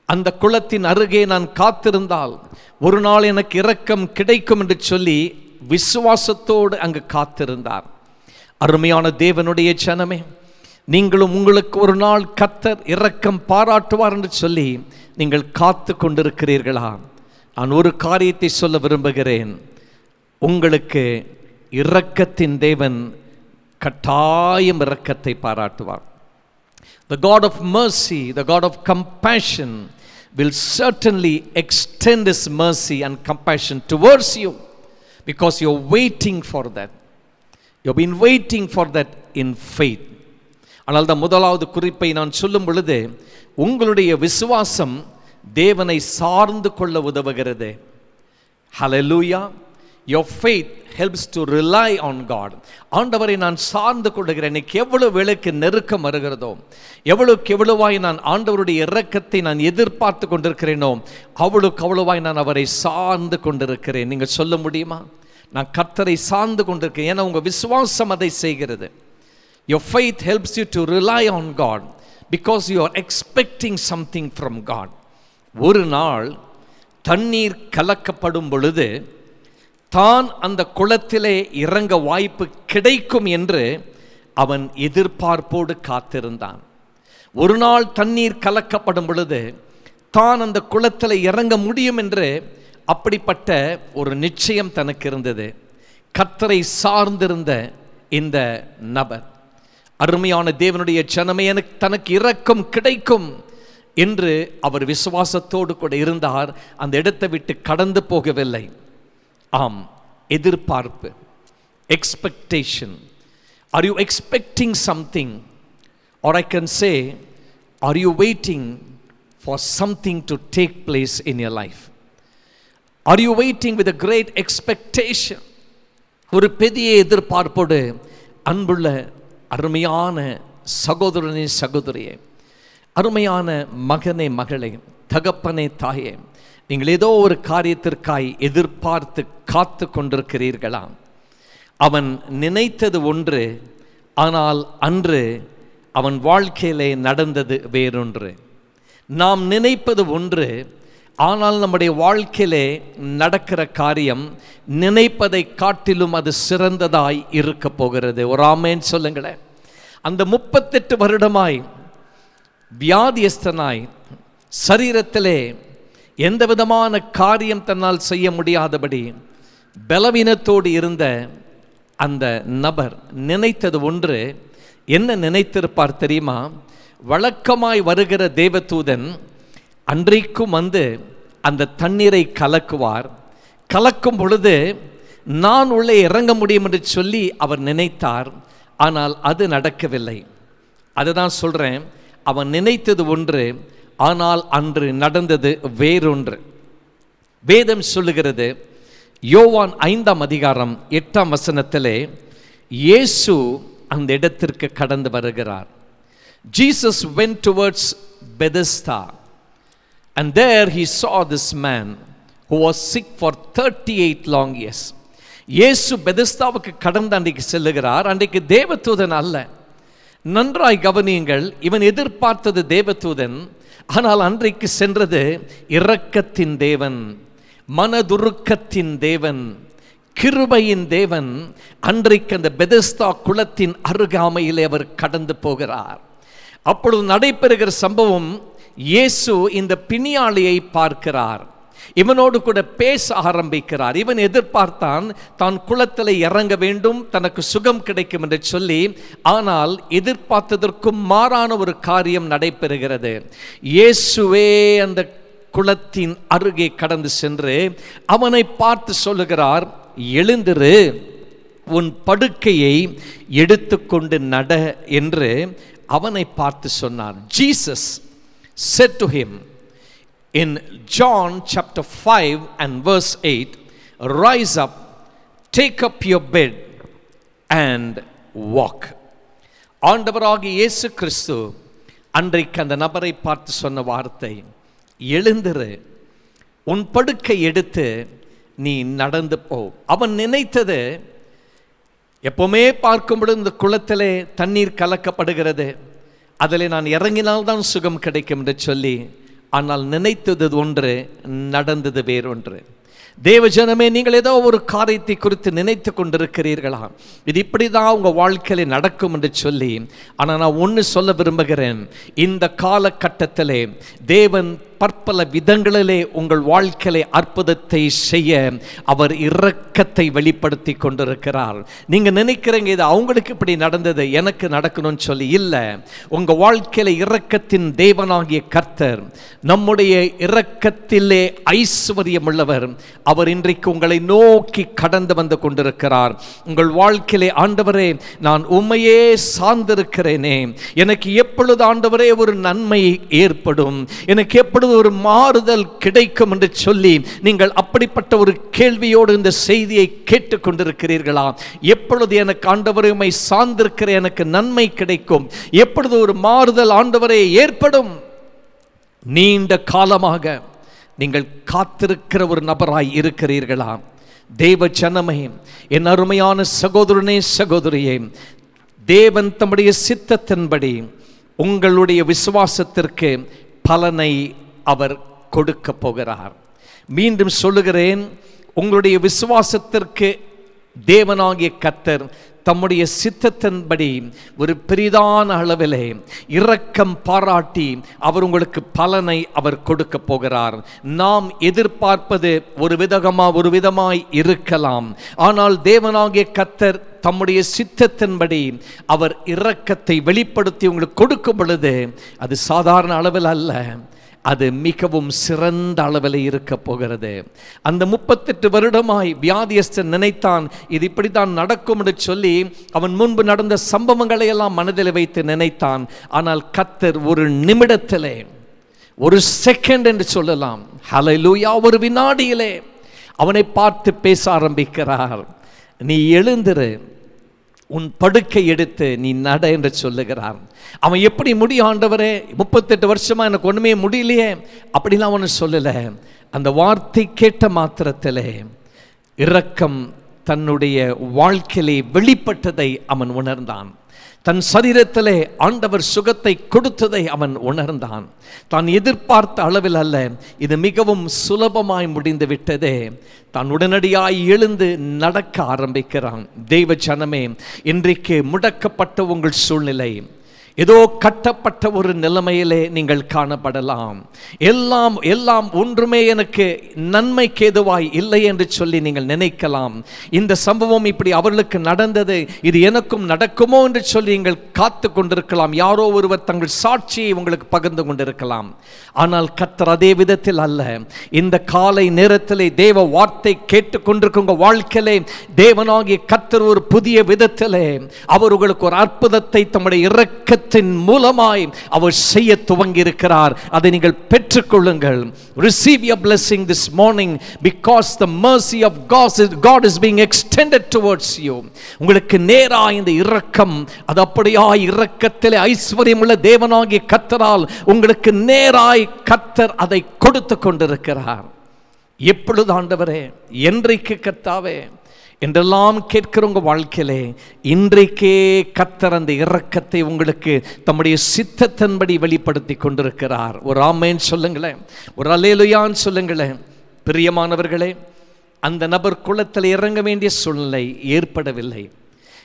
அந்த குளத்தின் அருகே நான் காத்திருந்தால் ஒரு நாள் எனக்கு இரக்கம் கிடைக்கும் என்று சொல்லி விசுவாசத்தோடு அங்கு காத்திருந்தார். அருமையான தேவனுடைய ஜனமே, நீங்களும் உங்களுக்கு ஒரு நாள் கர்த்தர் இரக்கம் பாராட்டுவார் என்று சொல்லி நீங்கள் காத்து கொண்டிருக்கிறீர்களா? நான் ஒரு காரியத்தை சொல்ல விரும்புகிறேன். உங்களுக்கு இரக்கத்தின் தேவன் கட்டாயம் இரக்கத்தை பாராட்டுவார். The God of mercy, the God of compassion will certainly extend His mercy and compassion towards you, because you're waiting for that. You've been waiting for that in faith. ஆனால் தான் முதலாவது குறிப்பை நான் சொல்லும் பொழுது, உங்களுடைய விசுவாசம் தேவனை சார்ந்து கொள்ள உதவுகிறது. Hallelujah. Your faith helps to rely on God. ஆண்டவரை நான் சார்ந்து கொள்கிறேன். எனக்கு எவ்வளவு வேளைக்கு நெருக்கம் வருகிறதோ, எவ்வளவாய் நான் ஆண்டவருடைய இரக்கத்தை நான் எதிர்பார்த்து கொண்டிருக்கிறேனோ, அவ்வளவாய் நான் அவரை சார்ந்து கொண்டிருக்கிறேன். நீங்கள் சொல்ல முடியுமா? நான் கர்த்தரை சார்ந்து கொண்டிருக்கேன். ஏன்னா உங்கள் விசுவாசம் அதை செய்கிறது. Your faith helps you to rely on God because you are expecting something from God. ஒரு நாள் தண்ணீர் கலக்கப்படும் பொழுது தான் அந்த குளத்திலே இறங்க வாய்ப்பு கிடைக்கும் என்று அவன் எதிர்பார்ப்போடு காத்திருந்தான். ஒரு நாள் தண்ணீர் கலக்கப்படும் பொழுது தான் அந்த குளத்தில் இறங்க முடியும் என்று அப்படிப்பட்ட ஒரு நிச்சயம் தனக்கு இருந்தது. கர்த்தரை சார்ந்திருந்த இந்த நபர், அருமையான தேவனுடைய ஜனமே, எனக்கு தனக்கு இரக்கம் கிடைக்கும் என்று அவர் விசுவாசத்தோடு கூட இருந்தார். அந்த இடத்தை விட்டு கடந்து போகவில்லை. ஆம், எதிர்பார்ப்பு, expectation. Are you expecting something, or I can say, are you waiting for something to take place in your life? Are you waiting with a great expectation? ஒரு பெரிய எதிர்பார்ப்போடு அன்புள்ள அருமையான சகோதரனே, சகோதரியே, அருமையான மகனே, மகளே, தகப்பனே, தாயே, நீங்கள் ஏதோ ஒரு காரியத்திற்காய் எதிர்பார்த்து காத்து கொண்டிருக்கிறீர்களா? அவன் நினைத்தது ஒன்று, ஆனால் அன்று அவன் வாழ்க்கையிலே நடந்தது வேறொன்று. நாம் நினைப்பது ஒன்று, ஆனால் நம்முடைய வாழ்க்கையிலே நடக்கிற காரியம் நினைப்பதை காட்டிலும் அது சிறந்ததாய் இருக்க போகிறது. ஒரு ஆமென் சொல்லுங்களேன். அந்த 38 வருடமாய் வியாதியஸ்தனாய் சரீரத்திலே எந்த விதமான காரியம் தன்னால் செய்ய முடியாதபடி பலவீனத்தோடு இருந்த அந்த நபர் நினைத்தது ஒன்று. என்ன நினைத்திருப்பார் தெரியுமா? வழக்கமாய் வருகிற தேவதூதன் அன்றைக்கும் வந்து அந்த தண்ணீரை கலக்குவார். கலக்கும் பொழுது நான் உள்ளே இறங்க முடியும் என்று சொல்லி அவர் நினைத்தார். ஆனால் அது நடக்கவில்லை. அதுதான் சொல்கிறேன், அவன் நினைத்தது ஒன்று, ஆனால் அன்று நடந்தது வேறொன்று. வேதம் சொல்லுகிறது, யோவான் 5ஆம் அதிகாரம் 8ஆம் வசனத்திலே இயேசு அந்த இடத்திற்கு கடந்து வருகிறார். Jesus went towards Bethesda, and there he saw this man who was sick for 38 long years. இயேசு பெதஸ்தாவுக்கு கடந்து அன்றைக்கு செல்லுகிறார். அன்றைக்கு தேவதூதன் அல்ல. நன்றாய் கவனியுங்கள், இவன் எதிர்பார்த்தது தேவதூதன், ஆனால் அன்றைக்கு சென்றது இரக்கத்தின் தேவன், மனதுருக்கத்தின் தேவன், கிருபையின் தேவன். அன்றைக்கு அந்த பெதஸ்தா குளத்தின் அருகாமையிலே அவர் கடந்து போகிறார். அப்பொழுது நடைபெறுகிற சம்பவம், இயேசு இந்த பிணியாளியை பார்க்கிறார், இவனோடு கூட பேச ஆரம்பிக்கிறார். இவன் எதிர்பார்த்தான் தான் குளத்தில் இறங்க வேண்டும், தனக்கு சுகம் கிடைக்கும் என்று சொல்லி. ஆனால் எதிர்பார்த்ததற்கும் மாறான ஒரு காரியம் நடைபெறுகிறது. இயேசுவே அந்த குளத்தின் அருகே கடந்து சென்று அவனை பார்த்து சொல்லுகிறார், எழுந்திரு, உன் படுக்கையை எடுத்துக்கொண்டு நட என்று அவனை பார்த்து சொன்னார். Jesus said to him in John chapter 5 and verse 8, rise up, take up your bed and walk. ஆண்டவராகிய இயேசு கிறிஸ்து அன்றைக்கு அந்த நபரை பார்த்து சொன்ன வார்த்தை, எழுந்திரு, உன் படுக்கை எடுத்து நீ நடந்து போ. அவன் நினைத்தது, எப்பவுமே பார்க்கும்பொழுது இந்த குளத்திலே தண்ணீர் கலக்கப்படுகிறது, அதில் நான் இறங்கினால்தான் சுகம் கிடைக்கும் என்று சொல்லி. ஆனால் நினைத்தது ஒன்று, நடந்தது வேறொன்று. தேவஜனமே, நீங்கள் ஏதோ ஒரு காரியத்தை குறித்து நினைத்து கொண்டிருக்கிறீர்களா? இது இப்படி தான் உங்கள் வாழ்க்கையில் நடக்கும் என்று சொல்லி. ஆனால் நான் ஒன்று சொல்ல விரும்புகிறேன், இந்த காலகட்டத்திலே தேவன் பற்பல விதங்களிலே உங்கள் வாழ்க்கையிலே அற்புதத்தை செய்ய அவர் இரக்கத்தை வெளிப்படுத்தி கொண்டிருக்கிறார். நீங்க நினைக்கிறீங்க இது அவங்களுக்கு இப்படி நடந்தது, எனக்கு நடக்கணும்னு சொல்லி. இல்லை, உங்க வாழ்க்கையில இரக்கத்தின் தேவனாகிய கர்த்தர், நம்முடைய இரக்கத்திலே ஐஸ்வர்யம் உள்ளவர், அவர் இன்றைக்கு உங்களை நோக்கி கடந்து வந்து கொண்டிருக்கிறார். உங்கள் வாழ்க்கையிலே, ஆண்டவரே நான் உம்மையே சார்ந்திருக்கிறேனே, எனக்கு எப்பொழுது ஆண்டவரே ஒரு நன்மை ஏற்படும், எனக்கு எப்பொழுது ஒரு மாறுதல் கிடைக்கும் என்று சொல்லி நீங்கள் அப்படிப்பட்ட ஒரு கேள்வியோடு இந்த செய்தியை கேட்டுக் கொண்டிருக்கிறீர்களா? எப்பொழுது எனக்கு ஆண்டவரே உம்மை சார்ந்திருக்கிற எனக்கு நன்மை கிடைக்கும், எப்பொழுது ஒரு மாறுதல் ஆண்டவரே ஏற்படும்? நீண்ட காலமாக நீங்கள் காத்திருக்கிற ஒரு நபராய் இருக்கிறீர்களா? தேவ ஜனமே, என் அருமையான சகோதரனே சகோதரியே, தேவன் தம்முடைய சித்தத்தின்படி உங்களுடைய விசுவாசத்திற்கு பலனை அவர் கொடுக்க போகிறார். மீண்டும் சொல்லுகிறேன், உங்களுடைய விசுவாசத்திற்கு தேவனாகிய கர்த்தர் தம்முடைய சித்தத்தின்படி ஒரு பெரிதான அளவிலே இரக்கம் பாராட்டி அவர் உங்களுக்கு பலனை அவர் கொடுக்க போகிறார். நாம் எதிர்பார்ப்பது ஒரு விதமாய் இருக்கலாம், ஆனால் தேவனாகிய கர்த்தர் தம்முடைய சித்தத்தின்படி அவர் இரக்கத்தை வெளிப்படுத்தி உங்களுக்கு கொடுக்கும் பொழுது அது சாதாரண அளவில் அல்ல, அது மிகவும் சிறந்த அளவில் இருக்க போகிறது. அந்த 38 வருடமாய் வியாதியஸ்தன் நினைத்தான் இது இப்படித்தான் நடக்கும் என்று சொல்லி. அவன் முன்பு நடந்த சம்பவங்களை எல்லாம் மனதில் வைத்து நினைத்தான். ஆனால் கர்த்தர் ஒரு நிமிடத்திலே, ஒரு செகண்ட் என்று சொல்லலாம், ஹல்லேலூயா, ஒரு வினாடியிலே அவனை பார்த்து பேச ஆரம்பிக்கிறார். நீ எழுந்திரு, உன் படுக்கை எடுத்து நீ நட என்று சொல்லுகிறார். அவன் எப்படி முடியும் ஆண்டவரே, 38 வருஷமா எனக்கு ஒண்ணுமே முடியலையே அப்படிலாம் அவனு சொல்லல. அந்த வார்த்தை கேட்ட மாத்திரத்திலே இரக்கம் தன்னுடைய வாழ்க்கையிலே வெளிப்பட்டதை அவன் உணர்ந்தான். தன் சரீரத்திலே ஆண்டவர் சுகத்தை கொடுத்ததை அவன் உணர்ந்தான். தான் எதிர்பார்த்த அளவில் அல்ல, இது மிகவும் சுலபமாய் முடிந்து விட்டதே. தான் உடனடியாய் எழுந்து நடக்க ஆரம்பிக்கிறான். தெய்வ ஜனமே, இன்றைக்கு முடக்கப்பட்ட உங்கள் சூழ்நிலை, ஏதோ கட்டப்பட்ட ஒரு நிலைமையிலே நீங்கள் காணப்படலாம். எல்லாம் ஒன்றுமே எனக்கு நன்மைக்கு ஏதுவாய் இல்லை என்று சொல்லி நீங்கள் நினைக்கலாம். இந்த சம்பவம் இப்படி அவர்களுக்கு நடந்தது, இது எனக்கும் நடக்குமோ என்று சொல்லி நீங்கள் காத்து கொண்டிருக்கலாம். யாரோ ஒருவர் தங்கள் சாட்சியை உங்களுக்கு பகிர்ந்து கொண்டிருக்கலாம். ஆனால் கர்த்தர் அதே விதத்தில் அல்ல. இந்த காலை நேரத்திலே தேவ வார்த்தை கேட்டுக்கொண்டிருக்கும் உங்கள் வாழ்க்கையிலே தேவனாகிய கர்த்தர் ஒரு புதிய விதத்திலே அவர் உங்களுக்கு ஒரு அற்புதத்தை தம்முடைய இரக்கத்தை இரக்கத்தின் மூலமாய் அவர் செய்ய துவங்கி இருக்கிறார். அதை நீங்கள் பெற்றுக்கொள்ளுங்கள். Receive your blessing this morning because the mercy of God is being extended towards you. உங்களுக்கு நேராய் இந்த இரக்கம், அது அப்படியாய் இரக்கத்திலே ஐஸ்வர்யமுள்ள தேவனாகிய கர்த்தரால் உங்களுக்கு நேராய் கர்த்தர் அதை கொடுத்து கொண்டிருக்கிறார். எப்பொழுது ஆண்டவரே, என்றைக்கு கர்த்தாவே என்றெல்லாம் கேட்கிற உங்க வாழ்க்கையிலே இன்றைக்கே கர்த்தர் அந்த இரக்கத்தை உங்களுக்கு தம்முடைய சித்தத்தின்படி வெளிப்படுத்தி கொண்டிருக்கிறார். ஒரு ஆமென் சொல்லுங்களேன், ஒரு அல்லேலூயான்னு சொல்லுங்களேன். பிரியமானவர்களே, அந்த நபர் குளத்தில் இறங்க வேண்டிய சூழ்நிலை ஏற்படவில்லை.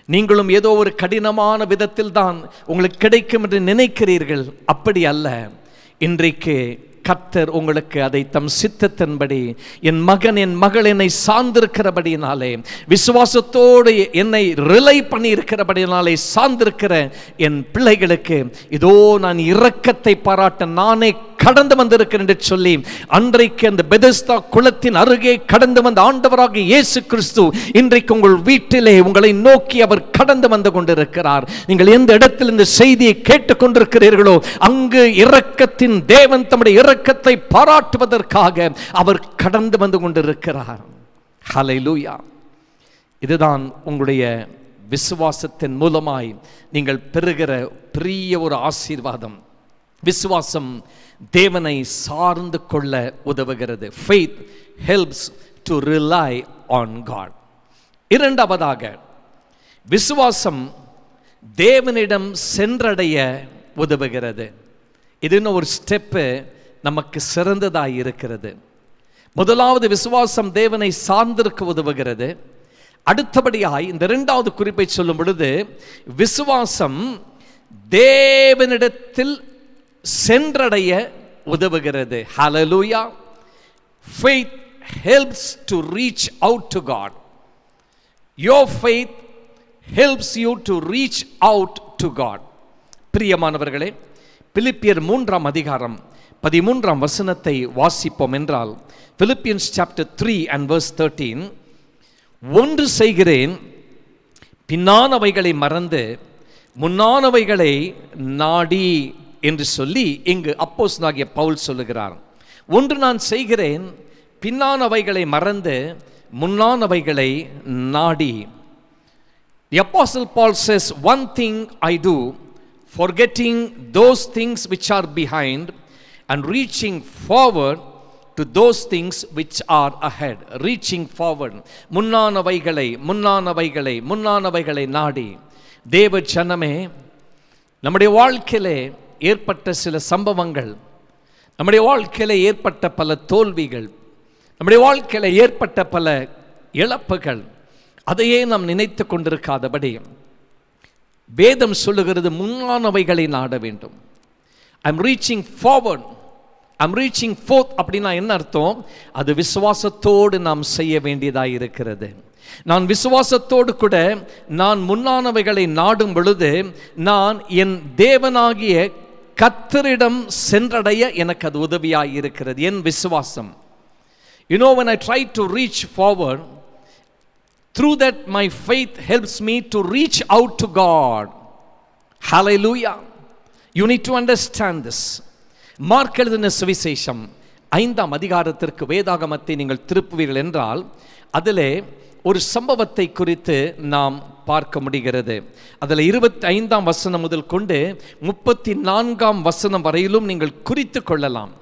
நீங்களும் ஏதோ ஒரு கடினமான விதத்தில் தான் உங்களுக்கு கிடைக்கும் என்று நினைக்கிறீர்கள். அப்படி அல்ல. இன்றைக்கு கர்த்தர் உங்களுக்கு அதை தம் சித்தத்தின்படி, என் மகன் என் மகள் என்னை சார்ந்திருக்கிறபடியினாலே, விசுவாசத்தோடு என்னை ரிலை பண்ணி இருக்கிறபடியினாலே சார்ந்திருக்கிற என் பிள்ளைகளுக்கு இதோ நான் இரக்கத்தை பாராட்ட நானே கடந்து வந்திருக்கிறேன் என்று சொல்லி அன்றைக்கு அந்த பெதஸ்தா குளத்தின் அருகே கடந்து வந்த ஆண்டவராகிய இயேசு கிறிஸ்து இன்றைக்கு உங்கள் வீட்டிலே உங்களை நோக்கி அவர் கடந்து வந்து கொண்டிருக்கிறார். நீங்கள் எந்த இடத்தில் இந்த செய்தியை கேட்டுக் கொண்டிருக்கிறீர்களோ அங்கு இரக்கத்தின் தேவன் தம்முடைய இரக்கத்தை பாராட்டுவதற்காக அவர் கடந்து வந்து கொண்டிருக்கிறார். ஹல்லேலூயா. இதுதான் உங்களுடைய விசுவாசத்தின் மூலமாய் நீங்கள் பெறுகிற பெரிய ஒரு ஆசீர்வாதம். விசுவாசம் தேவனை சார்ந்து கொள்ள உதவுகிறது. Faith helps to rely on God. இரண்டாவதாக, விசுவாசம் தேவனிடம் சென்றடைய உதவுகிறது. இதுன்னு ஒரு ஸ்டெப்பு நமக்கு சிறந்ததாய் இருக்கிறது. முதலாவது விசுவாசம் தேவனை சார்ந்திருக்க உதவுகிறது. அடுத்தபடியாய் இந்த இரண்டாவது குறிப்பை சொல்லும் பொழுது, விசுவாசம் தேவனிடத்தில் சென்றடைய உதவுகிறது. ஹல்லேலூயா. Faith helps to reach out to God. Your faith helps you to reach out to God. பிரியமானவர்களே, பிலிப்பியர் 3ஆம் அதிகாரம் 13ஆம் வசனத்தை வாசிப்போம் என்றால், Philippians chapter 3 and verse 13, ஒன்று செய்கிறேன், பின்னானவைகளை மறந்து முன்னானவைகளை நாடி என்று சொல்லி இங்கு அப்போஸ்தலனாகிய பவுல் சொல்லுகிறார். ஒன்று நான் செய்கிறேன், பின்னானவைகளை மறந்து முன்னானவைகளை நாடி. The apostle Paul says, one thing I do, forgetting those things which are behind and reaching forward to those things which are ahead. Reaching forward, முன்னானவைகளை முன்னானவைகளை முன்னானவைகளை நாடி. தேவ ஜனமே, நம்முடைய வாழ்க்கையிலே ஏற்பட்ட சில சம்பவங்கள், நம்முடைய வாழ்க்கையில ஏற்பட்ட பல தோல்விகள், நம்முடைய வாழ்க்கையில ஏற்பட்ட பல இழப்புகள், அதையே நாம் நினைத்து கொண்டிருக்காதபடி வேதம் சொல்லுகிறது, முன்னானவைகளை நாட வேண்டும். I'm reaching forward, I'm reaching fourth. அப்படின்னா என்ன அர்த்தம்? அது விசுவாசத்தோடு நாம் செய்ய வேண்டியதாக இருக்கிறது. நான் விசுவாசத்தோடு கூட நான் முன்னானவைகளை நாடும் பொழுது நான் என் தேவனாகிய கர்த்தரிடம் சென்றடைய எனக்கு அது உதவியாக இருக்கிறது. என் விசுவாசம். You know, when I try to reach forward, through that my faith helps me to reach out to God. Hallelujah. You need to understand this. Mark எழுதின சுவிசேஷம் 5ஆம் அதிகாரத்திற்கு வேதாகமத்தை நீங்கள் திருப்புவீர்கள் என்றால் அதிலே ஒரு சம்பவத்தை குறித்து நாம் பார்க்க முடிகிறது. அதில் 25ஆம் வசனம் முதல் கொண்டு 34ஆம் வசனம் வரையிலும் நீங்கள் குறித்து கொள்ளலாம்.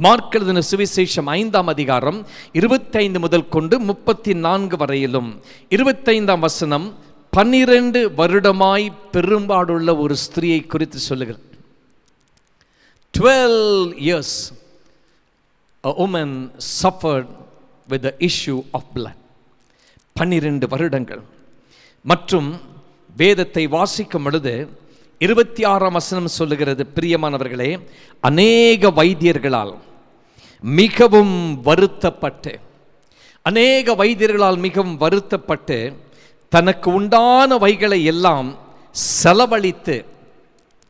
மார்க் எழுதின சுவிசேஷம் 5ஆம் அதிகாரம் 25 முதல் கொண்டு 34 வரையிலும். 25ஆம் வசனம் 12 வருடமாய் பெரும்பாடுள்ள ஒரு ஸ்திரியை குறித்து சொல்லுகிறது. 12 years a woman suffered with the issue of blood. 12 வருடங்கள். மற்றும் வேதத்தை வாசிக்கும் பொழுது 26ஆம் வசனம் சொல்லுகிறது, பிரியமானவர்களே, அநேக வைத்தியர்களால் மிகவும் வருத்தப்பட்டு தனக்கு உண்டான வைகளை எல்லாம் செலவழித்து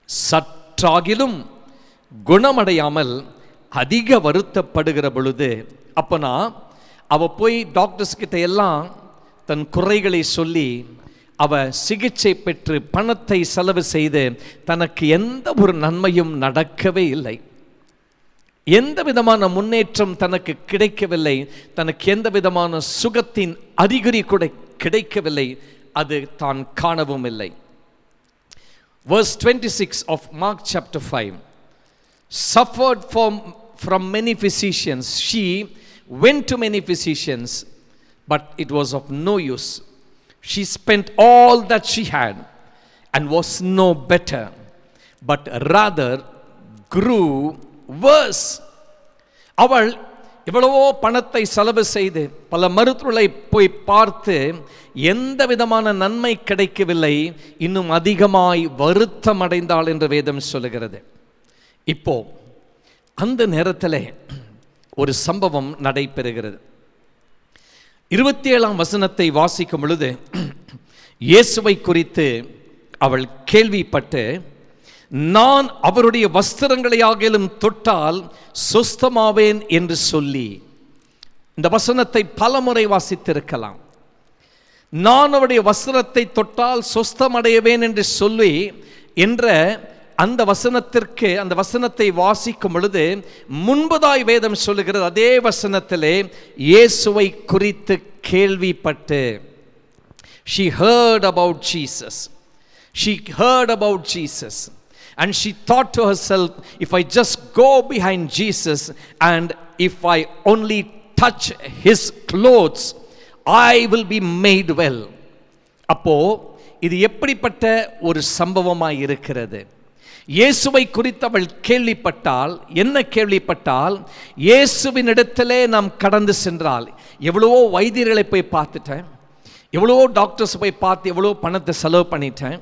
சற்றாகிலும் குணமடையாமல் அதிக வருத்தப்படுகிற பொழுது, அப்பனா அவ போய் டாக்டர்ஸ் கிட்ட எல்லாம் தன் குறைகளை சொல்லி அவ சிகிச்சை பெற்று பணத்தை செலவு செய்து தனக்கு எந்த ஒரு நன்மையும் நடக்கவே இல்லை. எந்த விதமான முன்னேற்றம் தனக்கு கிடைக்கவில்லை. தனக்கு எந்த விதமான சுகத்தின் அறிகுறி கூட கிடைக்கவில்லை. அது தான் காணவும் இல்லை. Verse 26 of Mark chapter 5. Suffered from many physicians. She went to many physicians, but it was of no use. She spent all that she had and was no better, but rather grew worse. அவள் எவ்வளவோ பணத்தை செலவு செய்து பல மருத்துவர்களை போய் பார்த்து எந்த விதமான நன்மை கிடைக்கவில்லை. இன்னும் அதிகமாய் வருத்தம் அடைந்தாள் என்று வேதம் சொல்லுகிறது. இப்போ அந்த நேரத்தில் ஒரு சம்பவம் நடைபெறுகிறது. 27ஆம் வசனத்தை வாசிக்கும் பொழுது இயேசுவை குறித்து அவள் கேள்விப்பட்டு, நான் அவருடைய வஸ்திரங்களையாகிலும் தொட்டால் சுஸ்தமாவேன் என்று சொல்லி, இந்த வசனத்தை பலமுறை வாசித்திருக்கலாம். நான் அவருடைய வஸ்திரத்தை தொட்டால் சுஸ்தமடைவேன் என்று சொல்லி என்ற அந்த வசனத்திற்கு, அந்த வசனத்தை வாசிக்கும் பொழுது முன்பதாய் வேதம் சொல்லுகிறது, அதே வசனத்திலே இயேசுவை குறித்து கேள்விப்பட்டு, she heard about Jesus. She heard about Jesus. And she thought to herself, if I just go behind Jesus and if I only touch his clothes, I will be made well. அப்போ இது எப்படிப்பட்ட ஒரு சம்பவமாய் இருக்கிறது? இயேசுவை குறித்து அவள் கேள்விப்பட்டால், என்ன கேள்விப்பட்டால், இயேசுவின் இடத்திலே நாம் கடந்து சென்றால், எவ்வளவோ வைத்தியர்களை போய் பார்த்துட்டேன், எவ்வளவோ டாக்டர்ஸ் போய் பார்த்து எவ்வளோ பணத்தை செலவு பண்ணிட்டேன்,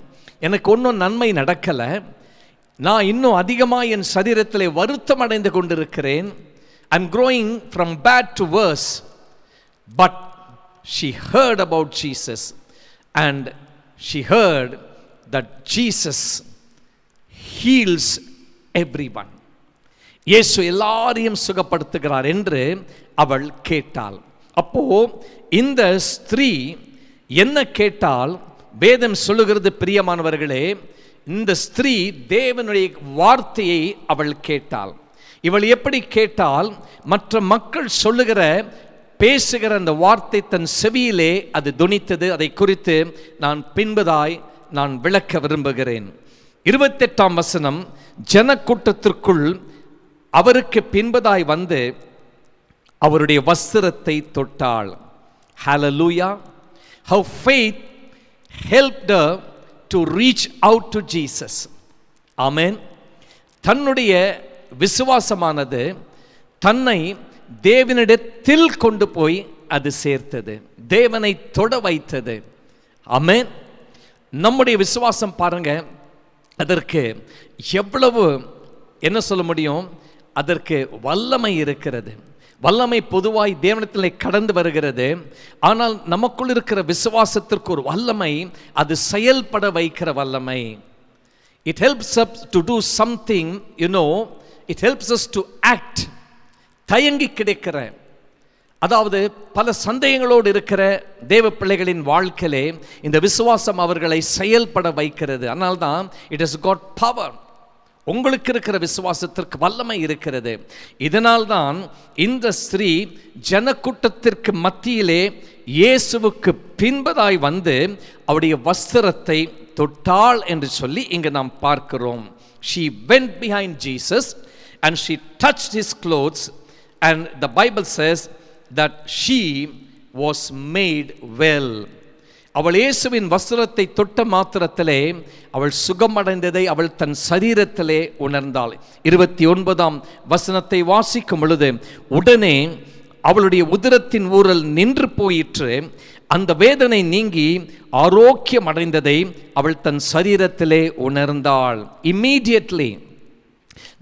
எனக்கு ஒன்றும் நன்மை நடக்கலை, நான் இன்னும் அதிகமாக என் சரீரத்தில் வருத்தம் அடைந்து கொண்டிருக்கிறேன். I'm growing from bad to worse. But she heard about Jesus and she heard that Jesus heals everyone. இயேசு எல்லாரையும் சுகப்படுத்துகிறார் என்று அவள் கேட்டாள். அப்போ இந்த ஸ்திரீ என்ன கேட்டால், வேதம் சொல்லுகிறது பிரியமானவர்களே, இந்த ஸ்திரீ தேவனுடைய வார்த்தையை அவள் கேட்டாள். இவள் எப்படி கேட்டால், மற்ற மக்கள் சொல்லுகிற பேசுகிற அந்த வார்த்தை தன் செவியிலே அது தொனித்தது. அதை குறித்து நான் பின்பதாய் நான் விளக்க விரும்புகிறேன். 28ஆம் வசனம், ஜனக்கூட்டத்திற்குள் அவருக்கு பின்பதாய் வந்து அவருடைய வஸ்திரத்தை தொட்டாள். Hallelujah. How faith helped her to reach out to Jesus. Amen. தன்னுடைய விசுவாசமானது தன்னை தேவனிடத்தில் கொண்டு போய் அது சேர்த்தது, தேவனை தொட வைத்தது. ஆமென். நம்முடைய விசுவாசம் பாருங்க, அதற்கு எவ்வளவு என்ன சொல்ல முடியும், அதற்கு வல்லமை இருக்கிறது. வல்லமை பொதுவாய் தேவனிடத்தில் கடந்து வருகிறது. ஆனால் நமக்குள் இருக்கிற விசுவாசத்திற்கு ஒரு வல்லமை, அது செயல்பட வைக்கிற வல்லமை. It helps us to do something, it helps us to act. தயங்கி கிடைக்கிற, அதாவது பல சந்தேகங்களோடு இருக்கிற தேவ பிள்ளைகளின் வாழ்க்கையிலே இந்த விசுவாசம் அவர்களை செயல்பட வைக்கிறது. அதனால்தான் it has got power. உங்களுக்கு இருக்கிற விசுவாசத்திற்கு வல்லமை இருக்கிறது. இதனால்தான் இந்த ஸ்திரீ ஜனக்கூட்டத்திற்கு மத்தியிலே இயேசுவுக்கு பின்பதாய் வந்து அவருடைய வஸ்திரத்தை தொட்டாள் என்று சொல்லி இங்கு நாம் பார்க்கிறோம். She went behind Jesus and she touched his clothes, and the Bible says that she was made well. அவள் இயேசுவின் வஸ்திரத்தை தொட்ட மாத்திரத்திலே அவள் சுகமடைந்ததை அவள் தன் சரீரத்திலே உணர்ந்தாள். 29ஆம் வசனத்தை வாசிக்கும் பொழுது, உடனே அவளுடைய உதரத்தின் ஊரல் நின்று போயிற்று, அந்த வேதனை நீங்கி ஆரோக்கியம் அடைந்ததை அவள் தன் சரீரத்திலே உணர்ந்தாள். Immediately,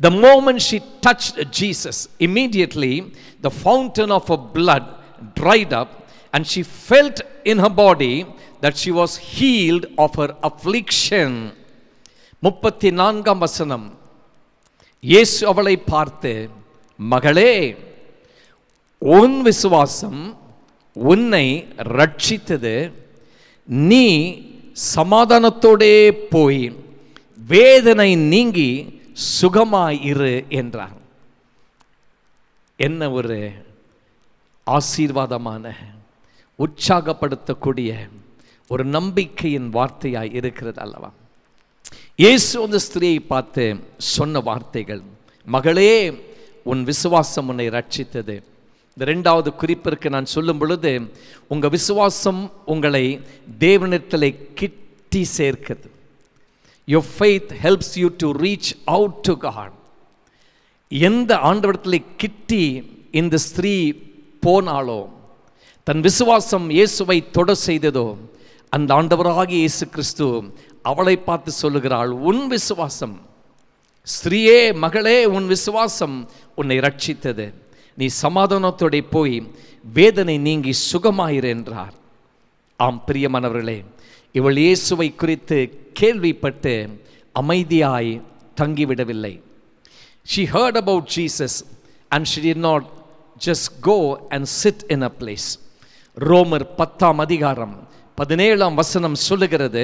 the moment she touched Jesus, immediately the fountain of her blood dried up and she felt in her body that she was healed of her affliction. 34ஆம் வசனம், இயேசு அவளை பார்த்து, மகளே, உன் விசுவாசம் உன்னை ரட்சித்தது, நீ சமாதானத்தோடே போய் வேதனை நீங்கி சுகமாயிரு என்றார். என்ன ஒரு ஆசீர்வாதமான, உற்சாகப்படுத்தக்கூடிய ஒரு நம்பிக்கையின் வார்த்தையாய் இருக்கிறது அல்லவா? இயேசு அந்த ஸ்திரியை பார்த்து சொன்ன வார்த்தைகள், மகளே உன் விசுவாசம் உன்னை ரட்சித்தது. இந்த 2வது குறிப்பிற்கு நான் சொல்லும் பொழுது, உங்கள் விசுவாசம் உங்களை தேவனிடத்தில் கிட்டி சேர்க்கிறது. Your faith helps you to reach out to God. எந்த ஆண்டவரிடத்தில் கிட்டி இந்த ஸ்திரீ போனாலோ, தன் விசுவாசம் இயேசுவை தொட செய்ததோ, அந்த ஆண்டவராகிய இயேசு கிறிஸ்து அவளை பார்த்து சொல்லுகிறாள், உன் விசுவாசம், ஸ்திரீயே, மகளே, உன் விசுவாசம் உன்னை ரட்சித்தது. நீ சமாதானத்தோടെ போய் வேதனை நீங்கி சுகமாயிரு என்றார். ஆம் பிரியமானவர்களே, இவள் இயேசுவை குறித்து கேள்விப்பட்டு அமைதியாய் தங்கிவிடவில்லை. She heard about Jesus and she did not just go and sit in a place. ரோமர் 10ஆம் அதிகாரம் 17ஆம் வசனம் சொல்லுகிறது,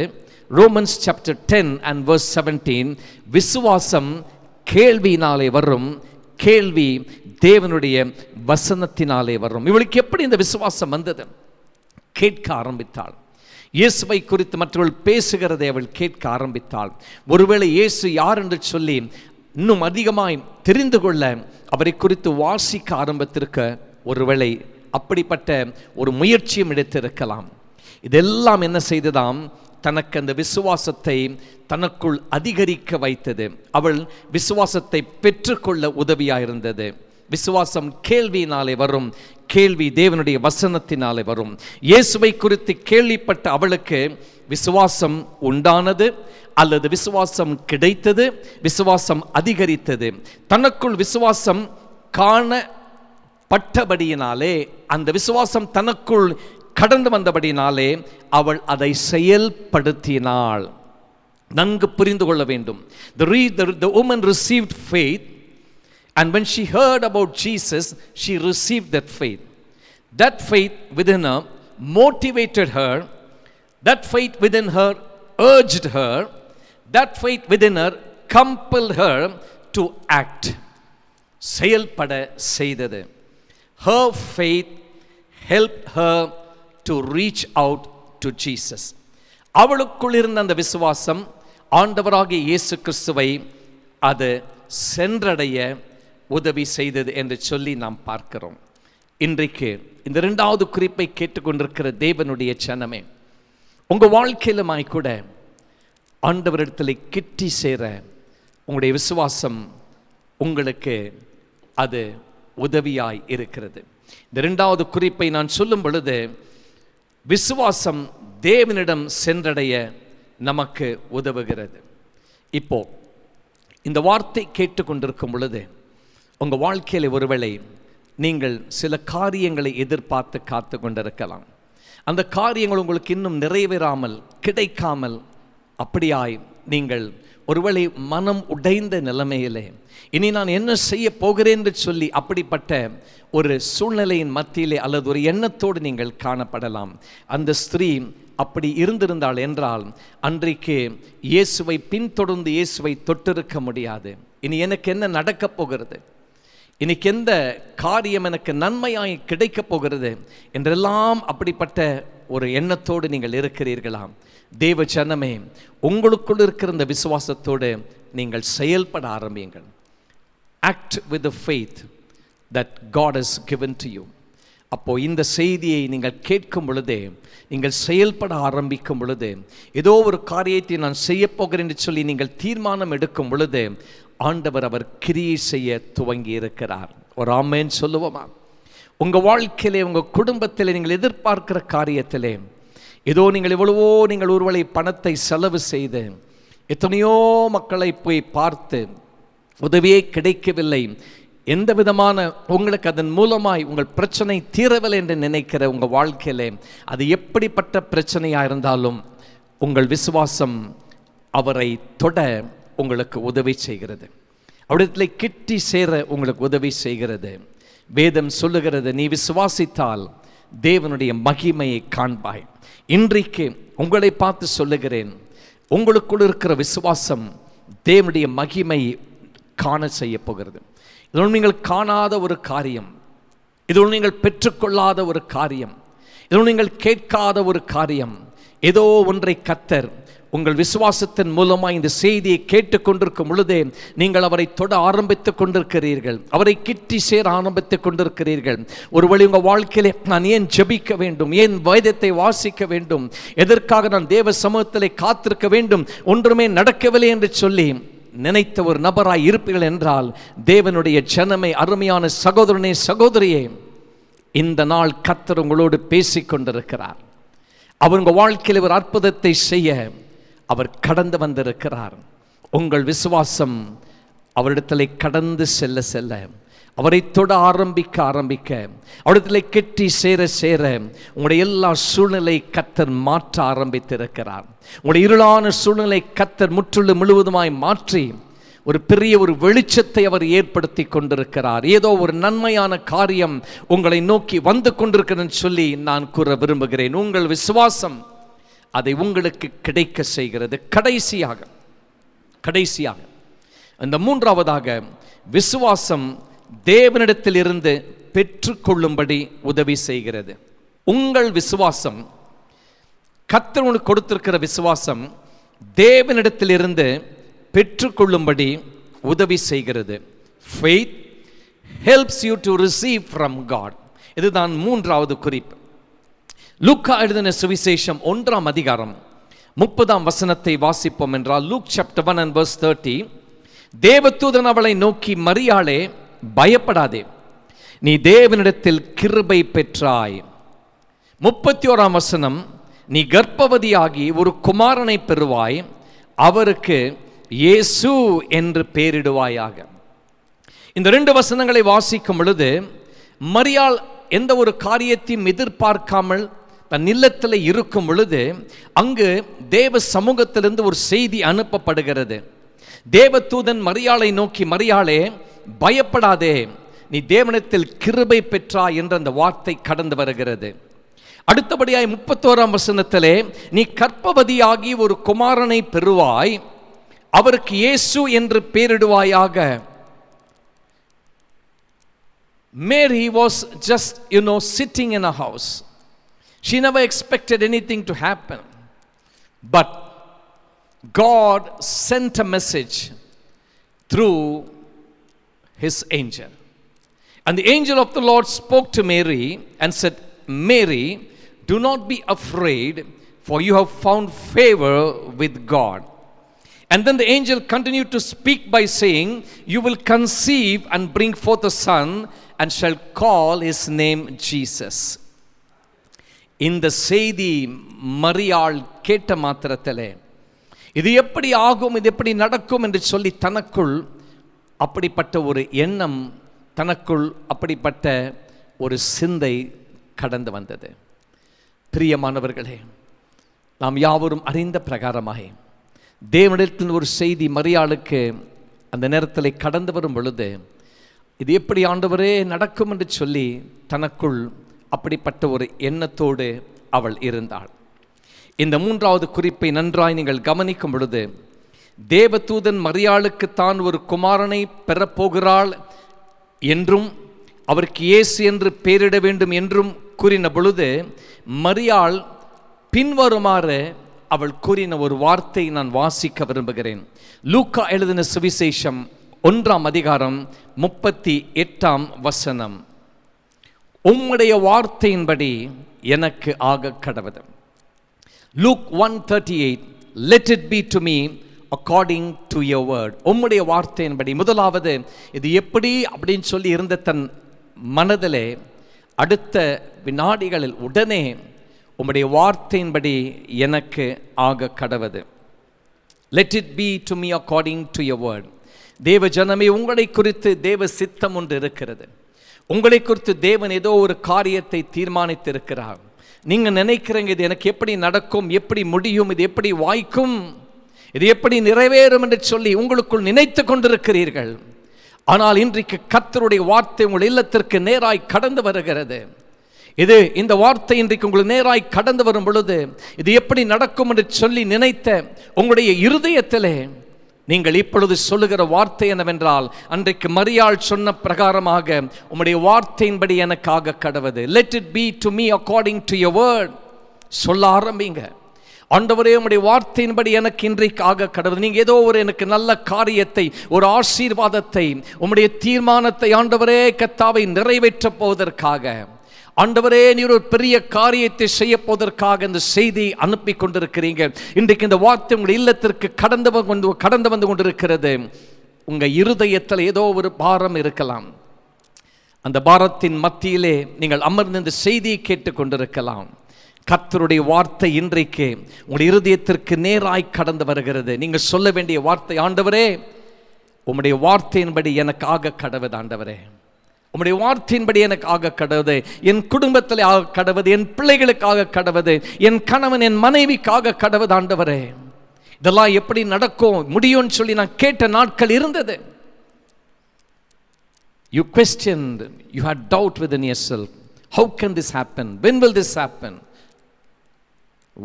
Romans chapter 10 and verse 17, விசுவாசம் கேள்வியினாலே வரும், கேள்வி தேவனுடைய வசனத்தினாலே வரும். இவளுக்கு எப்படி இந்த விசுவாசம் வந்தது? கேட்க ஆரம்பித்தாள். இயேசுவை குறித்து மற்றவர்கள் பேசுகிறதை அவள் கேட்க ஆரம்பித்தாள். ஒருவேளை இயேசு யார் என்று சொல்லி இன்னும் அதிகமாய் தெரிந்து கொள்ள அவரை குறித்து வாசிக்க ஆரம்பித்திருக்க, ஒருவேளை அப்படிப்பட்ட ஒரு முயற்சியும் எடுத்திருக்கலாம். இதெல்லாம் என்ன செய்ததாம்? தனக்கு அந்த விசுவாசத்தை தனக்குள் அதிகரிக்க வைத்தது. அவள் விசுவாசத்தை பெற்றுக்கொள்ள உதவியாயிருந்தது. விசுவாசம் கேள்வியினாலே வரும், கேள்வி தேவனுடைய வசனத்தினாலே வரும். இயேசுவை குறித்து கேள்விப்பட்ட அவளுக்கு விசுவாசம் உண்டானது, அல்லது விசுவாசம் கிடைத்தது, விசுவாசம் அதிகரித்தது. தனக்குள் விசுவாசம் காணப்பட்டபடியினாலே, அந்த விசுவாசம் தனக்குள் கடந்து வந்தபடினாலே அவள் அதை செயல்படுத்தினாள். நன்கு புரிந்து கொள்ள வேண்டும். The woman received faith, and when she heard about Jesus, she received that faith. That faith within her motivated her. That faith within her urged her. That faith within her compelled her to act. செயல்பட செய்தது. Her faith helped her to reach out to Jesus. அவளுக்குள் இருந்த அந்த விசுவாசம் ஆண்டவராகிய இயேசு கிறிஸ்துவை அது சென்றடைய உதவி செய்தது என்று சொல்லி நாம் பார்க்கிறோம். இன்றைக்கு இந்த 2வது குறிப்பை கேட்டுக்கொண்டிருக்கிற தேவனுடைய ஜனமே, உங்கள் வாழ்க்கையிலுமாய் கூட ஆண்டவரிடத்தில் கிட்டி சேர உங்களுடைய விசுவாசம் உங்களுக்கு அது உதவியாய் இருக்கிறது. இந்த 2வது குறிப்பை நான் சொல்லும் பொழுது, விசுவாசம் தேவனிடம் சென்றடைய நமக்கு உதவுகிறது. இப்போ இந்த வார்த்தை கேட்டுக்கொண்டிருக்கும் பொழுது உங்கள் வாழ்க்கையில் ஒருவேளை நீங்கள் சில காரியங்களை எதிர்பார்த்து காத்து கொண்டிருக்கலாம். அந்த காரியங்கள் உங்களுக்கு இன்னும் நிறைவேறாமல், கிடைக்காமல் அப்படியாய் நீங்கள் ஒருவேளை மனம் உடைந்த நிலைமையிலே இனி நான் என்ன செய்ய போகிறேன் என்று சொல்லி அப்படிப்பட்ட ஒரு சூழ்நிலையின் மத்தியிலே அல்லது ஒரு எண்ணத்தோடு நீங்கள் காணப்படலாம். அந்த ஸ்திரீ அப்படி இருந்திருந்தாள் என்றால் அன்றைக்கு இயேசுவை பின்தொடர்ந்து இயேசுவை தொட்டிருக்க முடியாது. இனி எனக்கு என்ன நடக்கப் போகிறது, இன்னைக்கு எந்த காரியம் எனக்கு நன்மையாய் கிடைக்கப் போகிறது என்றெல்லாம் அப்படிப்பட்ட ஒரு எண்ணத்தோடு நீங்கள் இருக்கிறீர்களாம். தேவ ஜனமே, உங்களுக்குள் இருக்கிற இந்த விசுவாசத்தோடு நீங்கள் செயல்பட ஆரம்பியுங்கள். Act with the faith that God has given to you. அப்போ இந்த செய்தியை நீங்கள் கேட்கும் பொழுதே, நீங்கள் செயல்பட ஆரம்பிக்கும் பொழுது, ஏதோ ஒரு காரியத்தை நான் செய்ய போகிறேன் என்று சொல்லி நீங்கள் தீர்மானம் எடுக்கும் பொழுது ஆண்டவர் அவர் கிரியை செய்ய துவங்கி இருக்கிறார். ஒரு ஆமென் சொல்லுவோமா? உங்கள் வாழ்க்கையிலே, உங்கள் குடும்பத்திலே, நீங்கள் எதிர்பார்க்கிற காரியத்திலே ஏதோ நீங்கள் எவ்வளவோ நீங்கள் ஒருவேளை பணத்தை செலவு செய்து எத்தனையோ மக்களை போய் பார்த்து உதவியே கிடைக்கவில்லை, எந்த விதமான உங்களுக்கு அதன் மூலமாய் உங்கள் பிரச்சனை தீரவில்லை என்று நினைக்கிற உங்கள் வாழ்க்கையிலே, அது எப்படிப்பட்ட பிரச்சனையாக இருந்தாலும் உங்கள் விசுவாசம் அவரை தொட உங்களுக்கு உதவி செய்கிறது. அவரிடத்துல கிட்டி சேர உங்களுக்கு உதவி செய்கிறது. வேதம் சொல்லுகிறது, நீ விசுவாசித்தால் தேவனுடைய மகிமையை காண்பாய். இன்றைக்கு உங்களை பார்த்து சொல்லுகிறேன், உங்களுக்குள் இருக்கிற விசுவாசம் தேவனுடைய மகிமை காண செய்ய போகிறது. இதோடு நீங்கள் காணாத ஒரு காரியம், இதோடு நீங்கள் பெற்றுக்கொள்ளாத ஒரு காரியம், இதோடு நீங்கள் கேட்காத ஒரு காரியம். ஏதோ ஒன்றை கர்த்தர் உங்கள் விசுவாசத்தின் மூலமாக இந்த செய்தியை கேட்டுக்கொண்டிருக்கும் பொழுதே நீங்கள் அவரை தொட ஆரம்பித்துக் கொண்டிருக்கிறீர்கள், அவரை கிட்டி சேர ஆரம்பித்துக் கொண்டிருக்கிறீர்கள். ஒருவேளை உங்கள் வாழ்க்கையிலே நான் ஏன் ஜெபிக்க வேண்டும், ஏன் வேதத்தை வாசிக்க வேண்டும், எதற்காக நான் தேவ சமூகத்திலே காத்திருக்க வேண்டும், ஒன்றுமே நடக்கவில்லை என்று சொல்லி நினைத்த ஒரு நபராய் இருப்பீர்கள் என்றால், தேவனுடைய ஜனமே, அருமையான சகோதரனே சகோதரியே, இந்த நாள் கர்த்தர் உங்களோடு பேசிக் கொண்டிருக்கிறார். அவர் உங்கள் வாழ்க்கையில் ஒரு அற்புதத்தை செய்ய அவர் கடந்து வந்திருக்கிறார். உங்கள் விசுவாசம் அவரிடத்தில் கடந்து செல்ல செல்ல, அவரை தொட ஆரம்பிக்க அவரிடத்தில் கெட்டி சேர சேர உங்களுடைய எல்லா சூழ்நிலை கர்த்தர் மாற்ற ஆரம்பித்திருக்கிறார். உங்களுடைய இருளான சூழ்நிலை கர்த்தர் முற்றிலும் முழுவதுமாய் மாற்றி ஒரு பெரிய ஒரு வெளிச்சத்தை அவர் ஏற்படுத்தி கொண்டிருக்கிறார். ஏதோ ஒரு நன்மையான காரியம் உங்களை நோக்கி வந்து கொண்டிருக்கிறேன்னு சொல்லி நான் கூற விரும்புகிறேன். உங்கள் விசுவாசம் அதை உங்களுக்கு கிடைக்க செய்கிறது. கடைசியாக இந்த மூன்றாவதாக, விசுவாசம் தேவனிடத்தில் இருந்து பெற்றுக்கொள்ளும்படி உதவி செய்கிறது. உங்கள் விசுவாசம், கர்த்தர் உங்களுக்கு கொடுத்திருக்கிற விசுவாசம் தேவனிடத்தில் இருந்து பெற்றுக்கொள்ளும்படி உதவி செய்கிறது. Faith helps you to receive from God. இதுதான் மூன்றாவது குறிப்பு. லூக்கா எழுதின சுவிசேஷம் 1ஆம் அதிகாரம் 30ஆம் வசனத்தை வாசிப்போம் என்றால், Luke chapter 1 and verse 30, தேவதூதன் அவளை நோக்கி, மரியாளே பயப்படாதே, நீ தேவனிடத்தில் கிருபை பெற்றாய். 31ஆம் வசனம், நீ கர்ப்பவதியாகி ஒரு குமாரனை பெறுவாய், அவருக்கு இயேசு என்று பெயரிடுவாயாக. இந்த 2 வசனங்களை வாசிக்கும் பொழுது, மரியாள் எந்த ஒரு காரியத்தையும் எதிர்பார்க்காமல் தன் இல்லத்தில் இருக்கும் பொழுது அங்கு தேவ சமூகத்திலிருந்து ஒரு செய்தி அனுப்பப்படுகிறது. தேவதூதன் மரியாளை நோக்கி, மரியாளே பயப்படாதே, நீ தேவனிடத்தில் கிருபை பெற்றாய் என்ற அந்த வார்த்தை கடந்து வருகிறது. அடுத்தபடியாய் 31ஆம் வசனத்திலே, நீ கர்ப்பவதியாகி ஒரு குமாரனை பெறுவாய், அவருக்கு இயேசு என்று பெயரிடுவாயாக. Mary was just, sitting in a house. She never expected anything to happen. But God sent a message through his angel. And the angel of the Lord spoke to Mary and said, Mary, do not be afraid, for you have found favor with God. And then the angel continued to speak by saying, you will conceive and bring forth a son and shall call his name Jesus. இந்த செய்தி மரியாள் கேட்ட மாத்திரத்திலே, இது எப்படி ஆகும், இது எப்படி நடக்கும் என்று சொல்லி தனக்குள் அப்படிப்பட்ட ஒரு எண்ணம், தனக்குள் அப்படிப்பட்ட ஒரு சிந்தை கடந்து வந்தது. பிரியமானவர்களே, நாம் யாவரும் அறிந்த பிரகாரமாக தேவனிடத்தில் ஒரு செய்தி மரியாளுக்கு அந்த நேரத்தில் கடந்து வரும் பொழுது, இது எப்படி ஆண்டவரே நடக்கும் என்று சொல்லி தனக்குள் அப்படிப்பட்ட ஒரு எண்ணத்தோடு அவள் இருந்தாள். இந்த மூன்றாவது குறிப்பை நன்றாய் நீங்கள் கவனிக்கும் பொழுது, தேவதூதன் மரியாளுக்கு தான் ஒரு குமாரனை பெறப்போகிறாள் என்றும் அவருக்கு இயேசு என்று பெயரிட வேண்டும் என்றும் கூறின பொழுது, மரியாள் பின்வருமாறு அவள் கூறின ஒரு வார்த்தை நான் வாசிக்க விரும்புகிறேன். லூக்கா எழுதின சுவிசேஷம் 1ஆம் அதிகாரம் 38ஆம் வசனம், உம்முடைய வார்த்தையின்படி எனக்கு ஆக கடவது. Luke 1:38, let it be to me according to your word. உம்முடைய வார்த்தையின்படி. முதலாவது இது எப்படி அப்படின்னு சொல்லி இருந்த தன் மனதிலே, அடுத்த வினாடிகளில் உடனே உம்முடைய வார்த்தையின்படி எனக்கு ஆக கடவது. Let it be to me according to your word. தேவ ஜனமே, உங்களை குறித்து தேவ சித்தம் ஒன்று இருக்கிறது. உங்களை குறித்து தேவன் ஏதோ ஒரு காரியத்தை தீர்மானித்திருக்கிறார். நீங்க நினைக்கிறீங்க, இது எனக்கு எப்படி நடக்கும், எப்படி முடியும், இது எப்படி வாய்க்கும், இது எப்படி நிறைவேறும் என்று சொல்லி உங்களுக்குள் நினைத்து கொண்டிருக்கிறீர்கள். ஆனால் இன்றைக்கு கர்த்தருடைய வார்த்தை உங்கள் இல்லத்திற்கு நேராய் கடந்து வருகிறது. இது இந்த வார்த்தை இன்றைக்கு உங்களுக்கு நேராய் கடந்து வரும் பொழுது இது எப்படி நடக்கும் என்று சொல்லி நினைத்த உங்களுடைய இருதயத்திலே நீங்கள் இப்பொழுது சொல்லுகிற வார்த்தை என்னவென்றால், அன்றைக்கு மரியாள் சொன்ன பிரகாரமாக உம்முடைய வார்த்தையின்படி எனக்காக கடவது. Let it be to me according to your word. சொல்ல ஆரம்பிங்க. ஆண்டவரே, உம்முடைய வார்த்தையின்படி எனக்கு இன்றைக்கு ஆக கடவுள். நீங்க ஏதோ ஒரு எனக்கு நல்ல காரியத்தை, ஒரு ஆசீர்வாதத்தை, உம்முடைய தீர்மானத்தை ஆண்டவரே கர்த்தாவை நிறைவேற்ற போவதற்காக, ஆண்டவரே நீர் ஒரு பெரிய காரியத்தை செய்ய போவதற்காக இந்த செய்தி அனுப்பி கொண்டிருக்கிறீங்க. இன்றைக்கு இந்த வார்த்தை உங்கள் இல்லத்திற்கு கடந்து வந்து கொண்டிருக்கிறது. உங்க இருதயத்தில் ஏதோ ஒரு பாரம் இருக்கலாம். அந்த பாரத்தின் மத்தியிலே நீங்கள் அமர்ந்து இந்த செய்தியை கேட்டுக் கொண்டிருக்கலாம். கர்த்தருடைய வார்த்தை இன்றைக்கு உங்களுடைய இருதயத்திற்கு நேராய் கடந்து வருகிறது. நீங்க சொல்ல வேண்டிய வார்த்தை, ஆண்டவரே உம்முடைய வார்த்தையின்படி எனக்கு ஆக கடவுது. ஆண்டவரே உம்முடைய வார்த்தையின்படி எனக்கு ஆக கடவுது. என் குடும்பத்தில் ஆக கடவுது, என் பிள்ளைகளுக்காக கடவுது, என் கணவன் என் மனைவிக்காக கடவுது. ஆண்டவரே, இதெல்லாம் எப்படி நடக்கும் முடியும்னு சொல்லி நான் கேட்ட நாட்கள் இருந்தது. You questioned, you had doubt within yourself. How can this happen? When will this happen?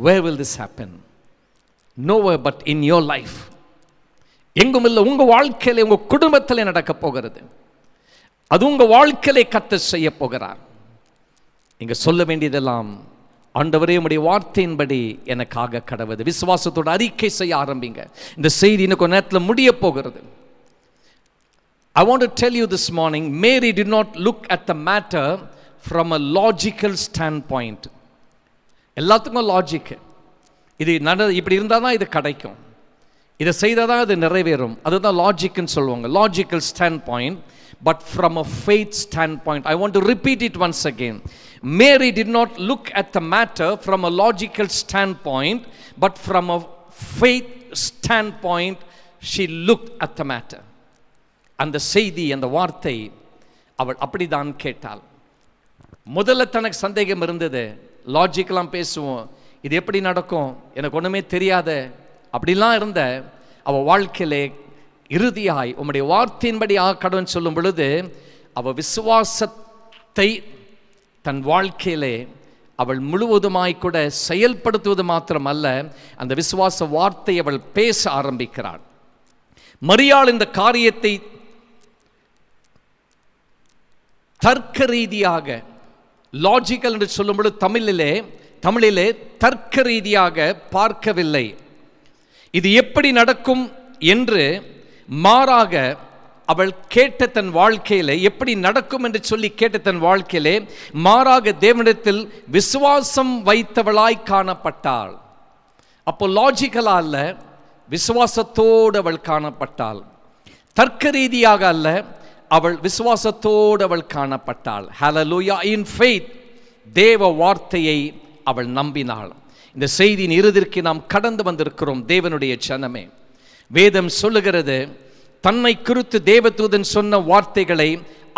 Where will this happen? Nowhere but in your life. எங்கும் இல்லை, உங்க வாழ்க்கையில உங்க குடும்பத்தில் நடக்க போகிறது. அது உங்க வாழ்க்கையிலே கர்த்தர் செய்ய போகிறார். நீங்க சொல்ல வேண்டியதெல்லாம், ஆண்டவரே உம்முடைய வார்த்தையின்படி எனக்காக கடவுது. விசுவாசத்தோட அறிக்கை செய்ய ஆரம்பிங்க. இந்த செய்தி இன்னும் கொஞ்ச நேரத்தில் முடிய போகிறது. I want to tell you this morning, Mary did not look at the matter from a logical standpoint. எல்லாத்துக்கும் லாஜிக், இது இப்படி இருந்தால் தான் இது கிடைக்கும், இதை செய்தால் தான் இது நிறைவேறும், அதுதான் லாஜிக்னு சொல்லுவாங்க, logical stand point. But from a faith standpoint, I want to repeat it once again. Mary did not look at the matter from a logical standpoint, but from a faith standpoint, she looked at the matter. அந்த செய்தி, அந்த வார்த்தை அவள் அப்படிதான் கேட்டாள். முதல்ல தனக்கு சந்தேகம் இருந்தது. லாஜிக்கெல்லாம் பேசுவோம், இது எப்படி நடக்கும், எனக்கு ஒன்றுமே தெரியாத அப்படிலாம் இருந்த அவள் வாழ்க்கையிலே இறுதியாய் உம்முடைய வார்த்தையின்படி கடவுள் சொல்லும் பொழுது அவள் விசுவாசத்தை தன் வாழ்க்கையிலே அவள் முழுவதுமாய் கூட செயல்படுத்துவது மாத்திரமல்ல, அந்த விசுவாச வார்த்தை அவள் பேச ஆரம்பிக்கிறாள். மரியாள் இந்த காரியத்தை தர்க்க ரீதியாக, லாஜிக்கல் என்று சொல்லும் பொழுது தமிழிலே தர்க்க ரீதியாக பார்க்கவில்லை. இது எப்படி நடக்கும் என்று மாறாக அவள் கேட்ட தன் வாழ்க்கையிலே, எப்படி நடக்கும் என்று சொல்லி கேட்ட தன் வாழ்க்கையிலே மாறாக தேவனிடத்தில் விசுவாசம் வைத்தவளாய் காணப்பட்டாள். அப்போ லாஜிக்கலா அல்ல, விசுவாசத்தோடு அவள் காணப்பட்டாள். தர்க்க ரீதியாக அல்ல, அவள் விசுவாசத்தோடு அவள் காணப்பட்டாள். ஹல்லேலூயா. இன் ஃபெய்த், தேவ வார்த்தையை அவள் நம்பினாள். இந்த செய்தியின் இறுதிக்கு நாம் கடந்து வந்திருக்கிறோம். தேவனுடைய ஜனமே, வேதம் சொல்லுகிறது, தன்னை குறித்து தேவதூதன் சொன்ன வார்த்தைகளை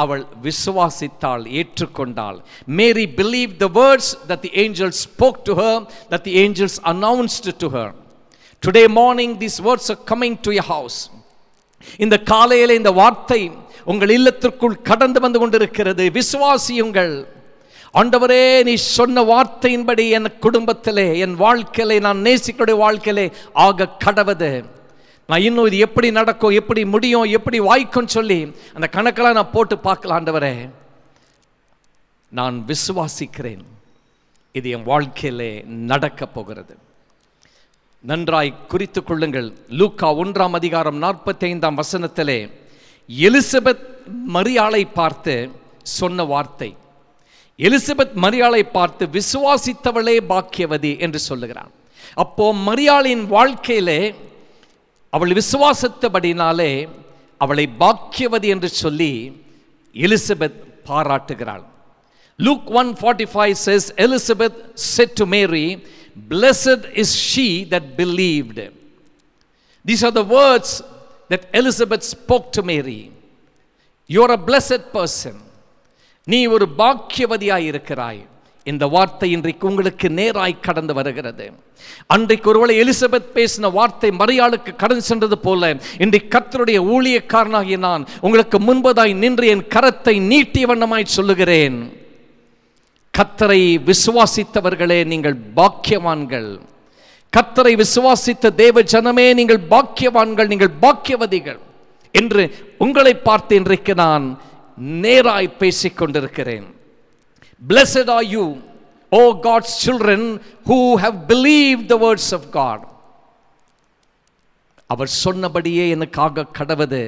அவள் விசுவாசித்தாள், ஏற்றுக்கொண்டாள். Mary believed the words that the angels spoke to her, that the angels announced to her. Today morning these words are coming to your house. இந்த காலையிலே இந்த வார்த்தை உங்கள் இல்லத்திற்குள் கடந்து வந்து கொண்டிருக்கிறது. விசுவாசியுங்கள். ஆண்டவரே, நீ சொன்ன வார்த்தையின்படி என் குடும்பத்திலே, என் வாழ்க்கையிலே, நான் நேசிக்கிற வாழ்க்கையிலே ஆக கடவது. நான் இன்னும் இது எப்படி நடக்கும், எப்படி முடியும், எப்படி வாய்க்கும் சொல்லி அந்த கணக்கெல்லாம் நான் போட்டு பார்க்கலாம். ஆண்டவரே, நான் விசுவாசிக்கிறேன், இது என் வாழ்க்கையிலே நடக்க போகிறது. நன்றாய் குறித்து கொள்ளுங்கள். லூக்கா 1ஆம் அதிகாரம் 45ஆம் வசனத்திலே எலிசபெத் மரியாளை பார்த்து சொன்ன வார்த்தை. எலிசபெத் மரியாளை பார்த்து விசுவாசித்தவளே பாக்கியவதி என்று சொல்லுகிறான். அப்போ மரியாளின் வாழ்க்கையிலே அவள் விசுவாசித்தபடினாலே அவளை பாக்கியவதி என்று சொல்லி Elizabeth பாராட்டுகிறாள். Luke 1:45 says, Elizabeth said to Mary, "Blessed is she that believed." These are the words that Elizabeth spoke to Mary. You are a blessed person. நீ ஒரு பாக்கியவதியாய் இருக்கிறாய். இந்த வார்த்தை இன்றைக்கு உங்களுக்கு நேராய் கடந்து வருகிறது. அன்றைக்கு ஒருவேளை எலிசபெத் பேசின வார்த்தை மரியாளுக்கு கடந்து சென்றது போல, இன்றைக்கு கர்த்தருடைய ஊழியக்காரனாகிய நான் உங்களுக்கு முன்பதாய் நின்று என் கரத்தை நீட்டிய வண்ணமாய் சொல்லுகிறேன். கர்த்தரை விசுவாசித்தவர்களே நீங்கள் பாக்கியவான்கள். கர்த்தரை விசுவாசித்த தேவ ஜனமே நீங்கள் பாக்கியவான்கள், நீங்கள் பாக்கியவதிகள் என்று உங்களை பார்த்து இன்றைக்கு நான் நேராய் பேசிக் கொண்டிருக்கிறேன். Blessed are you, O God's children, who have believed the words of God. அவர் சொன்னபடியே எனக்காக கடவது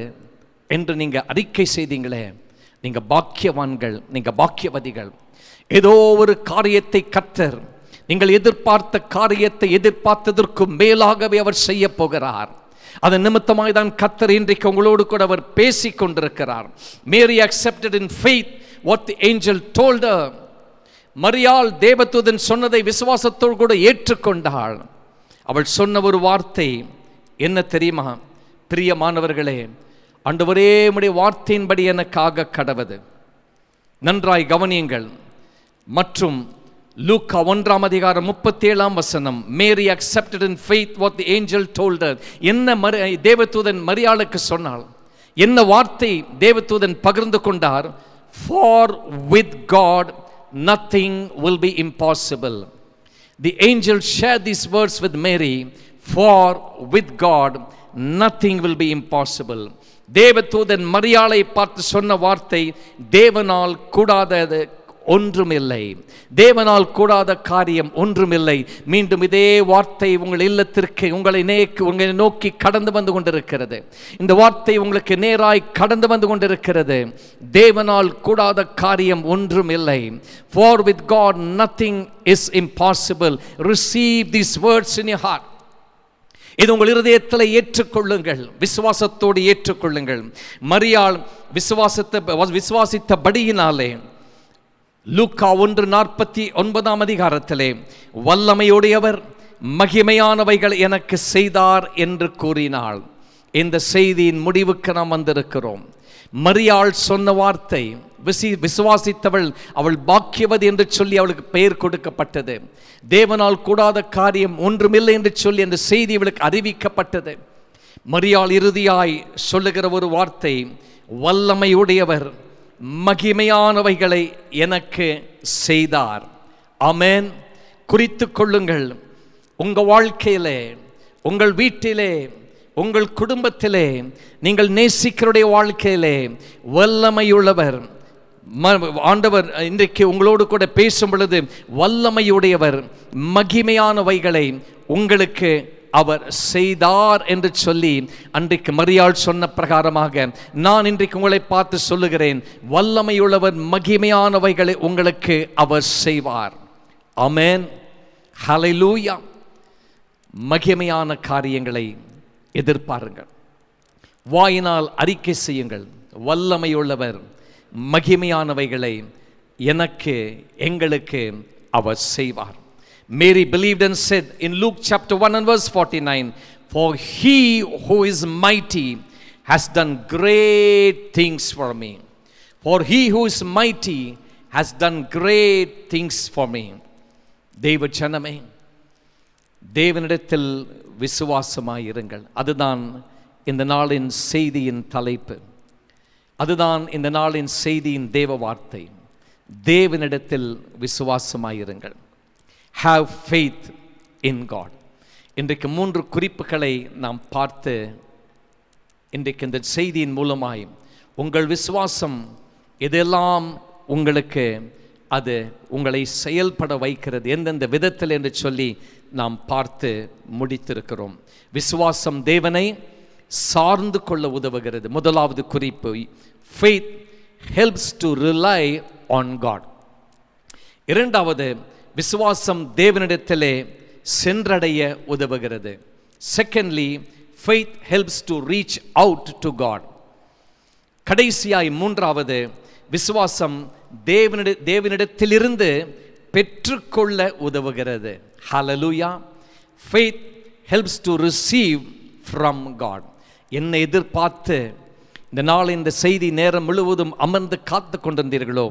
என்று நீங்க அறிக்கை செய்தீங்களே, நீங்க பாக்கியவான்கள், நீங்க பாக்கியவதிகள். ஏதோ ஒரு காரியத்தை கர்த்தர், நீங்கள் எதிர்பார்த்த காரியத்தை எதிர்பார்த்ததற்கு மேலாகவே அவர் செய்ய போகிறார். அதன் நிமித்தமாய் தான் கர்த்தர் இன்றைக்கு உங்களோடு கூட அவர் பேசிக் கொண்டிருக்கிறார். Mary accepted in faith what the angel told her. மரியாள் தேவதூதன் சொன்னதை விசுவாசத்தோடு கூட ஏற்றுக்கொண்டாள். அவள் சொன்ன ஒரு வார்த்தை என்ன தெரியுமா? பிரியமானவர்களே, ஆண்டவரே உம்முடைய வார்த்தையின்படி எனக்காக கடவது. நன்றாய் கவனியுங்கள். மற்றும் லூக்கா 1:37 Mary accepted in faith what the angel told her. என்ன தேவதூதன் மரியாளுக்கு சொன்னாள்? என்ன வார்த்தை தேவதூதன் பகிர்ந்து கொண்டார்? For with God nothing will be impossible. The angel shared these words with Mary. For with God nothing will be impossible. தேவதூதன் மரியாளை பார்த்து சொன்ன வார்த்தை, தேவனால் கூடாதது ஒன்றுமில்லை, தேவனால் கூடாத காரியம் ஒன்றுமில்லை. மீண்டும் இதே வார்த்தை உங்கள் இல்லத்திற்கு உங்களை நோக்கி கடந்து வந்து கொண்டிருக்கிறது. இந்த வார்த்தை உங்களுக்கு நேராய் கடந்து வந்து கொண்டிருக்கிறது. தேவனால் கூடாத காரியம் ஒன்றுமில்லை. For with God nothing is impossible. Receive these words in your heart. இது உங்கள் இருதயத்தில் ஏற்றுக்கொள்ளுங்கள், விசுவாசத்தோடு ஏற்றுக்கொள்ளுங்கள். மரியாள் விசுவாசித்தபடியினாலே லூக்கா 1:49 வல்லமையுடையவர் மகிமையானவைகள் எனக்கு செய்தார் என்று கூறினாள். இந்த செய்தியின் முடிவுக்கு நாம் வந்திருக்கிறோம். மரியாள் சொன்ன வார்த்தை, விசுவாசித்தவள் அவள் பாக்கியவதி என்று சொல்லி அவளுக்கு பெயர் கொடுக்கப்பட்டது. தேவனால் கூடாத காரியம் ஒன்றுமில்லை என்று சொல்லி அந்த செய்தி அவளுக்கு அறிவிக்கப்பட்டது. மரியாள் இறுதியாய் சொல்லுகிற ஒரு வார்த்தை, வல்லமையுடையவர் மகிமையானவைகளை எனக்கு செய்தார். ஆமென். குறித்து கொள்ளுங்கள். உங்கள் வாழ்க்கையிலே, உங்கள் வீட்டிலே, உங்கள் குடும்பத்திலே, நீங்கள் நேசிக்கிறடைய வாழ்க்கையிலே வல்லமையுள்ளவர் ஆண்டவர் இன்றைக்கு உங்களோடு கூட பேசும் பொழுது வல்லமையுடையவர் மகிமையானவைகளை உங்களுக்கு அவர் செய்தார் என்று சொல்லி அன்றைக்கு மரியாள் சொன்ன பிரகாரமாக நான் இன்றைக்கு உங்களை பார்த்து சொல்லுகிறேன், வல்லமையுள்ளவர் மகிமையானவைகளை உங்களுக்கு அவர் செய்வார். ஆமென். ஹல்லேலூயா. மகிமையான காரியங்களை எதிர்பாருங்கள். வாயினால் அறிக்கை செய்யுங்கள், வல்லமையுள்ளவர் மகிமையானவைகளை எனக்கு எங்களுக்கு அவர் செய்வார். Mary believed and said in Luke chapter 1:49, for he who is mighty has done great things for me. For he who is mighty has done great things for me. தேவ ஜனமே, தேவனிடத்தில் விசுவாசமாயிருங்கள். அதுதான் இந்த நாளின் செய்தியின் தலைப்பு. அதுதான் இந்த நாளின் செய்தியின் தேவ வார்த்தை. தேவனிடத்தில் விசுவாசமாயிருங்கள். Have faith in God. இன்றைக்கு 3 குறிப்புகளை நாம் பார்த்து இன்றைக்கு இந்த செய்தியின் மூலமாய் உங்கள் விசுவாசம் எதெல்லாம் உங்களுக்கு அது உங்களை செயல்பட வைக்கிறது, எந்தெந்த விதத்தில் என்று சொல்லி நாம் பார்த்து முடித்திருக்கிறோம். விசுவாசம் தேவனை சார்ந்து கொள்ள உதவுகிறது. முதலாவது குறிப்பு, faith helps to rely on God. இரண்டாவது, விசுவாசம் தேவனிடத்திலே சென்றடைய உதவுகிறது. Secondly, faith helps to reach out to God. கடைசியாய் மூன்றாவது, விசுவாசம் தேவனிடத்திலிருந்து பெற்றுக்கொள்ள உதவுகிறது. Hallelujah. Faith helps to receive from God. என்னை எதிர்பார்த்து இந்த நாள் இந்த செய்தி நேரம் முழுவதும் அமர்ந்து காத்து கொண்டிருந்தீர்களோ,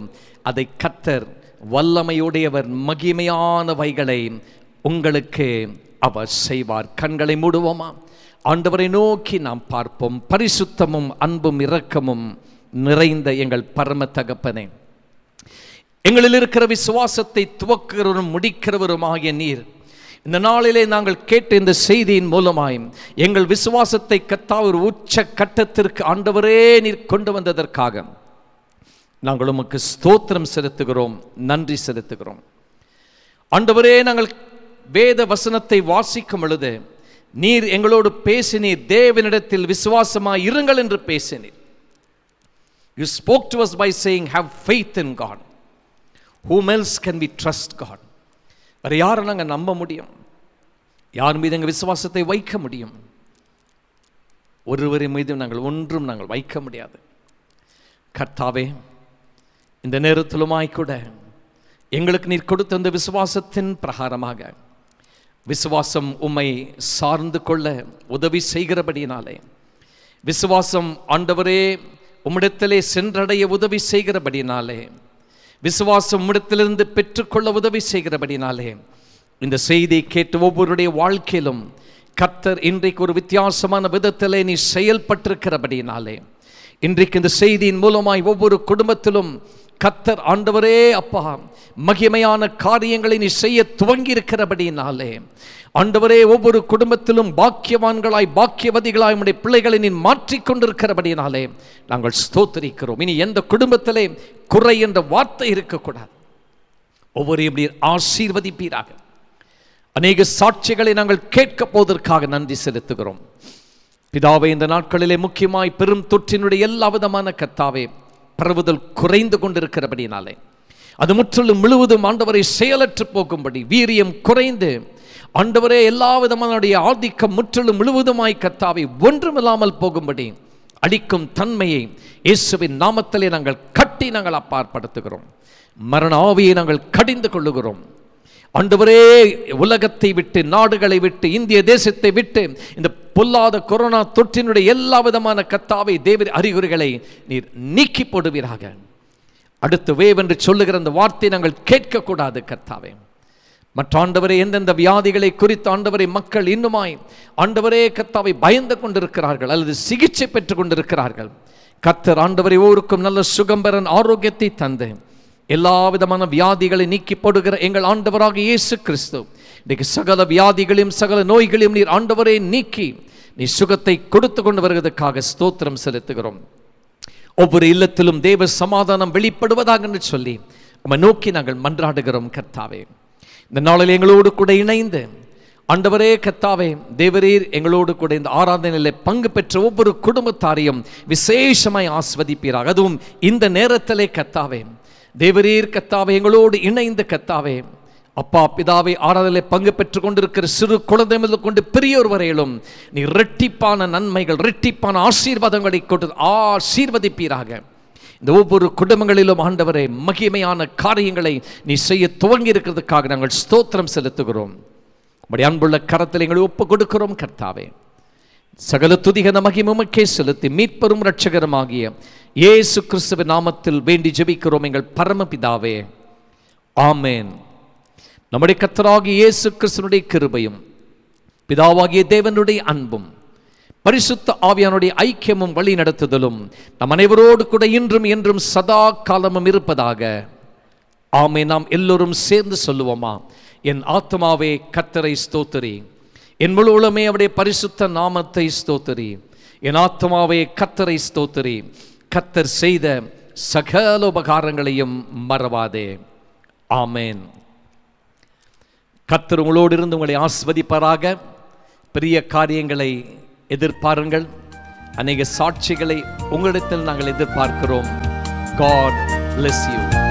அதை கர்த்தர் வல்லமையுடையவர் மகிமையானவைகளை உங்களுக்கு அவர் செய்வார். கண்களை மூடுவோமா? ஆண்டவரை நோக்கி நாம் பார்ப்போம். பரிசுத்தமும் அன்பும் இரக்கமும் நிறைந்த எங்கள் பரம தகப்பனே, எங்களில் இருக்கிற விசுவாசத்தை துவக்கிறவரும் முடிக்கிறவருமாகிய நீர், இந்த நாளிலே நாங்கள் கேட்ட இந்த செய்தியின் மூலமாய் எங்கள் விசுவாசத்தை கர்த்தாவே ஒரு உச்ச கட்டத்திற்கு ஆண்டவரே நீர் கொண்டு வந்ததற்காக நாங்கள் உமக்கு ஸ்தோத்திரம் செலுத்துகிறோம், நன்றி செலுத்துகிறோம். ஆண்டவரே, நாங்கள் வேத வசனத்தை வாசிக்கும் பொழுது நீர் எங்களோடு பேசினீர். தேவனிடத்தில் விசுவாசமாய் இருங்கள் என்று பேசினீர். You spoke to us by saying, have faith in God. Whom else can we trust God? வேறு யாரை நாங்கள் நம்ப முடியும்? யார் மீது எங்கள் விசுவாசத்தை வைக்க முடியும்? ஒருவரின் மீது நாங்கள் வைக்க முடியாது. கர்த்தாவே, இந்த நேரத்திலுமாய் கூட எங்களுக்கு நீர் கொடுத்த இந்த விசுவாசத்தின் பிரகாரமாக விசுவாசம் உம்மை சார்ந்து கொள்ள உதவி செய்கிறபடினாலே, விசுவாசம் ஆண்டவரே உம்மிடத்திலே சென்றடைய உதவி செய்கிறபடினாலே, விசுவாசம் உம்மிடத்திலிருந்து பெற்றுக்கொள்ள உதவி செய்கிறபடினாலே, இந்த செய்தியை கேட்டு ஒவ்வொருடைய வாழ்க்கையிலும் கர்த்தர் இன்றைக்கு ஒரு வித்தியாசமான விதத்திலே நீ செயல்பட்டிருக்கிறபடினாலே, இன்றைக்கு இந்த செய்தியின் மூலமாய் ஒவ்வொரு குடும்பத்திலும் கர்த்தர் ஆண்டவரே அப்பா மகிமையான காரியங்களை நீ செய்ய துவங்கி இருக்கிறபடினாலே, ஆண்டவரே ஒவ்வொரு குடும்பத்திலும் பாக்கியவான்களாய் பாக்கியவதிகளாய் உம்முடைய பிள்ளைகளை நீ மாற்றிக்கொண்டிருக்கிறபடினாலே நாங்கள் ஸ்தோத்திரிக்கிறோம். இனி எந்த குடும்பத்திலே குறை என்ற வார்த்தை இருக்கக்கூடாது. ஒவ்வொருவரையும் நீர் ஆசீர்வதிப்பீராக. அநேக சாட்சிகளை நாங்கள் கேட்க போவதற்காக நன்றி செலுத்துகிறோம். பிதாவே, இந்த நாட்களிலே முக்கியமாய் பெரும் தொற்றினுடைய எல்லா விதமான கர்த்தாவே பரவுதல் குறைந்து கொண்டிருக்கிறபடினாலே, அது முற்றிலும் முழுவதும் ஆண்டவரை செயலற்று போகும்படி, வீரியம் குறைந்து ஆண்டவரே எல்லா விதமான ஆதிக்கம் முற்றிலும் முழுவதுமாய் கர்த்தாவை ஒன்றுமில்லாமல் போகும்படி அளிக்கும் தன்மையை இயேசுவின் நாமத்திலே நாங்கள் கட்டி நாங்கள் அப்பாற்படுத்துகிறோம். மரண ஆவியை நாங்கள் கடிந்து கொள்ளுகிறோம். ஆண்டவரே, உலகத்தை விட்டு, நாடுகளை விட்டு, இந்திய தேசத்தை விட்டு இந்த பொல்லாத கொரோனா தொற்றினுடைய எல்லா விதமான கர்த்தாவை தேவ அறிகுறிகளை நீர் நீக்கி போடுவீராக. அடுத்து வேவ் என்று சொல்லுகிற அந்த வார்த்தை நாங்கள் கேட்கக்கூடாது கர்த்தாவே. மற்ற ஆண்டவரே, எந்தெந்த வியாதிகளை குறித்து ஆண்டவரை மக்கள் இன்னுமாய் ஆண்டவரே கர்த்தாவை பயந்து கொண்டிருக்கிறார்கள் அல்லது சிகிச்சை பெற்றுக் கொண்டிருக்கிறார்கள், கர்த்தர் ஆண்டவரை ஒவ்வொருக்கும் நல்ல சுகம்பரன் ஆரோக்கியத்தை தந்து எல்லா விதமான வியாதிகளை நீக்கி போடுகிற எங்கள் ஆண்டவராக இயேசு கிறிஸ்து இன்றைக்கு சகல வியாதிகளையும் சகல நோய்களையும் நீர் ஆண்டவரே நீக்கி நீ சுகத்தை கொடுத்து கொண்டு வருவதற்காக ஸ்தோத்திரம் செலுத்துகிறோம். ஒவ்வொரு இல்லத்திலும் தேவ சமாதானம் வெளிப்படுவதாக என்று சொல்லி உம்மை நோக்கி நாங்கள் மன்றாடுகிறோம். கர்த்தாவே, இந்த நாளில் எங்களோடு கூட இணைந்து ஆண்டவரே கர்த்தாவே தேவரீர் எங்களோடு கூட இந்த ஆராதனையில் பங்கு பெற்ற ஒவ்வொரு குடும்பத்தாரையும் விசேஷமாய் ஆஸ்வதிப்பீராக. அதுவும் இந்த நேரத்திலே கர்த்தாவே தேவரீர் கர்த்தாவே எங்களோடு இணைந்து கர்த்தாவே அப்பா பிதாவை ஆராதனையில் பங்கு பெற்றுக் கொண்டிருக்கிற சிறு குழந்தை முதல் கொண்டு பெரியோர் வரையிலும் நீ இரட்டிப்பான நன்மைகள் இரட்டிப்பான ஆசீர்வாதங்களை கொண்டு ஆசீர்வதிப்பீராக. இந்த ஒவ்வொரு குடும்பங்களிலும் ஆண்டவரே மகிமையான காரியங்களை நீ செய்ய துவங்கி இருக்கிறதுக்காக நாங்கள் ஸ்தோத்திரம் செலுத்துகிறோம். உம்முடைய அன்புள்ள கரத்தில் எங்களை ஒப்பு கொடுக்கிறோம். கர்த்தாவே, சகல துதிகன மகிமைக்கே செலுத்தி மீட்பரும் இரட்சகருமாகிய இயேசு கிறிஸ்துவின் நாமத்தில் வேண்டி ஜெபிக்கிறோம் எங்கள் பரமபிதாவே, ஆமென். நம்முடைய கர்த்தராகிய இயேசு கிறிஸ்துவினுடைய கிருபையும் பிதாவாகிய தேவனுடைய அன்பும் பரிசுத்த ஆவியானுடைய ஐக்கியமும் வழி நடத்துதலும் நம் அனைவரோடு கூட இன்றும் என்றும் சதா காலமும் இருப்பதாக. ஆமென். நாம் எல்லோரும் சேர்ந்து சொல்லுவோமா? என் ஆத்மாவே கர்த்தரை ஸ்தோத்திரி, என் முழு உளமே அவருடைய பரிசுத்த நாமத்தை ஸ்தோத்திரி. என் ஆத்மாவே கர்த்தரை ஸ்தோத்திரி, கர்த்தர் செய்த சகல உபகாரங்களையும் மறவாதே. ஆமென். கர்த்தர் உங்களோடு இருந்து உங்களை ஆஸ்வதிப்பாராக. பெரிய காரியங்களை எதிர்பாருங்கள். அநேக சாட்சிகளை உங்களிடத்தில் நாங்கள் எதிர்பார்க்கிறோம். God bless you.